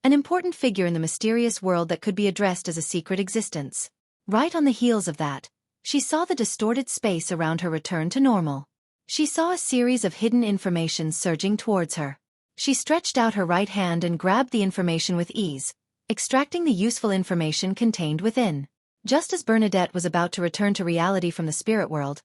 An important figure in the mysterious world that could be addressed as a secret existence. Right on the heels of that, she saw the distorted space around her return to normal. She saw a series of hidden information surging towards her. She stretched out her right hand and grabbed the information with ease, extracting the useful information contained within. Just as Bernadette was about to return to reality from the spirit world,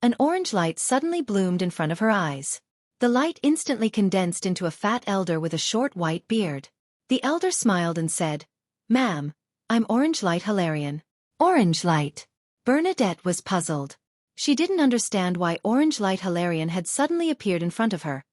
an orange light suddenly bloomed in front of her eyes. The light instantly condensed into a fat elder with a short white beard. The elder smiled and said, "Ma'am, I'm Orange Light Hilarion. Orange light. Bernadette was puzzled. She didn't understand why Orange Light Hilarion had suddenly appeared in front of her.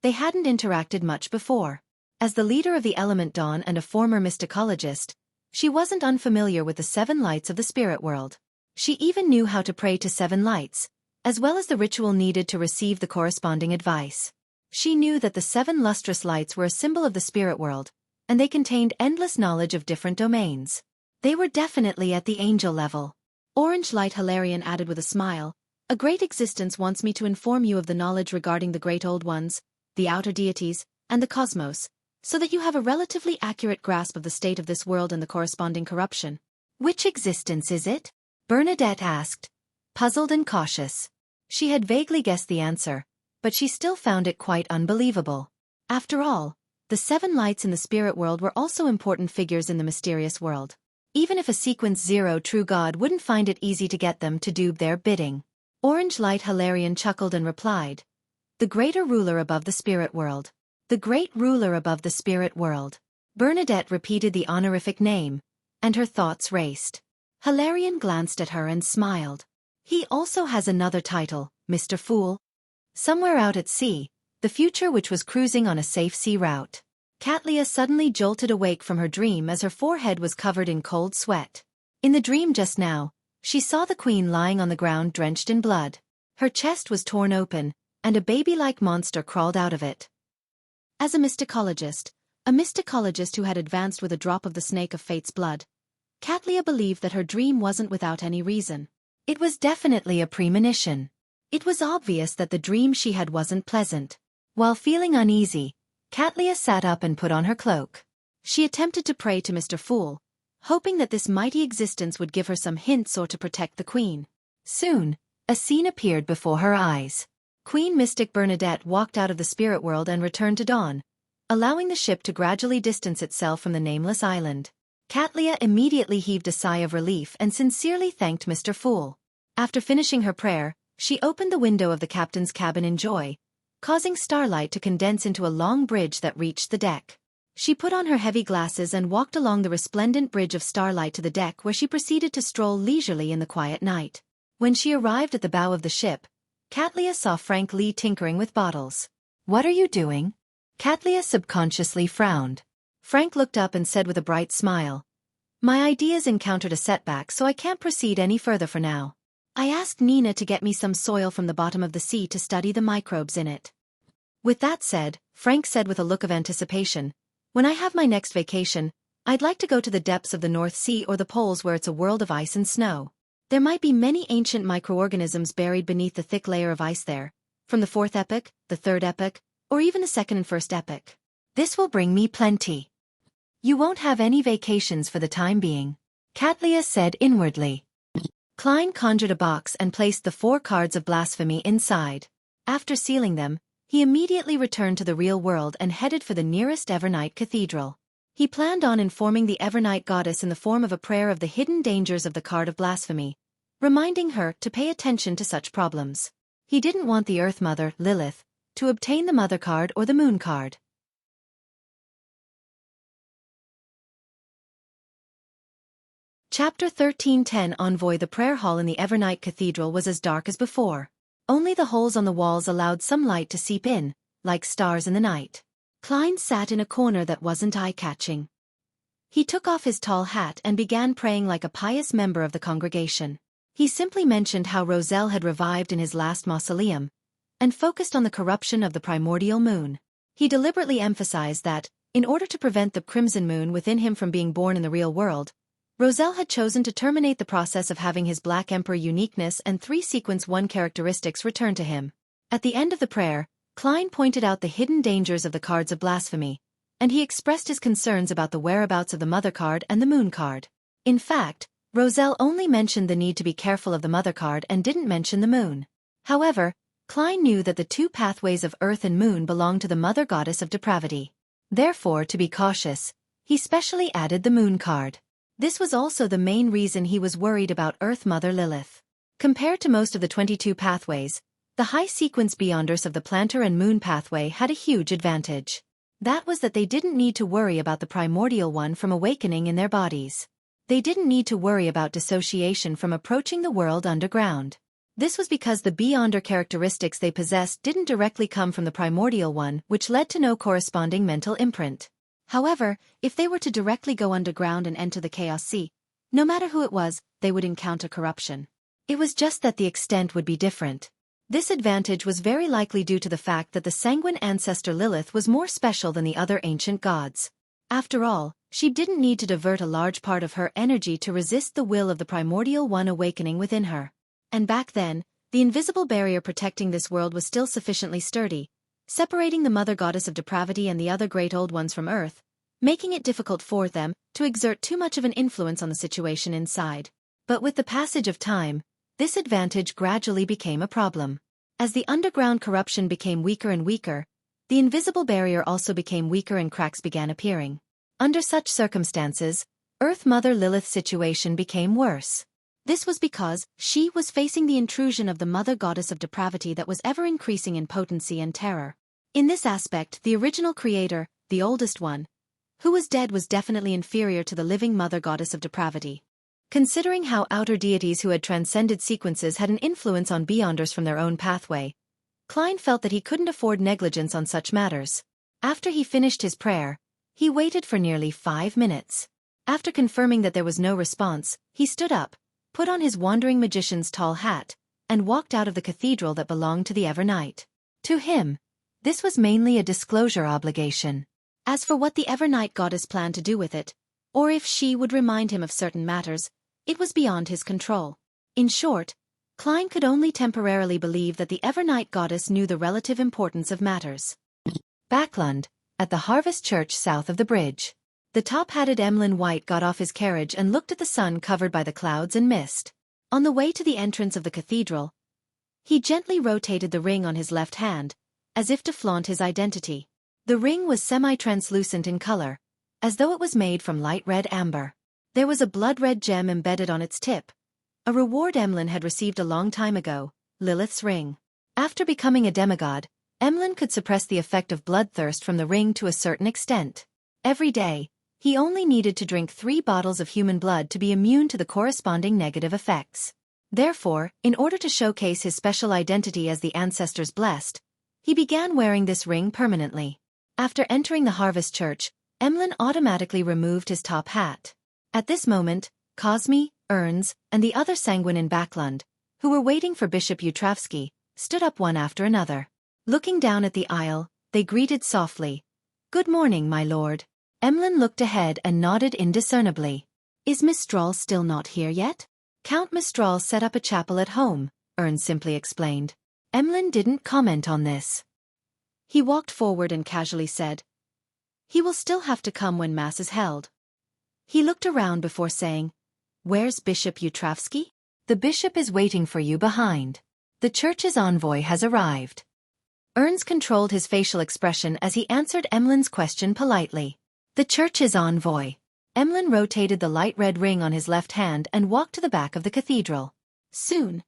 They hadn't interacted much before. As the leader of the Element Dawn and a former mysticologist, she wasn't unfamiliar with the 7 lights of the spirit world. She even knew how to pray to 7 lights, as well as the ritual needed to receive the corresponding advice. She knew that the 7 lustrous lights were a symbol of the spirit world, and they contained endless knowledge of different domains. They were definitely at the angel level. Orange Light Hilarion added with a smile, "A great existence wants me to inform you of the knowledge regarding the great old ones, the outer deities, and the cosmos, so that you have a relatively accurate grasp of the state of this world and the corresponding corruption." "Which existence is it?" Bernadette asked, puzzled and cautious. She had vaguely guessed the answer, but she still found it quite unbelievable. After all, the 7 lights in the spirit world were also important figures in the mysterious world. Even if a sequence 0 true god wouldn't find it easy to get them to do their bidding. Orange Light Hilarion chuckled and replied, "The greater ruler above the spirit world. The great ruler above the spirit world." Bernadette repeated the honorific name, and her thoughts raced. Hilarion glanced at her and smiled. "He also has another title, Mr. Fool." Somewhere out at sea, the future which was cruising on a safe sea route. Katlia suddenly jolted awake from her dream as her forehead was covered in cold sweat. In the dream just now, she saw the queen lying on the ground drenched in blood. Her chest was torn open, and a baby-like monster crawled out of it. As a mysticologist who had advanced with a drop of the snake of fate's blood, Katlia believed that her dream wasn't without any reason. It was definitely a premonition. It was obvious that the dream she had wasn't pleasant. While feeling uneasy, Katlia sat up and put on her cloak. She attempted to pray to Mr. Fool, hoping that this mighty existence would give her some hints or to protect the queen. Soon, a scene appeared before her eyes. Queen Mystic Bernadette walked out of the spirit world and returned to Dawn, allowing the ship to gradually distance itself from the nameless island. Katlia immediately heaved a sigh of relief and sincerely thanked Mr. Fool. After finishing her prayer, she opened the window of the captain's cabin in joy, causing starlight to condense into a long bridge that reached the deck. She put on her heavy glasses and walked along the resplendent bridge of starlight to the deck where she proceeded to stroll leisurely in the quiet night. When she arrived at the bow of the ship, Katlia saw Frank Lee tinkering with bottles. "What are you doing?" Katlia subconsciously frowned. Frank looked up and said with a bright smile, "My ideas encountered a setback, so I can't proceed any further for now. I asked Nina to get me some soil from the bottom of the sea to study the microbes in it." With that said, Frank said with a look of anticipation, "When I have my next vacation, I'd like to go to the depths of the North Sea or the poles where it's a world of ice and snow. There might be many ancient microorganisms buried beneath the thick layer of ice there, from the 4th epoch, the 3rd epoch, or even the 2nd and 1st epoch. This will bring me plenty." "You won't have any vacations for the time being," Katlia said inwardly. Klein conjured a box and placed the 4 cards of blasphemy inside. After sealing them, he immediately returned to the real world and headed for the nearest Evernight Cathedral. He planned on informing the Evernight goddess in the form of a prayer of the hidden dangers of the card of blasphemy, reminding her to pay attention to such problems. He didn't want the Earth Mother, Lilith, to obtain the Mother card or the Moon card. Chapter 13:10 Envoy. The prayer hall in the Evernight Cathedral was as dark as before. Only the holes on the walls allowed some light to seep in, like stars in the night. Klein sat in a corner that wasn't eye-catching. He took off his tall hat and began praying like a pious member of the congregation. He simply mentioned how Roselle had revived in his last mausoleum, and focused on the corruption of the primordial moon. He deliberately emphasized that, in order to prevent the crimson moon within him from being born in the real world, Roselle had chosen to terminate the process of having his Black Emperor uniqueness and 3 sequence 1 characteristics return to him. At the end of the prayer, Klein pointed out the hidden dangers of the cards of blasphemy, and he expressed his concerns about the whereabouts of the Mother card and the Moon card. In fact, Roselle only mentioned the need to be careful of the Mother card and didn't mention the Moon. However, Klein knew that the 2 pathways of Earth and Moon belonged to the Mother goddess of depravity. Therefore, to be cautious, he specially added the Moon card. This was also the main reason he was worried about Earth Mother Lilith. Compared to most of the 22 pathways, the high sequence Beyonders of the Planter and Moon pathway had a huge advantage. That was that they didn't need to worry about the primordial one from awakening in their bodies. they didn't need to worry about dissociation from approaching the world underground. This was because the Beyonder characteristics they possessed didn't directly come from the primordial one, which led to no corresponding mental imprint. However, if they were to directly go underground and enter the Chaos Sea, no matter who it was, they would encounter corruption. It was just that the extent would be different. This advantage was very likely due to the fact that the sanguine ancestor Lilith was more special than the other ancient gods. After all, she didn't need to divert a large part of her energy to resist the will of the primordial one awakening within her. And back then, the invisible barrier protecting this world was still sufficiently sturdy, separating the mother goddess of depravity and the other great old ones from Earth, making it difficult for them to exert too much of an influence on the situation inside. But with the passage of time, this advantage gradually became a problem. As the underground corruption became weaker and weaker, the invisible barrier also became weaker and cracks began appearing. Under such circumstances, Earth Mother Lilith's situation became worse. This was because she was facing the intrusion of the mother goddess of depravity that was ever increasing in potency and terror. In this aspect, the original creator, the oldest one, who was dead, was definitely inferior to the living mother goddess of depravity. Considering how outer deities who had transcended sequences had an influence on Beyonders from their own pathway, Klein felt that he couldn't afford negligence on such matters. After he finished his prayer, he waited for nearly 5 minutes. After confirming that there was no response, he stood up, put on his wandering magician's tall hat, and walked out of the cathedral that belonged to the Evernight. To him, this was mainly a disclosure obligation. As for what the Evernight goddess planned to do with it, or if she would remind him of certain matters, it was beyond his control. In short, Klein could only temporarily believe that the Evernight goddess knew the relative importance of matters. Backlund, at the Harvest Church south of the bridge. The top-hatted Emlyn White got off his carriage and looked at the sun covered by the clouds and mist. On the way to the entrance of the cathedral, he gently rotated the ring on his left hand, as if to flaunt his identity. The ring was semi-translucent in color, as though it was made from light red amber. There was a blood-red gem embedded on its tip, a reward Emlyn had received a long time ago, Lilith's ring. After becoming a demigod, Emlyn could suppress the effect of bloodthirst from the ring to a certain extent. Every day, he only needed to drink 3 bottles of human blood to be immune to the corresponding negative effects. Therefore, in order to showcase his special identity as the ancestors blessed, he began wearing this ring permanently. After entering the Harvest Church, Emlyn automatically removed his top hat. At this moment, Cosme, Ernst, and the other sanguine in Backlund, who were waiting for Bishop Utravsky, stood up one after another. Looking down at the aisle, they greeted softly, "Good morning, my lord." Emlyn looked ahead and nodded indiscernibly. "Is Mistral still not here yet?" "Count Mistral set up a chapel at home," Ernst simply explained. Emlyn didn't comment on this. He walked forward and casually said, "He will still have to come when Mass is held." He looked around before saying, "Where's Bishop Utravsky?" "The bishop is waiting for you behind. The church's envoy has arrived." Ernst controlled his facial expression as he answered Emlyn's question politely. "The church's envoy." Emlyn rotated the light red ring on his left hand and walked to the back of the cathedral. Soon,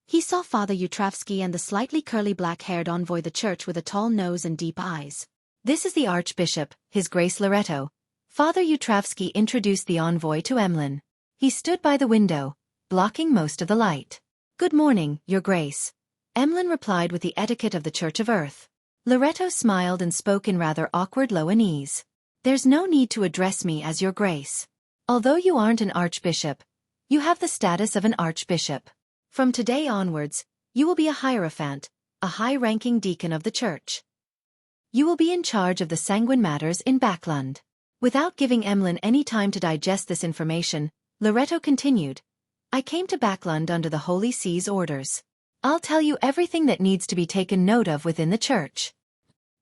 he saw Father Utravsky and the slightly curly black-haired envoy the church with a tall nose and deep eyes. "This is the Archbishop, His Grace Loretto." Father Utravsky introduced the envoy to Emlyn. He stood by the window, blocking most of the light. "Good morning, Your Grace," Emlyn replied with the etiquette of the Church of Earth. Loretto smiled and spoke in rather awkward Loanese. "There's no need to address me as Your Grace. Although you aren't an archbishop, you have the status of an archbishop. From today onwards, you will be a hierophant, a high-ranking deacon of the church. You will be in charge of the sanguine matters in Backlund." Without giving Emlyn any time to digest this information, Loretto continued, "I came to Backlund under the Holy See's orders. I'll tell you everything that needs to be taken note of within the church."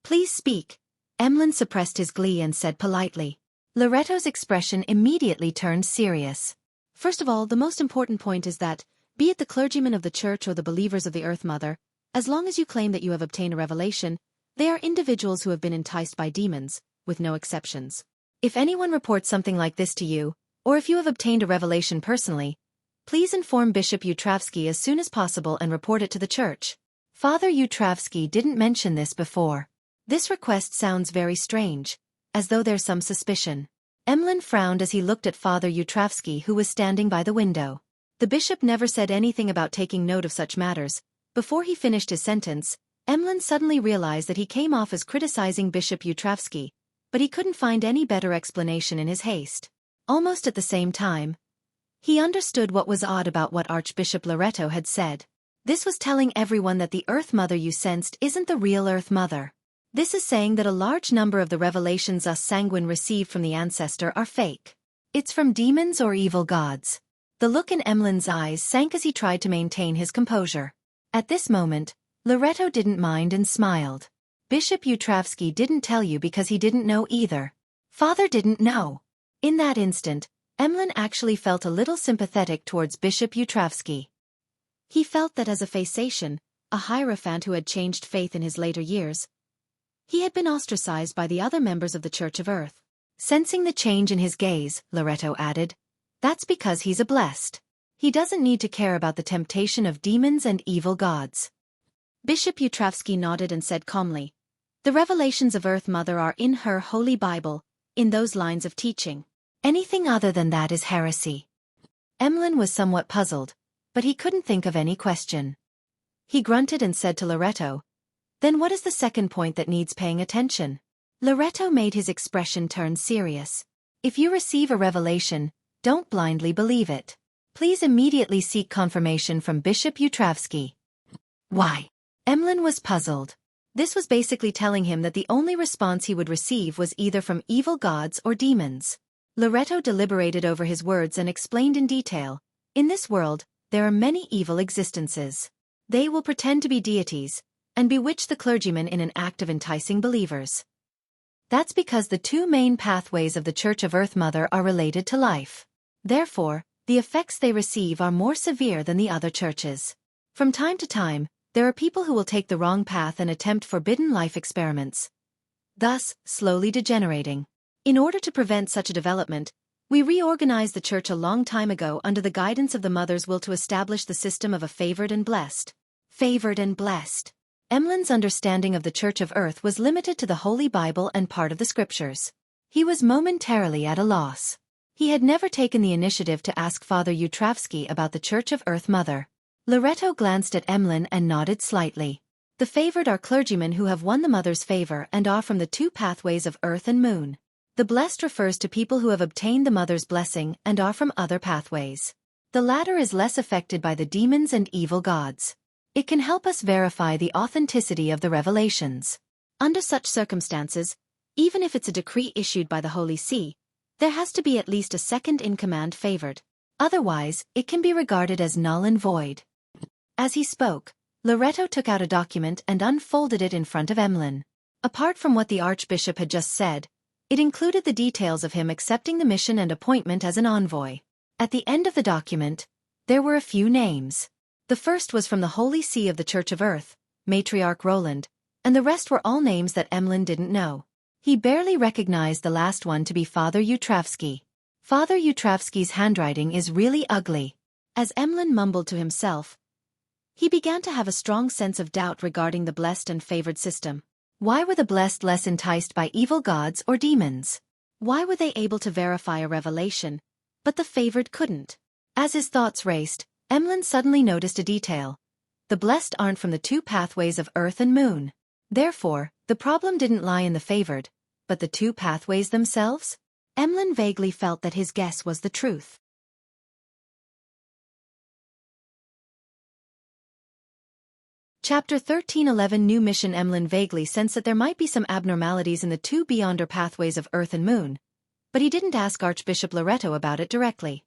"Please speak." Emlyn suppressed his glee and said politely. Loretto's expression immediately turned serious. "First of all, the most important point is that, be it the clergymen of the church or the believers of the Earth Mother, as long as you claim that you have obtained a revelation, they are individuals who have been enticed by demons, with no exceptions. If anyone reports something like this to you, or if you have obtained a revelation personally, please inform Bishop Utravsky as soon as possible and report it to the church." Father Utravsky didn't mention this before. This request sounds very strange, as though there's some suspicion. Emlyn frowned as he looked at Father Yutravsky, who was standing by the window. The bishop never said anything about taking note of such matters. Before he finished his sentence, Emlyn suddenly realized that he came off as criticizing Bishop Yutravsky, but he couldn't find any better explanation in his haste. Almost at the same time, he understood what was odd about what Archbishop Loreto had said. This was telling everyone that the Earth Mother you sensed isn't the real Earth Mother. This is saying that a large number of the revelations us sanguine received from the ancestor are fake. It's from demons or evil gods. The look in Emlyn's eyes sank as he tried to maintain his composure. At this moment, Loreto didn't mind and smiled. Bishop Yutravsky didn't tell you because he didn't know either. Father didn't know. In that instant, Emlyn actually felt a little sympathetic towards Bishop Yutravsky. He felt that as a Phasacian, a hierophant who had changed faith in his later years, he had been ostracized by the other members of the Church of Earth. Sensing the change in his gaze, Loreto added, "That's because he's a blessed. He doesn't need to care about the temptation of demons and evil gods." Bishop Yutravsky nodded and said calmly, "The revelations of Earth Mother are in her Holy Bible, in those lines of teaching. Anything other than that is heresy." Emlyn was somewhat puzzled, but he couldn't think of any question. He grunted and said to Loreto, "Then what is the second point that needs paying attention?" Loreto made his expression turn serious. "If you receive a revelation, don't blindly believe it. Please immediately seek confirmation from Bishop Yutravsky." "Why?" Emlyn was puzzled. This was basically telling him that the only response he would receive was either from evil gods or demons. Loreto deliberated over his words and explained in detail, "In this world, there are many evil existences. They will pretend to be deities, and bewitch the clergyman in an act of enticing believers. That's because the two main pathways of the Church of Earth Mother are related to life. Therefore, the effects they receive are more severe than the other churches. From time to time, there are people who will take the wrong path and attempt forbidden life experiments, thus slowly degenerating. In order to prevent such a development, we reorganized the church a long time ago under the guidance of the Mother's will to establish the system of a favored and blessed." Favored and blessed. Emlyn's understanding of the Church of Earth was limited to the Holy Bible and part of the Scriptures. He was momentarily at a loss. He had never taken the initiative to ask Father Yutravsky about the Church of Earth Mother. Loreto glanced at Emlyn and nodded slightly. "The favored are clergymen who have won the Mother's favor and are from the two pathways of Earth and Moon. The blessed refers to people who have obtained the Mother's blessing and are from other pathways. The latter is less affected by the demons and evil gods. It can help us verify the authenticity of the revelations. Under such circumstances, even if it's a decree issued by the Holy See, there has to be at least a second-in-command favored. Otherwise, it can be regarded as null and void." As he spoke, Loreto took out a document and unfolded it in front of Emlyn. Apart from what the Archbishop had just said, it included the details of him accepting the mission and appointment as an envoy. At the end of the document, there were a few names. The first was from the Holy See of the Church of Earth, Matriarch Roland, and the rest were all names that Emlyn didn't know. He barely recognized the last one to be Father Yutravsky. Father Yutravsky's handwriting is really ugly. As Emlyn mumbled to himself, he began to have a strong sense of doubt regarding the blessed and favored system. Why were the blessed less enticed by evil gods or demons? Why were they able to verify a revelation, but the favored couldn't? As his thoughts raced, Emlyn suddenly noticed a detail. The blessed aren't from the two pathways of Earth and Moon. Therefore, the problem didn't lie in the favored, but the two pathways themselves? Emlyn vaguely felt that his guess was the truth. Chapter 13:11 New Mission. Emlyn vaguely sensed that there might be some abnormalities in the two beyonder pathways of Earth and Moon, but he didn't ask Archbishop Loreto about it directly.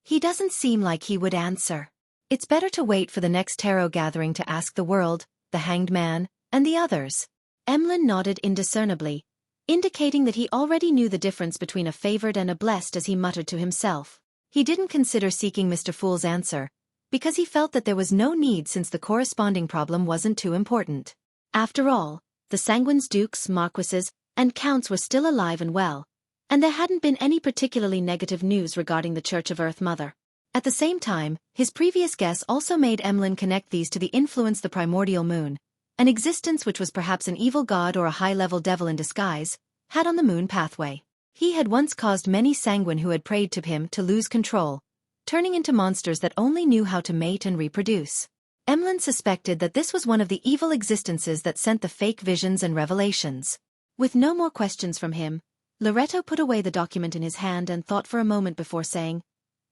He doesn't seem like he would answer. It's better to wait for the next tarot gathering to ask the world, the Hanged Man, and the others. Emlyn nodded indiscernibly, indicating that he already knew the difference between a favored and a blessed as he muttered to himself. He didn't consider seeking Mr. Fool's answer, because he felt that there was no need since the corresponding problem wasn't too important. After all, the sanguines, dukes, marquises, and counts were still alive and well, and there hadn't been any particularly negative news regarding the Church of Earth Mother. At the same time, his previous guess also made Emlyn connect these to the influence the primordial moon, an existence which was perhaps an evil god or a high-level devil in disguise, had on the moon pathway. He had once caused many sanguine who had prayed to him to lose control, turning into monsters that only knew how to mate and reproduce. Emlyn suspected that this was one of the evil existences that sent the fake visions and revelations. With no more questions from him, Loretto put away the document in his hand and thought for a moment before saying,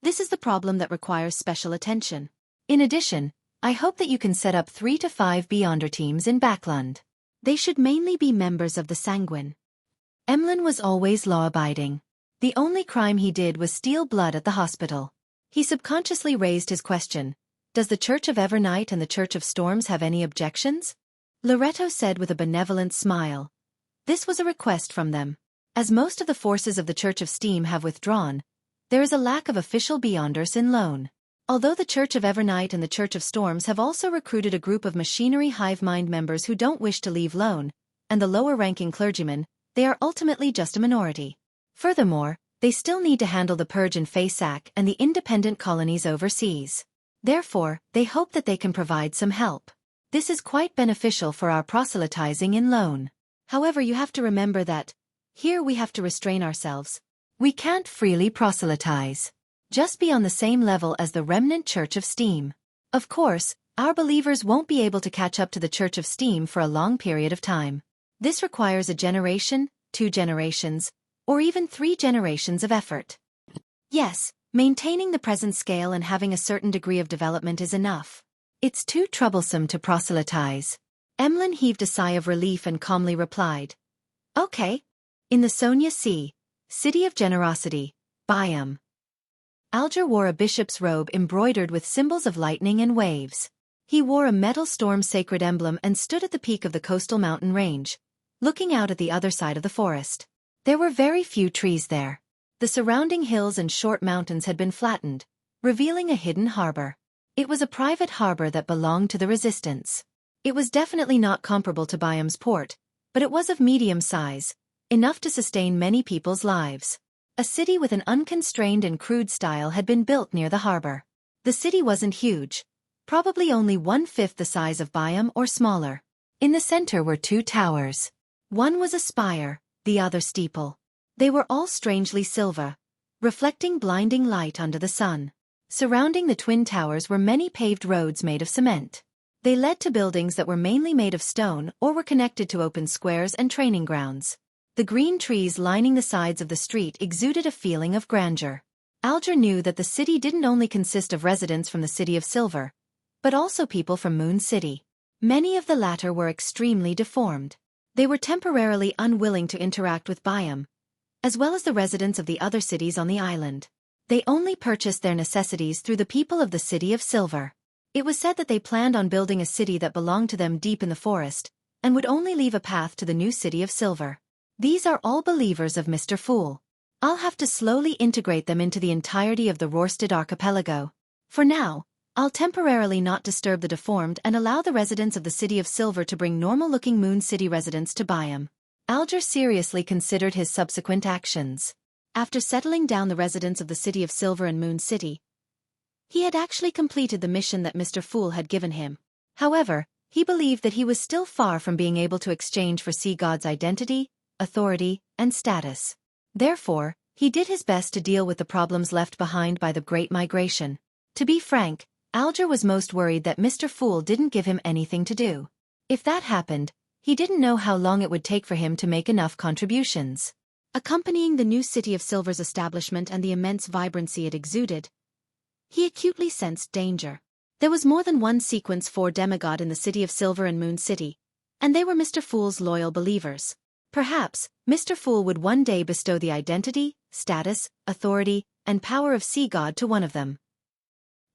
"This is the problem that requires special attention. In addition, I hope that you can set up 3 to 5 Beyonder teams in Backland. They should mainly be members of the Sanguine." Emlyn was always law-abiding. The only crime he did was steal blood at the hospital. He subconsciously raised his question, "Does the Church of Evernight and the Church of Storms have any objections?" Loretto said with a benevolent smile. This was a request from them. As most of the forces of the Church of Steam have withdrawn, there is a lack of official Beyonders in Lone. Although the Church of Evernight and the Church of Storms have also recruited a group of machinery hive mind members who don't wish to leave Lone, and the lower-ranking clergymen, they are ultimately just a minority. Furthermore, they still need to handle the purge in Faysac and the independent colonies overseas. Therefore, they hope that they can provide some help. This is quite beneficial for our proselytizing in Lone. However, you have to remember that here we have to restrain ourselves. We can't freely proselytize. Just be on the same level as the remnant Church of Steam. Of course, our believers won't be able to catch up to the Church of Steam for a long period of time. This requires a generation, 2 generations, or even 3 generations of effort. Yes, maintaining the present scale and having a certain degree of development is enough. It's too troublesome to proselytize. Emlyn heaved a sigh of relief and calmly replied, "Okay. In the Sonia Sea, City of Generosity, Biome." Alger wore a bishop's robe embroidered with symbols of lightning and waves. He wore a metal storm sacred emblem and stood at the peak of the coastal mountain range, looking out at the other side of the forest. There were very few trees there. The surrounding hills and short mountains had been flattened, revealing a hidden harbor. It was a private harbor that belonged to the Resistance. It was definitely not comparable to Biome's port, but it was of medium size, enough to sustain many people's lives. A city with an unconstrained and crude style had been built near the harbor. The city wasn't huge, probably only 1/5 the size of Biome or smaller. In the center were 2 towers. One was a spire, the other steeple. They were all strangely silver, reflecting blinding light under the sun. Surrounding the twin towers were many paved roads made of cement. They led to buildings that were mainly made of stone or were connected to open squares and training grounds. The green trees lining the sides of the street exuded a feeling of grandeur. Alger knew that the city didn't only consist of residents from the City of Silver, but also people from Moon City. Many of the latter were extremely deformed. They were temporarily unwilling to interact with Biome, as well as the residents of the other cities on the island. They only purchased their necessities through the people of the City of Silver. It was said that they planned on building a city that belonged to them deep in the forest, and would only leave a path to the new City of Silver. These are all believers of Mr. Fool. I'll have to slowly integrate them into the entirety of the Rorsted archipelago. For now, I'll temporarily not disturb the deformed and allow the residents of the City of Silver to bring normal-looking Moon City residents to Biome. Alger seriously considered his subsequent actions. After settling down the residents of the City of Silver and Moon City, he had actually completed the mission that Mr. Fool had given him. However, he believed that he was still far from being able to exchange for Sea God's identity, authority, and status. Therefore, he did his best to deal with the problems left behind by the Great Migration. To be frank, Alger was most worried that Mr. Fool didn't give him anything to do. If that happened, he didn't know how long it would take for him to make enough contributions. Accompanying the new City of Silver's establishment and the immense vibrancy it exuded, he acutely sensed danger. There was more than one sequence 4 demigod in the City of Silver and Moon City, and they were Mr. Fool's loyal believers. Perhaps, Mr. Fool would one day bestow the identity, status, authority, and power of Sea God to one of them.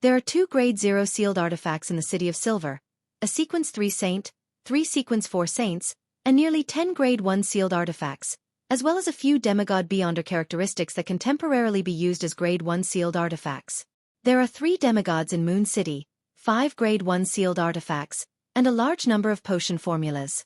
There are 2 Grade 0 sealed artifacts in the City of Silver, a Sequence 3 Saint, 3 Sequence 4 Saints, and nearly 10 Grade 1 sealed artifacts, as well as a few demigod Beyonder characteristics that can temporarily be used as Grade 1 sealed artifacts. There are 3 demigods in Moon City, 5 Grade 1 sealed artifacts, and a large number of potion formulas.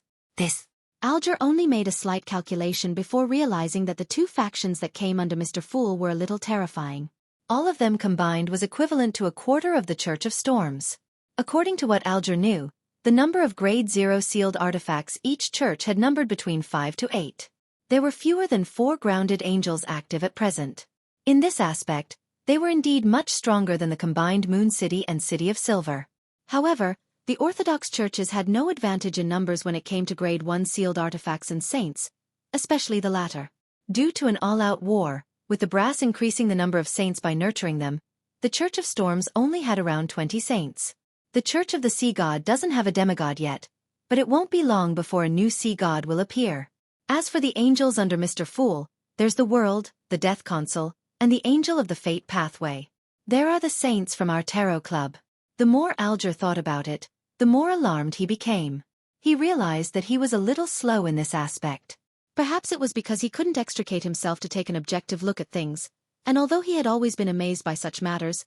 Alger only made a slight calculation before realizing that the 2 factions that came under Mr. Fool were a little terrifying. All of them combined was equivalent to a quarter of the Church of Storms. According to what Alger knew, the number of Grade 0 sealed artifacts each church had numbered between 5 to 8. There were fewer than 4 grounded angels active at present. In this aspect, they were indeed much stronger than the combined Moon City and City of Silver. However, the Orthodox churches had no advantage in numbers when it came to Grade 1 sealed artifacts and saints, especially the latter. Due to an all-out war, with the brass increasing the number of saints by nurturing them, the Church of Storms only had around 20 saints. The Church of the Sea God doesn't have a demigod yet, but it won't be long before a new sea god will appear. As for the angels under Mr. Fool, there's the World, the Death Consul, and the Angel of the Fate Pathway. There are the saints from our tarot club. The more Alger thought about it, the more alarmed he became. He realized that he was a little slow in this aspect. Perhaps it was because he couldn't extricate himself to take an objective look at things, and although he had always been amazed by such matters,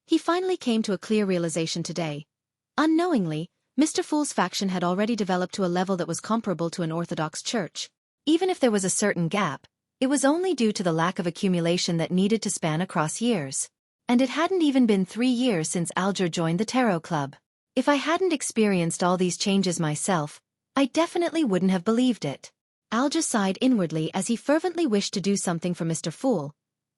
he finally came to a clear realization today. Unknowingly, Mr. Fool's faction had already developed to a level that was comparable to an Orthodox church. Even if there was a certain gap, it was only due to the lack of accumulation that needed to span across years. And it hadn't even been 3 years since Alger joined the Tarot Club. If I hadn't experienced all these changes myself, I definitely wouldn't have believed it. Alger sighed inwardly as he fervently wished to do something for Mr. Fool,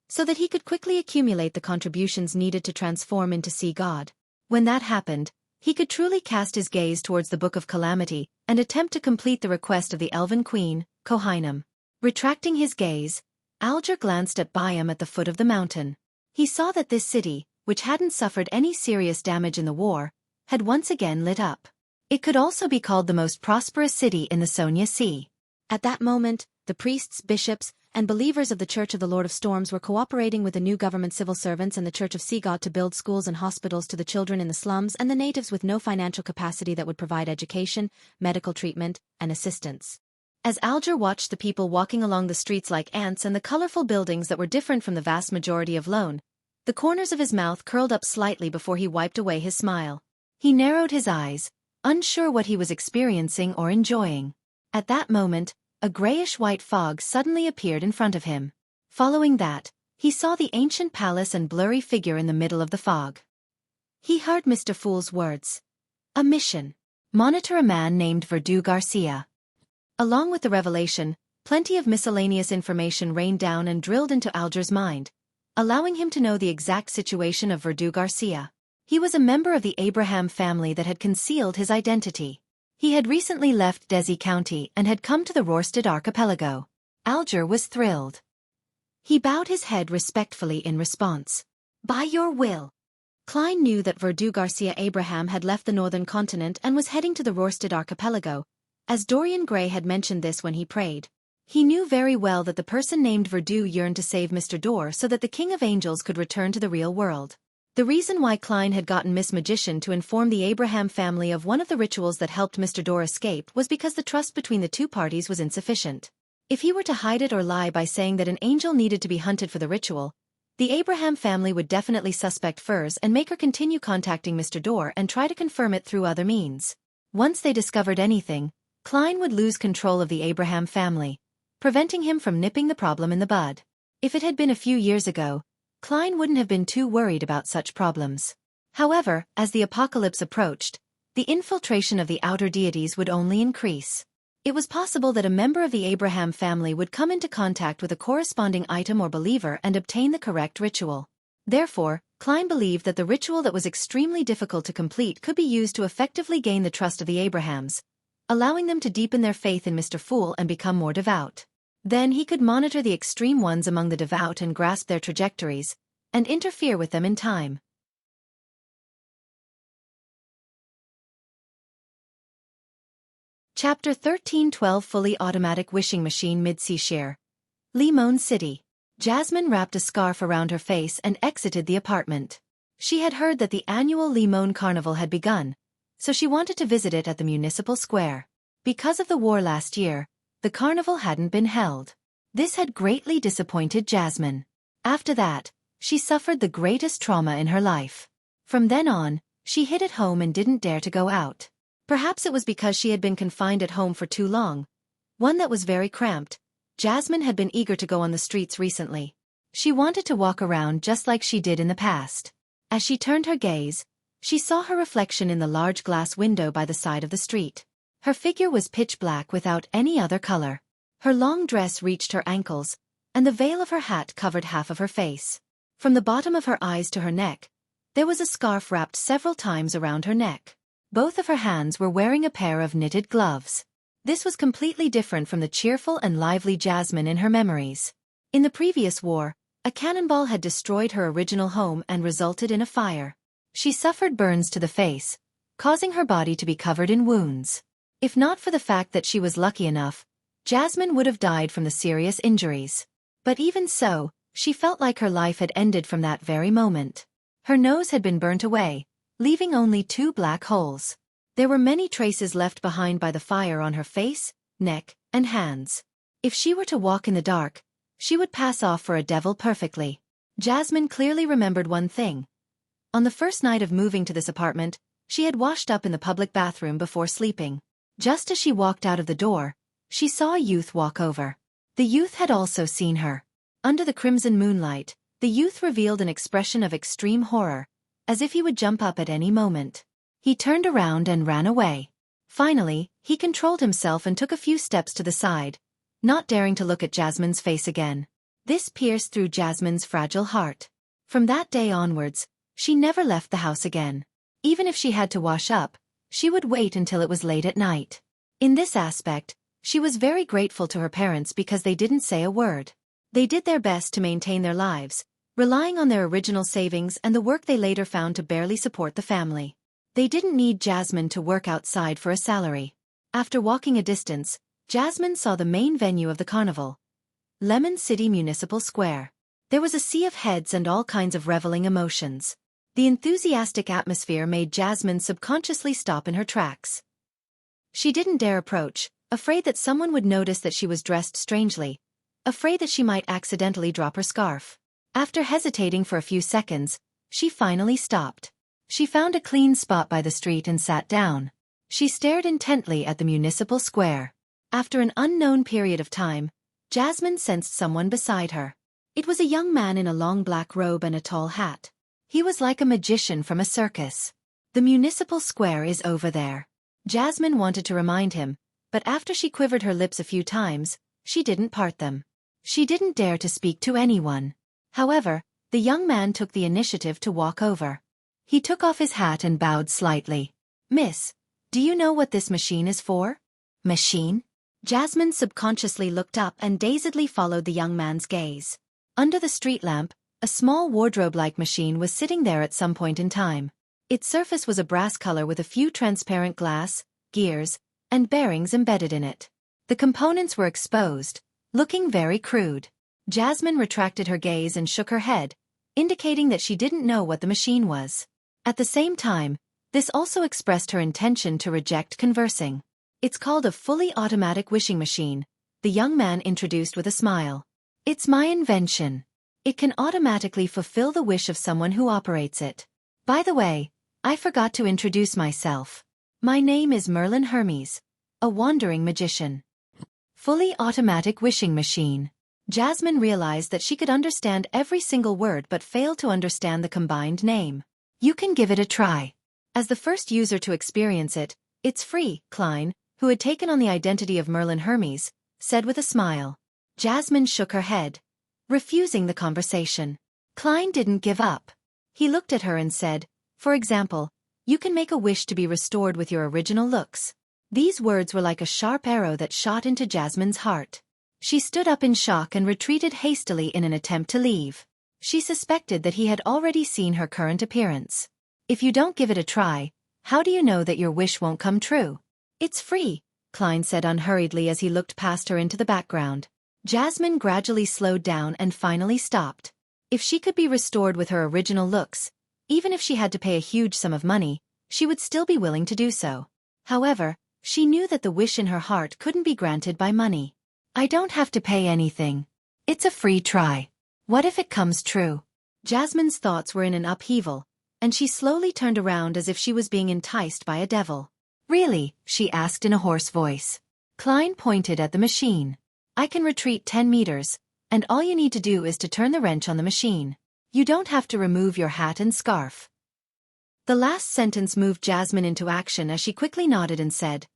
so that he could quickly accumulate the contributions needed to transform into Sea God. When that happened, he could truly cast his gaze towards the Book of Calamity and attempt to complete the request of the Elven Queen, Kohainam. Retracting his gaze, Alger glanced at Byam at the foot of the mountain. He saw that this city, which hadn't suffered any serious damage in the war, had once again lit up. It could also be called the most prosperous city in the Sonia Sea. At that moment, the priests, bishops, and believers of the Church of the Lord of Storms were cooperating with the new government civil servants and the Church of Sea God to build schools and hospitals to the children in the slums and the natives with no financial capacity that would provide education, medical treatment, and assistance. As Alger watched the people walking along the streets like ants and the colorful buildings that were different from the vast majority of Lone, the corners of his mouth curled up slightly before he wiped away his smile. He narrowed his eyes, unsure what he was experiencing or enjoying. At that moment, a grayish-white fog suddenly appeared in front of him. Following that, he saw the ancient palace and blurry figure in the middle of the fog. He heard Mr. Fool's words. A mission. Monitor a man named Verdu Garcia. Along with the revelation, plenty of miscellaneous information rained down and drilled into Alger's mind, allowing him to know the exact situation of Verdu Garcia. He was a member of the Abraham family that had concealed his identity. He had recently left Desi County and had come to the Rorstad archipelago. Alger was thrilled. He bowed his head respectfully in response. By your will. Klein knew that Verdu Garcia Abraham had left the northern continent and was heading to the Rorstad archipelago, as Dorian Gray had mentioned this when he prayed. He knew very well that the person named Verdu yearned to save Mr. Dor so that the King of Angels could return to the real world. The reason why Klein had gotten Miss Magician to inform the Abraham family of one of the rituals that helped Mr. Dor escape was because the trust between the two parties was insufficient. If he were to hide it or lie by saying that an angel needed to be hunted for the ritual, the Abraham family would definitely suspect Furs and make her continue contacting Mr. Dor and try to confirm it through other means. Once they discovered anything, Klein would lose control of the Abraham family, preventing him from nipping the problem in the bud. If it had been a few years ago, Klein wouldn't have been too worried about such problems. However, as the apocalypse approached, the infiltration of the outer deities would only increase. It was possible that a member of the Abraham family would come into contact with a corresponding item or believer and obtain the correct ritual. Therefore, Klein believed that the ritual that was extremely difficult to complete could be used to effectively gain the trust of the Abrahams, allowing them to deepen their faith in Mr. Fool and become more devout. Then he could monitor the extreme ones among the devout and grasp their trajectories, and interfere with them in time. Chapter 1312 Fully Automatic Wishing Machine Mid-Sea Shear. Limon City. Jasmine wrapped a scarf around her face and exited the apartment. She had heard that the annual Limon Carnival had begun, so she wanted to visit it at the municipal square. Because of the war last year, the carnival hadn't been held. This had greatly disappointed Jasmine. After that, she suffered the greatest trauma in her life. From then on, she hid at home and didn't dare to go out. Perhaps it was because she had been confined at home for too long, one that was very cramped. Jasmine had been eager to go on the streets recently. She wanted to walk around just like she did in the past. As she turned her gaze, she saw her reflection in the large glass window by the side of the street. Her figure was pitch black without any other color. Her long dress reached her ankles, and the veil of her hat covered half of her face. From the bottom of her eyes to her neck, there was a scarf wrapped several times around her neck. Both of her hands were wearing a pair of knitted gloves. This was completely different from the cheerful and lively Jasmine in her memories. In the previous war, a cannonball had destroyed her original home and resulted in a fire. She suffered burns to the face, causing her body to be covered in wounds. If not for the fact that she was lucky enough, Jasmine would have died from the serious injuries. But even so, she felt like her life had ended from that very moment. Her nose had been burnt away, leaving only 2 black holes. There were many traces left behind by the fire on her face, neck, and hands. If she were to walk in the dark, she would pass off for a devil perfectly. Jasmine clearly remembered one thing. On the first night of moving to this apartment, she had washed up in the public bathroom before sleeping. Just as she walked out of the door, she saw a youth walk over. The youth had also seen her. Under the crimson moonlight, the youth revealed an expression of extreme horror, as if he would jump up at any moment. He turned around and ran away. Finally, he controlled himself and took a few steps to the side, not daring to look at Jasmine's face again. This pierced through Jasmine's fragile heart. From that day onwards, she never left the house again. Even if she had to wash up, she would wait until it was late at night. In this aspect, she was very grateful to her parents because they didn't say a word. They did their best to maintain their lives, relying on their original savings and the work they later found to barely support the family. They didn't need Jasmine to work outside for a salary. After walking a distance, Jasmine saw the main venue of the carnival, Lemon City Municipal Square. There was a sea of heads and all kinds of reveling emotions. The enthusiastic atmosphere made Jasmine subconsciously stop in her tracks. She didn't dare approach, afraid that someone would notice that she was dressed strangely, afraid that she might accidentally drop her scarf. After hesitating for a few seconds, she finally stopped. She found a clean spot by the street and sat down. She stared intently at the municipal square. After an unknown period of time, Jasmine sensed someone beside her. It was a young man in a long black robe and a tall hat. He was like a magician from a circus. The municipal square is over there. Jasmine wanted to remind him, but after she quivered her lips a few times, she didn't part them. She didn't dare to speak to anyone. However, the young man took the initiative to walk over. He took off his hat and bowed slightly. "Miss, do you know what this machine is for?" "Machine?" Jasmine subconsciously looked up and dazedly followed the young man's gaze. Under the street lamp, a small wardrobe-like machine was sitting there at some point in time. Its surface was a brass color with a few transparent glass, gears, and bearings embedded in it. The components were exposed, looking very crude. Jasmine retracted her gaze and shook her head, indicating that she didn't know what the machine was. At the same time, this also expressed her intention to reject conversing. "It's called a fully automatic wishing machine," the young man introduced with a smile. "It's my invention. It can automatically fulfill the wish of someone who operates it. By the way, I forgot to introduce myself. My name is Merlin Hermes, a wandering magician." Fully automatic wishing machine. Jasmine realized that she could understand every single word but failed to understand the combined name. "You can give it a try. As the first user to experience it, it's free," Klein, who had taken on the identity of Merlin Hermes, said with a smile. Jasmine shook her head, refusing the conversation. Klein didn't give up. He looked at her and said, "For example, you can make a wish to be restored with your original looks." These words were like a sharp arrow that shot into Jasmine's heart. She stood up in shock and retreated hastily in an attempt to leave. She suspected that he had already seen her current appearance. "If you don't give it a try, how do you know that your wish won't come true?" "It's free," Klein said unhurriedly as he looked past her into the background. Jasmine gradually slowed down and finally stopped. If she could be restored with her original looks, even if she had to pay a huge sum of money, she would still be willing to do so. However, she knew that the wish in her heart couldn't be granted by money. "I don't have to pay anything. It's a free try. What if it comes true?" Jasmine's thoughts were in an upheaval, and she slowly turned around as if she was being enticed by a devil. "Really?" she asked in a hoarse voice. Klein pointed at the machine. "I can retreat 10 meters, and all you need to do is to turn the wrench on the machine. You don't have to remove your hat and scarf." The last sentence moved Jasmine into action as she quickly nodded and said,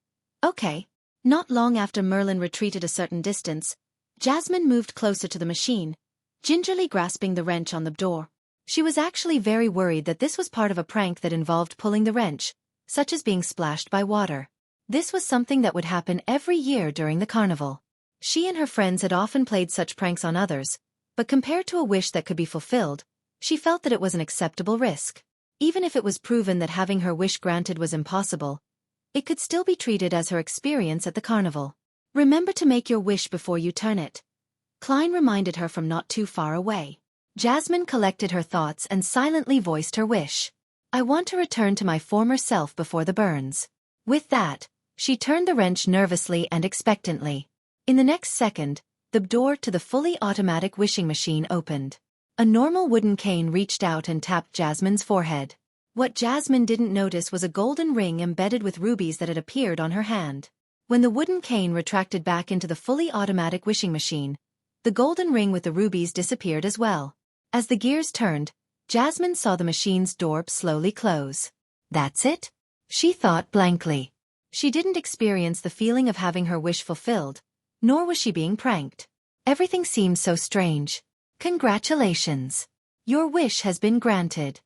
"Okay." Not long after Merlin retreated a certain distance, Jasmine moved closer to the machine, gingerly grasping the wrench on the door. She was actually very worried that this was part of a prank that involved pulling the wrench, such as being splashed by water. This was something that would happen every year during the carnival. She and her friends had often played such pranks on others, but compared to a wish that could be fulfilled, she felt that it was an acceptable risk. Even if it was proven that having her wish granted was impossible, it could still be treated as her experience at the carnival. Remember to make your wish before you turn it, Klein reminded her from not too far away. Jasmine collected her thoughts and silently voiced her wish. I want to return to my former self before the burns. With that, she turned the wrench nervously and expectantly. In the next second, the door to the fully automatic wishing machine opened. A normal wooden cane reached out and tapped Jasmine's forehead. What Jasmine didn't notice was a golden ring embedded with rubies that had appeared on her hand. When the wooden cane retracted back into the fully automatic wishing machine, the golden ring with the rubies disappeared as well. As the gears turned, Jasmine saw the machine's door slowly close. That's it? She thought blankly. She didn't experience the feeling of having her wish fulfilled, nor was she being pranked. Everything seemed so strange. Congratulations. Your wish has been granted.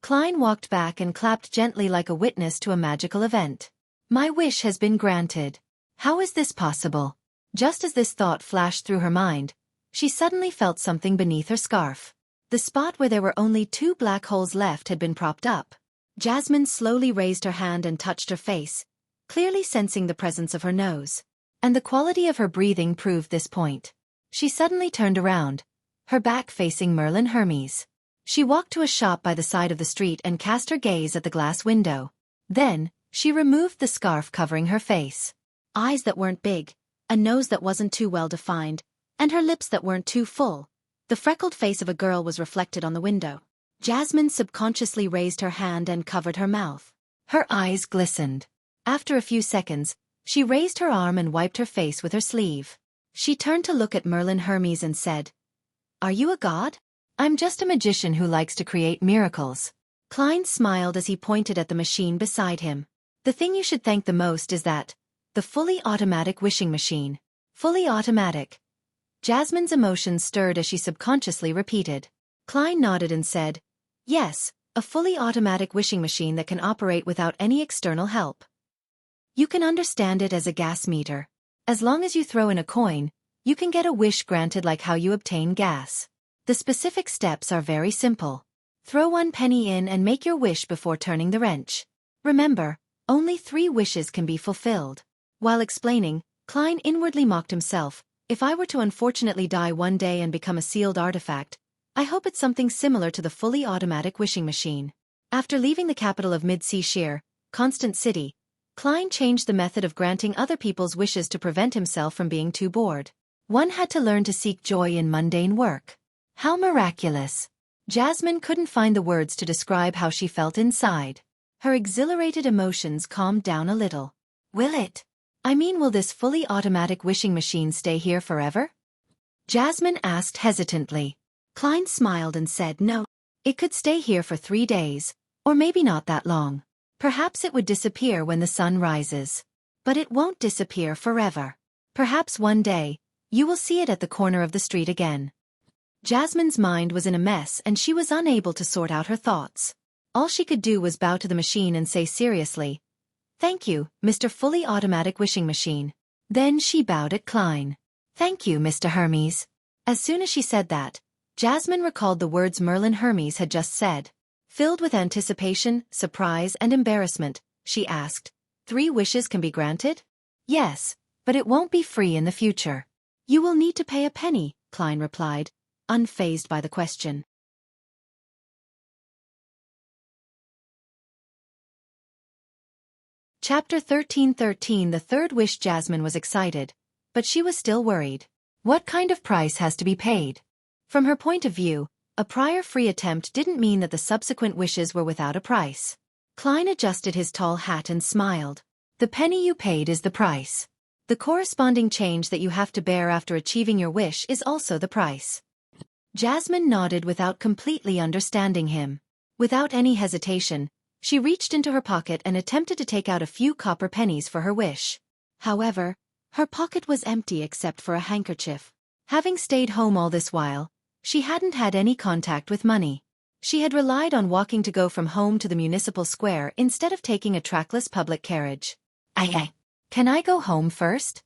Klein walked back and clapped gently like a witness to a magical event. My wish has been granted. How is this possible? Just as this thought flashed through her mind, she suddenly felt something beneath her scarf. The spot where there were only 2 black holes left had been propped up. Jasmine slowly raised her hand and touched her face, clearly sensing the presence of her nose. And the quality of her breathing proved this point. She suddenly turned around, her back facing Merlin Hermes. She walked to a shop by the side of the street and cast her gaze at the glass window. Then, she removed the scarf covering her face. Eyes that weren't big, a nose that wasn't too well defined, and her lips that weren't too full. The freckled face of a girl was reflected on the window. Jasmine subconsciously raised her hand and covered her mouth. Her eyes glistened. After a few seconds, she raised her arm and wiped her face with her sleeve. She turned to look at Merlin Hermes and said, Are you a god? I'm just a magician who likes to create miracles. Klein smiled as he pointed at the machine beside him. The thing you should thank the most is that, the fully automatic wishing machine. Fully automatic. Jasmine's emotions stirred as she subconsciously repeated. Klein nodded and said, Yes, a fully automatic wishing machine that can operate without any external help. You can understand it as a gas meter. As long as you throw in a coin, you can get a wish granted like how you obtain gas. The specific steps are very simple. Throw 1 penny in and make your wish before turning the wrench. Remember, only 3 wishes can be fulfilled. While explaining, Klein inwardly mocked himself. If I were to unfortunately die one day and become a sealed artifact, I hope it's something similar to the fully automatic wishing machine. After leaving the capital of Mid-Sea Shear, Constant City, Klein changed the method of granting other people's wishes to prevent himself from being too bored. One had to learn to seek joy in mundane work. How miraculous! Jasmine couldn't find the words to describe how she felt inside. Her exhilarated emotions calmed down a little. Will this fully automatic wishing machine stay here forever? Jasmine asked hesitantly. Klein smiled and said no. It could stay here for 3 days, or maybe not that long. Perhaps it would disappear when the sun rises. But it won't disappear forever. Perhaps one day, you will see it at the corner of the street again. Jasmine's mind was in a mess and she was unable to sort out her thoughts. All she could do was bow to the machine and say seriously, Thank you, Mr. Fully Automatic Wishing Machine. Then she bowed at Klein. Thank you, Mr. Hermes. As soon as she said that, Jasmine recalled the words Merlin Hermes had just said. Filled with anticipation, surprise, and embarrassment, she asked, 3 wishes can be granted? Yes, but it won't be free in the future. You will need to pay a penny, Klein replied, unfazed by the question. Chapter 13:13. The third wish. Jasmine was excited, but she was still worried. What kind of price has to be paid? From her point of view, a prior free attempt didn't mean that the subsequent wishes were without a price. Klein adjusted his tall hat and smiled. The penny you paid is the price. The corresponding change that you have to bear after achieving your wish is also the price. Jasmine nodded without completely understanding him. Without any hesitation, she reached into her pocket and attempted to take out a few copper pennies for her wish. However, her pocket was empty except for a handkerchief. Having stayed home all this while, she hadn't had any contact with money. She had relied on walking to go from home to the municipal square instead of taking a trackless public carriage. Can I go home first?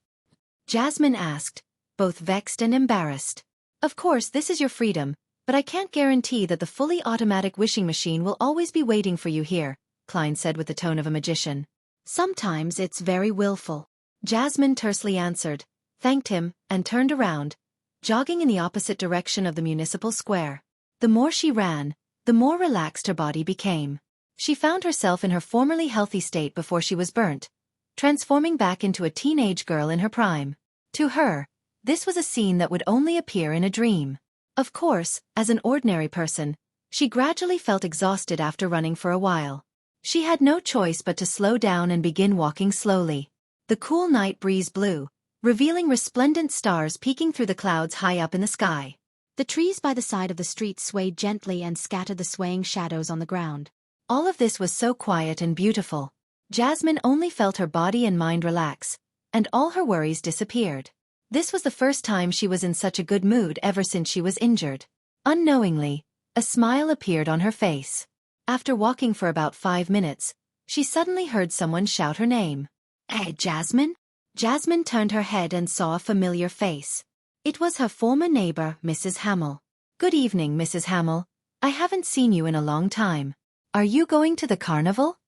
Jasmine asked, both vexed and embarrassed. Of course, this is your freedom, but I can't guarantee that the fully automatic wishing machine will always be waiting for you here, Klein said with the tone of a magician. Sometimes it's very willful. Jasmine tersely answered, thanked him, and turned around, jogging in the opposite direction of the municipal square. The more she ran, the more relaxed her body became. She found herself in her formerly healthy state before she was burnt, transforming back into a teenage girl in her prime. To her, this was a scene that would only appear in a dream. Of course, as an ordinary person, she gradually felt exhausted after running for a while. She had no choice but to slow down and begin walking slowly. The cool night breeze blew, revealing resplendent stars peeking through the clouds high up in the sky. The trees by the side of the street swayed gently and scattered the swaying shadows on the ground. All of this was so quiet and beautiful. Jasmine only felt her body and mind relax, and all her worries disappeared. This was the first time she was in such a good mood ever since she was injured. Unknowingly, a smile appeared on her face. After walking for about 5 minutes, she suddenly heard someone shout her name. Hey, Jasmine? Jasmine turned her head and saw a familiar face. It was her former neighbor, Mrs. Hamill. Good evening, Mrs. Hamill. I haven't seen you in a long time. Are you going to the carnival?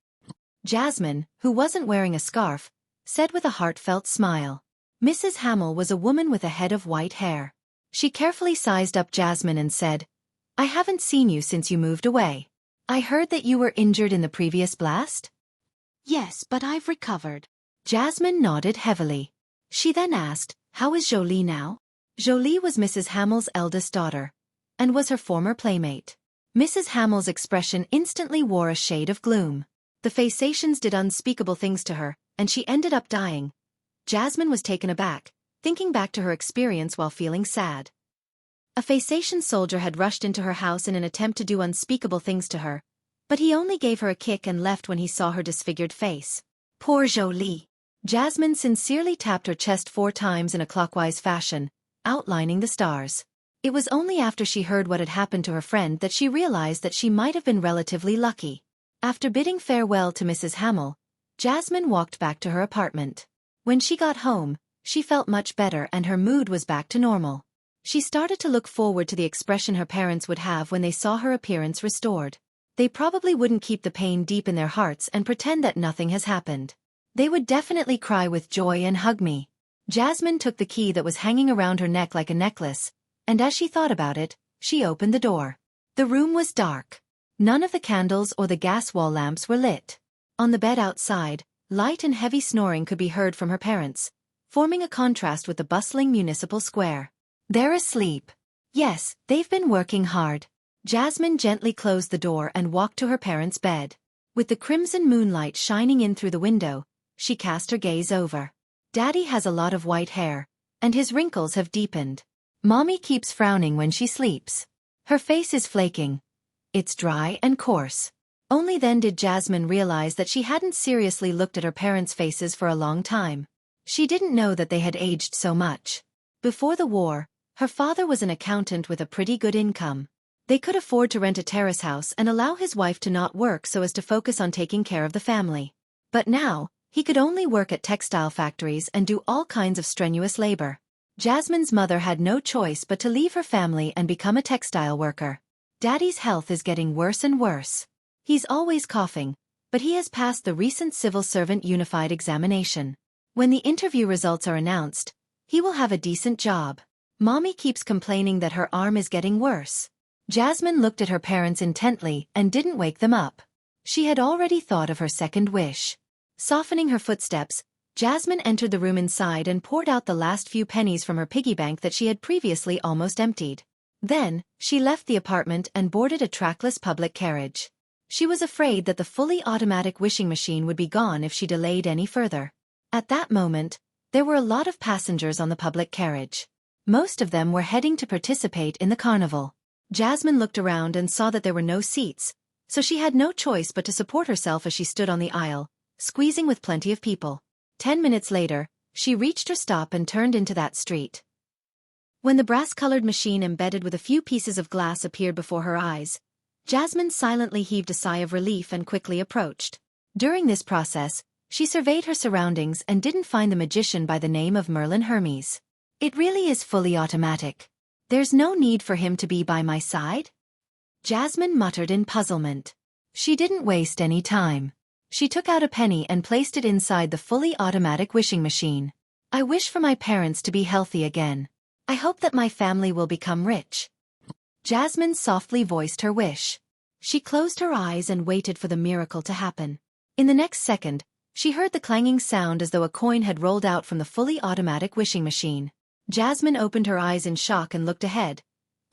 Jasmine, who wasn't wearing a scarf, said with a heartfelt smile. Mrs. Hamill was a woman with a head of white hair. She carefully sized up Jasmine and said, I haven't seen you since you moved away. I heard that you were injured in the previous blast? Yes, but I've recovered. Jasmine nodded heavily. She then asked, how is Jolie now? Jolie was Mrs. Hamill's eldest daughter, and was her former playmate. Mrs. Hamill's expression instantly wore a shade of gloom. The Phasacians did unspeakable things to her, and she ended up dying. Jasmine was taken aback, thinking back to her experience while feeling sad. A Phasacian soldier had rushed into her house in an attempt to do unspeakable things to her, but he only gave her a kick and left when he saw her disfigured face. Poor Jolie. Jasmine sincerely tapped her chest 4 times in a clockwise fashion, outlining the stars. It was only after she heard what had happened to her friend that she realized that she might have been relatively lucky. After bidding farewell to Mrs. Hamill, Jasmine walked back to her apartment. When she got home, she felt much better and her mood was back to normal. She started to look forward to the expression her parents would have when they saw her appearance restored. They probably wouldn't keep the pain deep in their hearts and pretend that nothing has happened. They would definitely cry with joy and hug me. Jasmine took the key that was hanging around her neck like a necklace, and as she thought about it, she opened the door. The room was dark. None of the candles or the gas wall lamps were lit. On the bed outside, light and heavy snoring could be heard from her parents, forming a contrast with the bustling municipal square. They're asleep. Yes, they've been working hard. Jasmine gently closed the door and walked to her parents' bed. With the crimson moonlight shining in through the window, she cast her gaze over. Daddy has a lot of white hair, and his wrinkles have deepened. Mommy keeps frowning when she sleeps. Her face is flaking. It's dry and coarse. Only then did Jasmine realize that she hadn't seriously looked at her parents' faces for a long time. She didn't know that they had aged so much. Before the war, her father was an accountant with a pretty good income. They could afford to rent a terrace house and allow his wife to not work so as to focus on taking care of the family. But now, he could only work at textile factories and do all kinds of strenuous labor. Jasmine's mother had no choice but to leave her family and become a textile worker. Daddy's health is getting worse and worse. He's always coughing, but he has passed the recent civil servant unified examination. When the interview results are announced, he will have a decent job. Mommy keeps complaining that her arm is getting worse. Jasmine looked at her parents intently and didn't wake them up. She had already thought of her second wish. Softening her footsteps, Jasmine entered the room inside and poured out the last few pennies from her piggy bank that she had previously almost emptied. Then, she left the apartment and boarded a trackless public carriage. She was afraid that the fully automatic wishing machine would be gone if she delayed any further. At that moment, there were a lot of passengers on the public carriage. Most of them were heading to participate in the carnival. Jasmine looked around and saw that there were no seats, so she had no choice but to support herself as she stood on the aisle, squeezing with plenty of people. 10 minutes later, She reached her stop and turned into that street. When the brass-colored machine embedded with a few pieces of glass appeared before her eyes, Jasmine silently heaved a sigh of relief and quickly approached. During this process, she surveyed her surroundings and didn't find the magician by the name of Merlin Hermes. It really is fully automatic. There's no need for him to be by my side? Jasmine muttered in puzzlement. She didn't waste any time. She took out a penny and placed it inside the fully automatic wishing machine. I wish for my parents to be healthy again. I hope that my family will become rich. Jasmine softly voiced her wish. She closed her eyes and waited for the miracle to happen. In the next second, she heard the clanging sound as though a coin had rolled out from the fully automatic wishing machine. Jasmine opened her eyes in shock and looked ahead,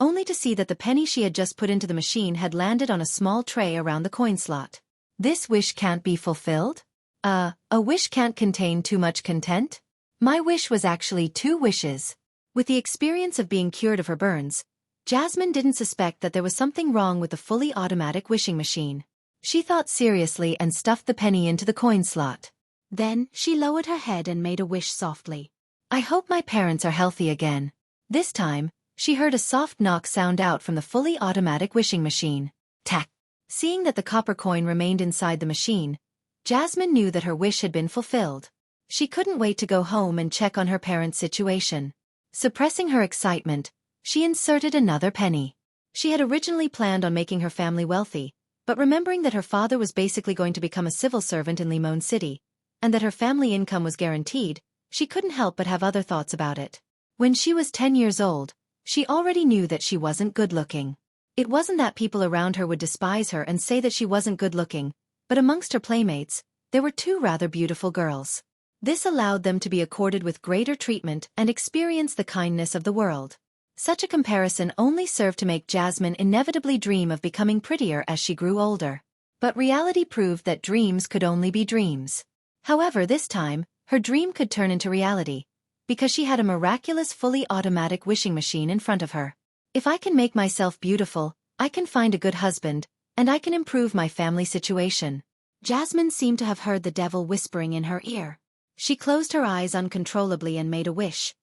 only to see that the penny she had just put into the machine had landed on a small tray around the coin slot. This wish can't be fulfilled? A wish can't contain too much content? My wish was actually 2 wishes. With the experience of being cured of her burns, Jasmine didn't suspect that there was something wrong with the fully automatic wishing machine. She thought seriously and stuffed the penny into the coin slot. Then, she lowered her head and made a wish softly. I hope my parents are healthy again. This time, she heard a soft knock sound out from the fully automatic wishing machine. Tack! Seeing that the copper coin remained inside the machine, Jasmine knew that her wish had been fulfilled. She couldn't wait to go home and check on her parents' situation. Suppressing her excitement, she inserted another penny. She had originally planned on making her family wealthy, but remembering that her father was basically going to become a civil servant in Limon City, and that her family income was guaranteed, she couldn't help but have other thoughts about it. When she was 10 years old, she already knew that she wasn't good-looking. It wasn't that people around her would despise her and say that she wasn't good-looking, but amongst her playmates, there were 2 rather beautiful girls. This allowed them to be accorded with greater treatment and experience the kindness of the world. Such a comparison only served to make Jasmine inevitably dream of becoming prettier as she grew older. But reality proved that dreams could only be dreams. However, this time, her dream could turn into reality, because she had a miraculous fully automatic wishing machine in front of her. If I can make myself beautiful, I can find a good husband, and I can improve my family situation. Jasmine seemed to have heard the devil whispering in her ear. She closed her eyes uncontrollably and made a wish.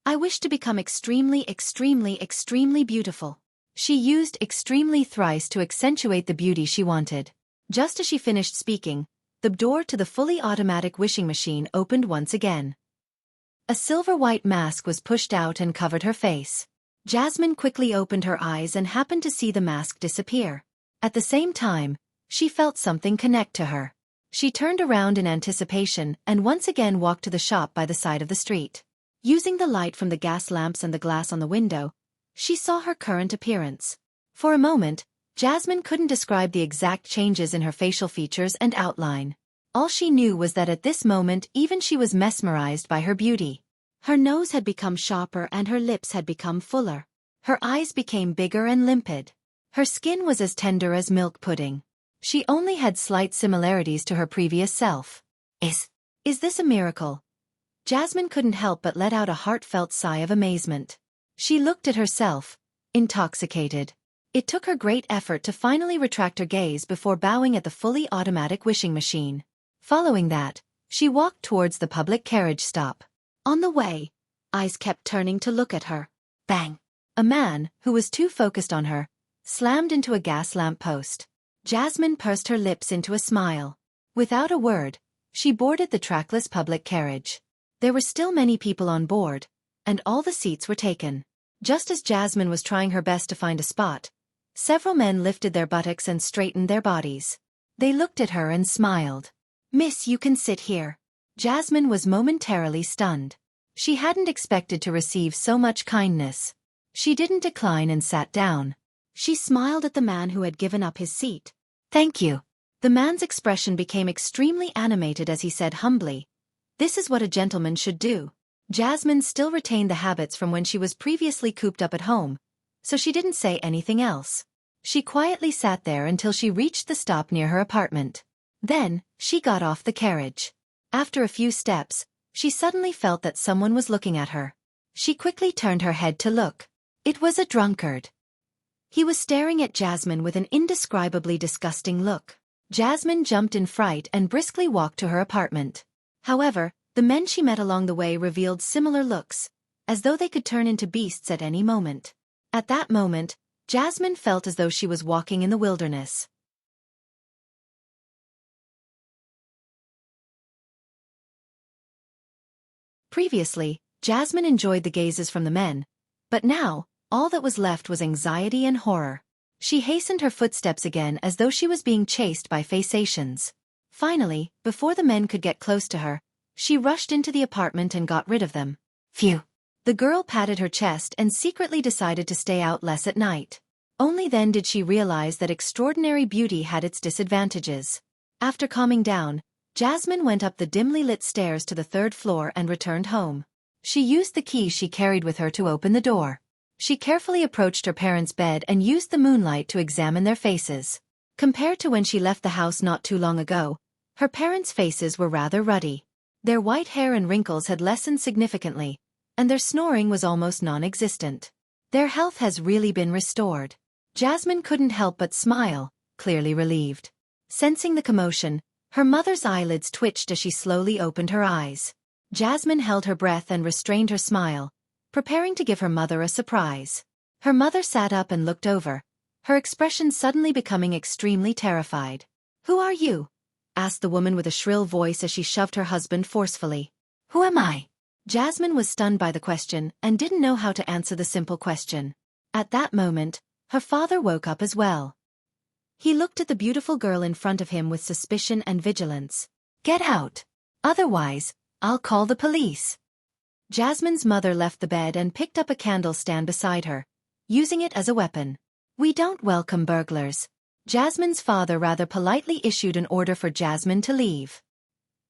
I wish to become extremely, extremely, extremely beautiful. She used extremely thrice to accentuate the beauty she wanted. Just as she finished speaking, the door to the fully automatic wishing machine opened once again. A silver-white mask was pushed out and covered her face. Jasmine quickly opened her eyes and happened to see the mask disappear. At the same time, she felt something connect to her. She turned around in anticipation and once again walked to the shop by the side of the street. Using the light from the gas lamps and the glass on the window, she saw her current appearance. For a moment, Jasmine couldn't describe the exact changes in her facial features and outline. All she knew was that at this moment even she was mesmerized by her beauty. Her nose had become sharper and her lips had become fuller. Her eyes became bigger and limpid. Her skin was as tender as milk pudding. She only had slight similarities to her previous self. Is this a miracle? Jasmine couldn't help but let out a heartfelt sigh of amazement. She looked at herself, intoxicated. It took her great effort to finally retract her gaze before bowing at the fully automatic wishing machine. Following that, she walked towards the public carriage stop. On the way, eyes kept turning to look at her. Bang! A man, who was too focused on her, slammed into a gas lamp post. Jasmine pursed her lips into a smile. Without a word, she boarded the trackless public carriage. There were still many people on board, and all the seats were taken. Just as Jasmine was trying her best to find a spot, several men lifted their buttocks and straightened their bodies. They looked at her and smiled. "Miss, you can sit here." Jasmine was momentarily stunned. She hadn't expected to receive so much kindness. She didn't decline and sat down. She smiled at the man who had given up his seat. "Thank you." The man's expression became extremely animated as he said humbly, "This is what a gentleman should do." Jasmine still retained the habits from when she was previously cooped up at home, so she didn't say anything else. She quietly sat there until she reached the stop near her apartment. Then, she got off the carriage. After a few steps, she suddenly felt that someone was looking at her. She quickly turned her head to look. It was a drunkard. He was staring at Jasmine with an indescribably disgusting look. Jasmine jumped in fright and briskly walked to her apartment. However, The men she met along the way revealed similar looks, as though they could turn into beasts at any moment. At that moment, Jasmine felt as though she was walking in the wilderness. Previously, Jasmine enjoyed the gazes from the men, but now, all that was left was anxiety and horror. She hastened her footsteps again as though she was being chased by faceations. Finally, before the men could get close to her, she rushed into the apartment and got rid of them. Phew! The girl patted her chest and secretly decided to stay out less at night. Only then did she realize that extraordinary beauty had its disadvantages. After calming down, Jasmine went up the dimly lit stairs to the 3rd floor and returned home. She used the key she carried with her to open the door. She carefully approached her parents' bed and used the moonlight to examine their faces. Compared to when she left the house not too long ago, her parents' faces were rather ruddy. Their white hair and wrinkles had lessened significantly, and their snoring was almost non-existent. Their health has really been restored. Jasmine couldn't help but smile, clearly relieved. Sensing the commotion, her mother's eyelids twitched as she slowly opened her eyes. Jasmine held her breath and restrained her smile, preparing to give her mother a surprise. Her mother sat up and looked over, her expression suddenly becoming extremely terrified. "Who are you?" asked the woman with a shrill voice as she shoved her husband forcefully. "Who am I?" Jasmine was stunned by the question and didn't know how to answer the simple question. At that moment, her father woke up as well. He looked at the beautiful girl in front of him with suspicion and vigilance. "Get out! Otherwise, I'll call the police." Jasmine's mother left the bed and picked up a candle stand beside her, using it as a weapon. "We don't welcome burglars." Jasmine's father rather politely issued an order for Jasmine to leave.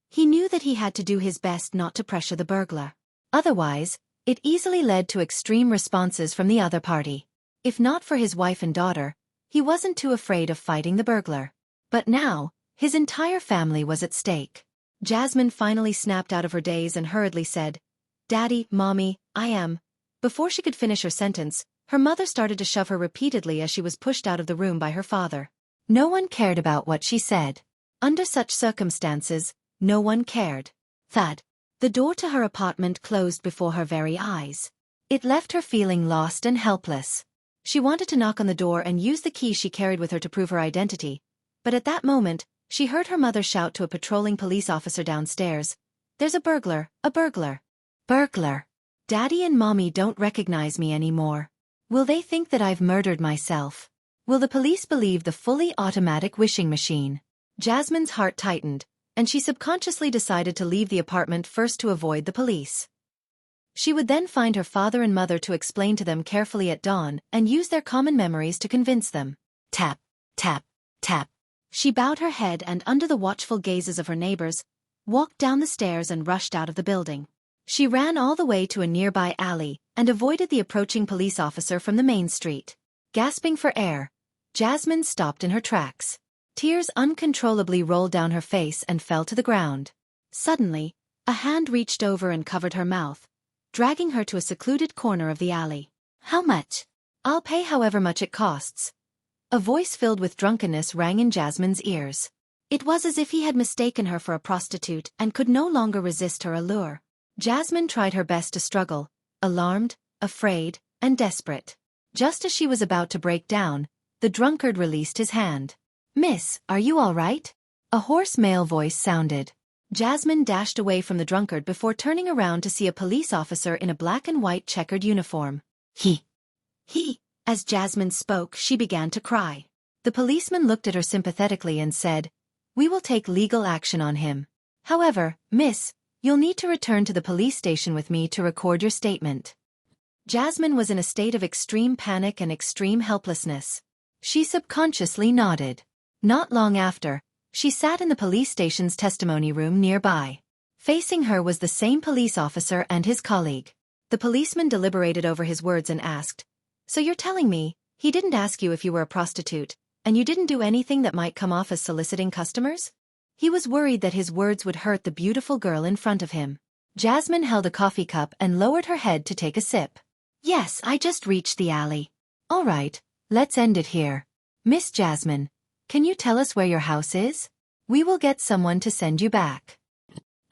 He knew that he had to do his best not to pressure the burglar. Otherwise, it easily led to extreme responses from the other party. If not for his wife and daughter, he wasn't too afraid of fighting the burglar. But now, his entire family was at stake. Jasmine finally snapped out of her daze and hurriedly said, "Daddy, Mommy, I am." Before she could finish her sentence, her mother started to shove her repeatedly as she was pushed out of the room by her father. No one cared about what she said. Under such circumstances, no one cared. Thud. The door to her apartment closed before her very eyes. It left her feeling lost and helpless. She wanted to knock on the door and use the key she carried with her to prove her identity, but at that moment, she heard her mother shout to a patrolling police officer downstairs, "There's a burglar, a burglar." "Burglar. Daddy and Mommy don't recognize me anymore. Will they think that I've murdered myself? Will the police believe the fully automatic wishing machine?" Jasmine's heart tightened, and she subconsciously decided to leave the apartment first to avoid the police. She would then find her father and mother to explain to them carefully at dawn and use their common memories to convince them. Tap, tap, tap. She bowed her head and under the watchful gazes of her neighbors, walked down the stairs and rushed out of the building. She ran all the way to a nearby alley and avoided the approaching police officer from the main street. Gasping for air, Jasmine stopped in her tracks. Tears uncontrollably rolled down her face and fell to the ground. Suddenly, a hand reached over and covered her mouth, dragging her to a secluded corner of the alley. "How much?" "I'll pay however much it costs." A voice filled with drunkenness rang in Jasmine's ears. It was as if he had mistaken her for a prostitute and could no longer resist her allure. Jasmine tried her best to struggle, alarmed, afraid, and desperate. Just as she was about to break down, the drunkard released his hand. "Miss, are you all right?" A hoarse male voice sounded. Jasmine dashed away from the drunkard before turning around to see a police officer in a black and white checkered uniform. He. As Jasmine spoke, she began to cry. The policeman looked at her sympathetically and said, "We will take legal action on him. However, miss, you'll need to return to the police station with me to record your statement." Jasmine was in a state of extreme panic and extreme helplessness. She subconsciously nodded. Not long after, she sat in the police station's testimony room nearby. Facing her was the same police officer and his colleague. The policeman deliberated over his words and asked, "So you're telling me, he didn't ask you if you were a prostitute, and you didn't do anything that might come off as soliciting customers?" He was worried that his words would hurt the beautiful girl in front of him. Jasmine held a coffee cup and lowered her head to take a sip. "Yes, I just reached the alley." "All right, let's end it here. Miss Jasmine, can you tell us where your house is? We will get someone to send you back."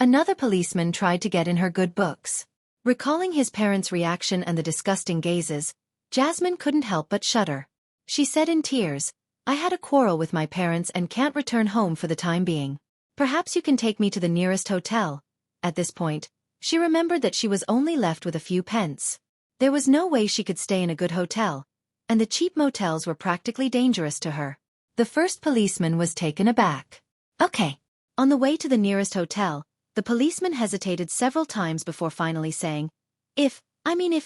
Another policeman tried to get in her good books. Recalling his parents' reaction and the disgusting gazes, Jasmine couldn't help but shudder. She said in tears, "I had a quarrel with my parents and can't return home for the time being. Perhaps you can take me to the nearest hotel." At this point, she remembered that she was only left with a few pence. There was no way she could stay in a good hotel, and the cheap motels were practically dangerous to her. The first policeman was taken aback. "Okay." On the way to the nearest hotel, the policeman hesitated several times before finally saying, If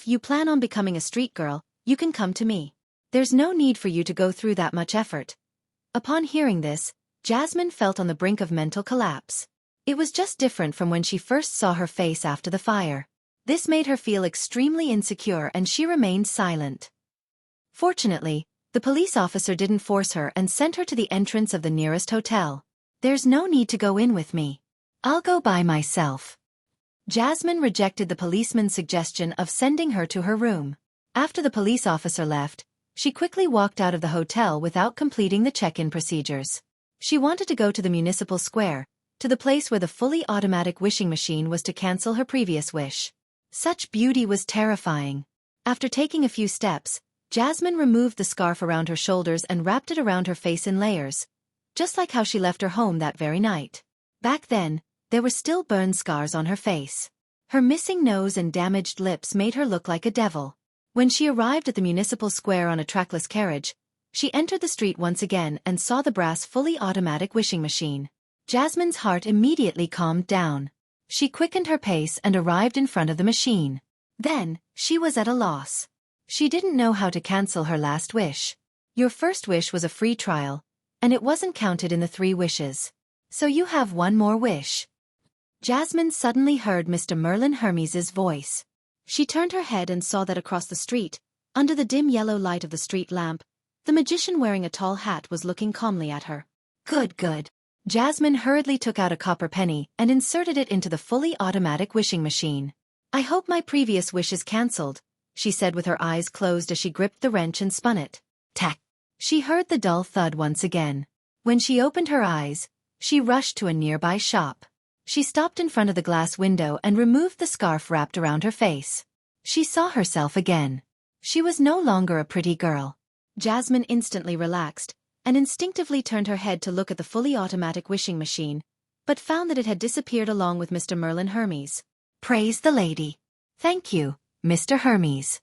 you plan on becoming a street girl, you can come to me. There's no need for you to go through that much effort." Upon hearing this, Jasmine felt on the brink of mental collapse. It was just different from when she first saw her face after the fire. This made her feel extremely insecure and she remained silent. Fortunately, the police officer didn't force her and sent her to the entrance of the nearest hotel. "There's no need to go in with me. I'll go by myself." Jasmine rejected the policeman's suggestion of sending her to her room. After the police officer left, she quickly walked out of the hotel without completing the check-in procedures. She wanted to go to the municipal square, to the place where the fully automatic wishing machine was to cancel her previous wish. Such beauty was terrifying. After taking a few steps, Jasmine removed the scarf around her shoulders and wrapped it around her face in layers, just like how she left her home that very night. Back then, there were still burn scars on her face. Her missing nose and damaged lips made her look like a devil. When she arrived at the municipal square on a trackless carriage, she entered the street once again and saw the brass fully automatic wishing machine. Jasmine's heart immediately calmed down. She quickened her pace and arrived in front of the machine. Then, she was at a loss. She didn't know how to cancel her last wish. Your first wish was a free trial, and it wasn't counted in the 3 wishes. So you have one more wish. Jasmine suddenly heard Mr. Merlin Hermes's voice. She turned her head and saw that across the street, under the dim yellow light of the street lamp, the magician wearing a tall hat was looking calmly at her. Good. Jasmine hurriedly took out a copper penny and inserted it into the fully automatic wishing machine. "I hope my previous wish is cancelled," she said with her eyes closed as she gripped the wrench and spun it. Tack! She heard the dull thud once again. When she opened her eyes, she rushed to a nearby shop. She stopped in front of the glass window and removed the scarf wrapped around her face. She saw herself again. She was no longer a pretty girl. Jasmine instantly relaxed, and instinctively turned her head to look at the fully automatic wishing machine, but found that it had disappeared along with Mr. Merlin Hermes. Praise the lady. Thank you, Mr. Hermes.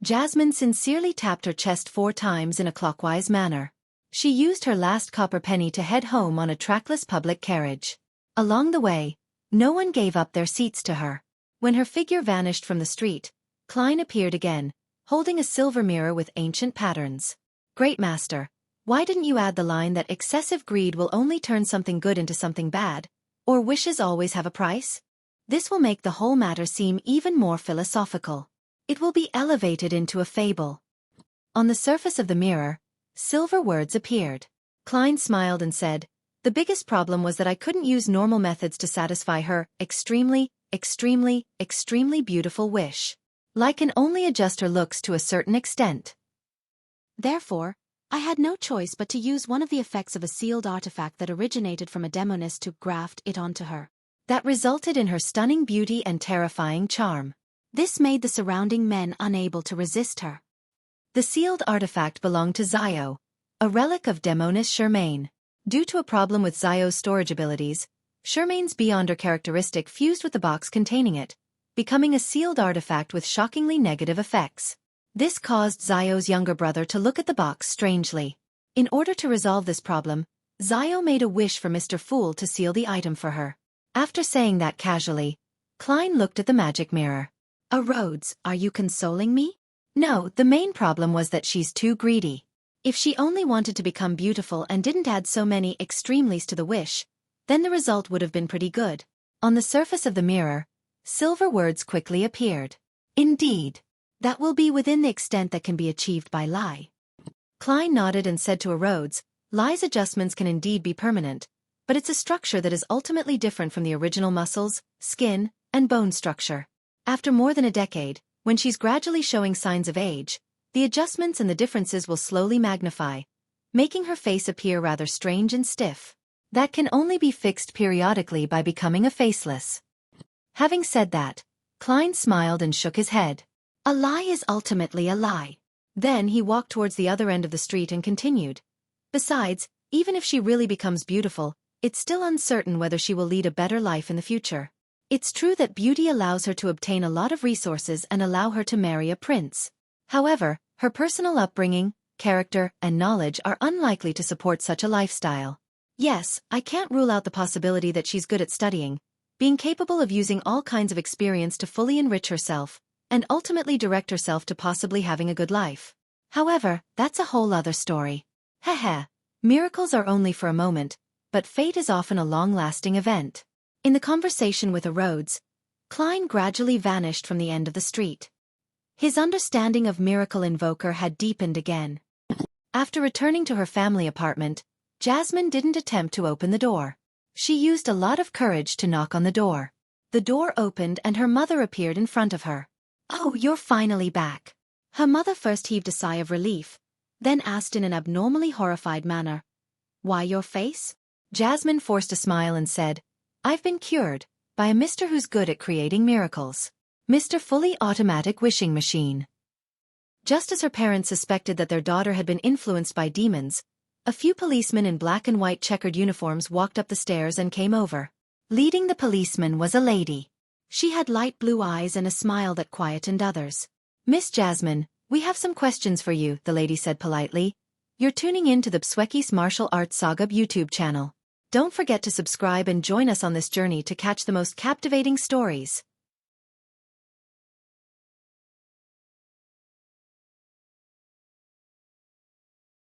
Jasmine sincerely tapped her chest 4 times in a clockwise manner. She used her last copper penny to head home on a trackless public carriage. Along the way, no one gave up their seats to her. When her figure vanished from the street, Klein appeared again, holding a silver mirror with ancient patterns. "Great master, why didn't you add the line that excessive greed will only turn something good into something bad, or wishes always have a price? This will make the whole matter seem even more philosophical. It will be elevated into a fable." On the surface of the mirror, silver words appeared. Klein smiled and said, "The biggest problem was that I couldn't use normal methods to satisfy her extremely beautiful wish. I can only adjust her looks to a certain extent. Therefore, I had no choice but to use one of the effects of a sealed artifact that originated from a demoness to graft it onto her. That resulted in her stunning beauty and terrifying charm. This made the surrounding men unable to resist her." The sealed artifact belonged to Zio, a relic of demoness Charmaine. Due to a problem with Zio's storage abilities, Charmaine's Beyonder characteristic fused with the box containing it, becoming a sealed artifact with shockingly negative effects. This caused Zio's younger brother to look at the box strangely. In order to resolve this problem, Zio made a wish for Mr. Fool to seal the item for her. After saying that casually, Klein looked at the magic mirror. "Rhodes, are you consoling me?" "No, the main problem was that she's too greedy. If she only wanted to become beautiful and didn't add so many extremelies to the wish, then the result would have been pretty good." On the surface of the mirror, silver words quickly appeared. "Indeed. That will be within the extent that can be achieved by Lai." Klein nodded and said to Rhodes, "Lai's adjustments can indeed be permanent, but it's a structure that is ultimately different from the original muscles, skin, and bone structure. After more than a decade, when she's gradually showing signs of age, the adjustments and the differences will slowly magnify, making her face appear rather strange and stiff. that can only be fixed periodically by becoming a faceless. Having said that, Klein smiled and shook his head. A lie is ultimately a lie. Then he walked towards the other end of the street and continued. Besides, even if she really becomes beautiful, it's still uncertain whether she will lead a better life in the future. It's true that beauty allows her to obtain a lot of resources and allow her to marry a prince. However, her personal upbringing, character, and knowledge are unlikely to support such a lifestyle. Yes, I can't rule out the possibility that she's good at studying, being capable of using all kinds of experience to fully enrich herself, and ultimately direct herself to possibly having a good life. However, that's a whole other story. Heh. Miracles are only for a moment, but fate is often a long-lasting event. In the conversation with Rhodes, Klein gradually vanished from the end of the street. His understanding of Miracle Invoker had deepened again. After returning to her family apartment, Jasmine didn't attempt to open the door. She used a lot of courage to knock on the door. The door opened and her mother appeared in front of her. "Oh, you're finally back." Her mother first heaved a sigh of relief, then asked in an abnormally horrified manner, "Why your face?" Jasmine forced a smile and said, "I've been cured, by a Mr. who's good at creating miracles. Mr. Fully Automatic Wishing Machine." Just as her parents suspected that their daughter had been influenced by demons, a few policemen in black and white checkered uniforms walked up the stairs and came over. Leading the policeman was a lady. She had light blue eyes and a smile that quietened others. "Miss Jasmine, we have some questions for you," the lady said politely. "You're tuning in to the Xueqi's Martial Arts Saga YouTube channel. Don't forget to subscribe and join us on this journey to catch the most captivating stories.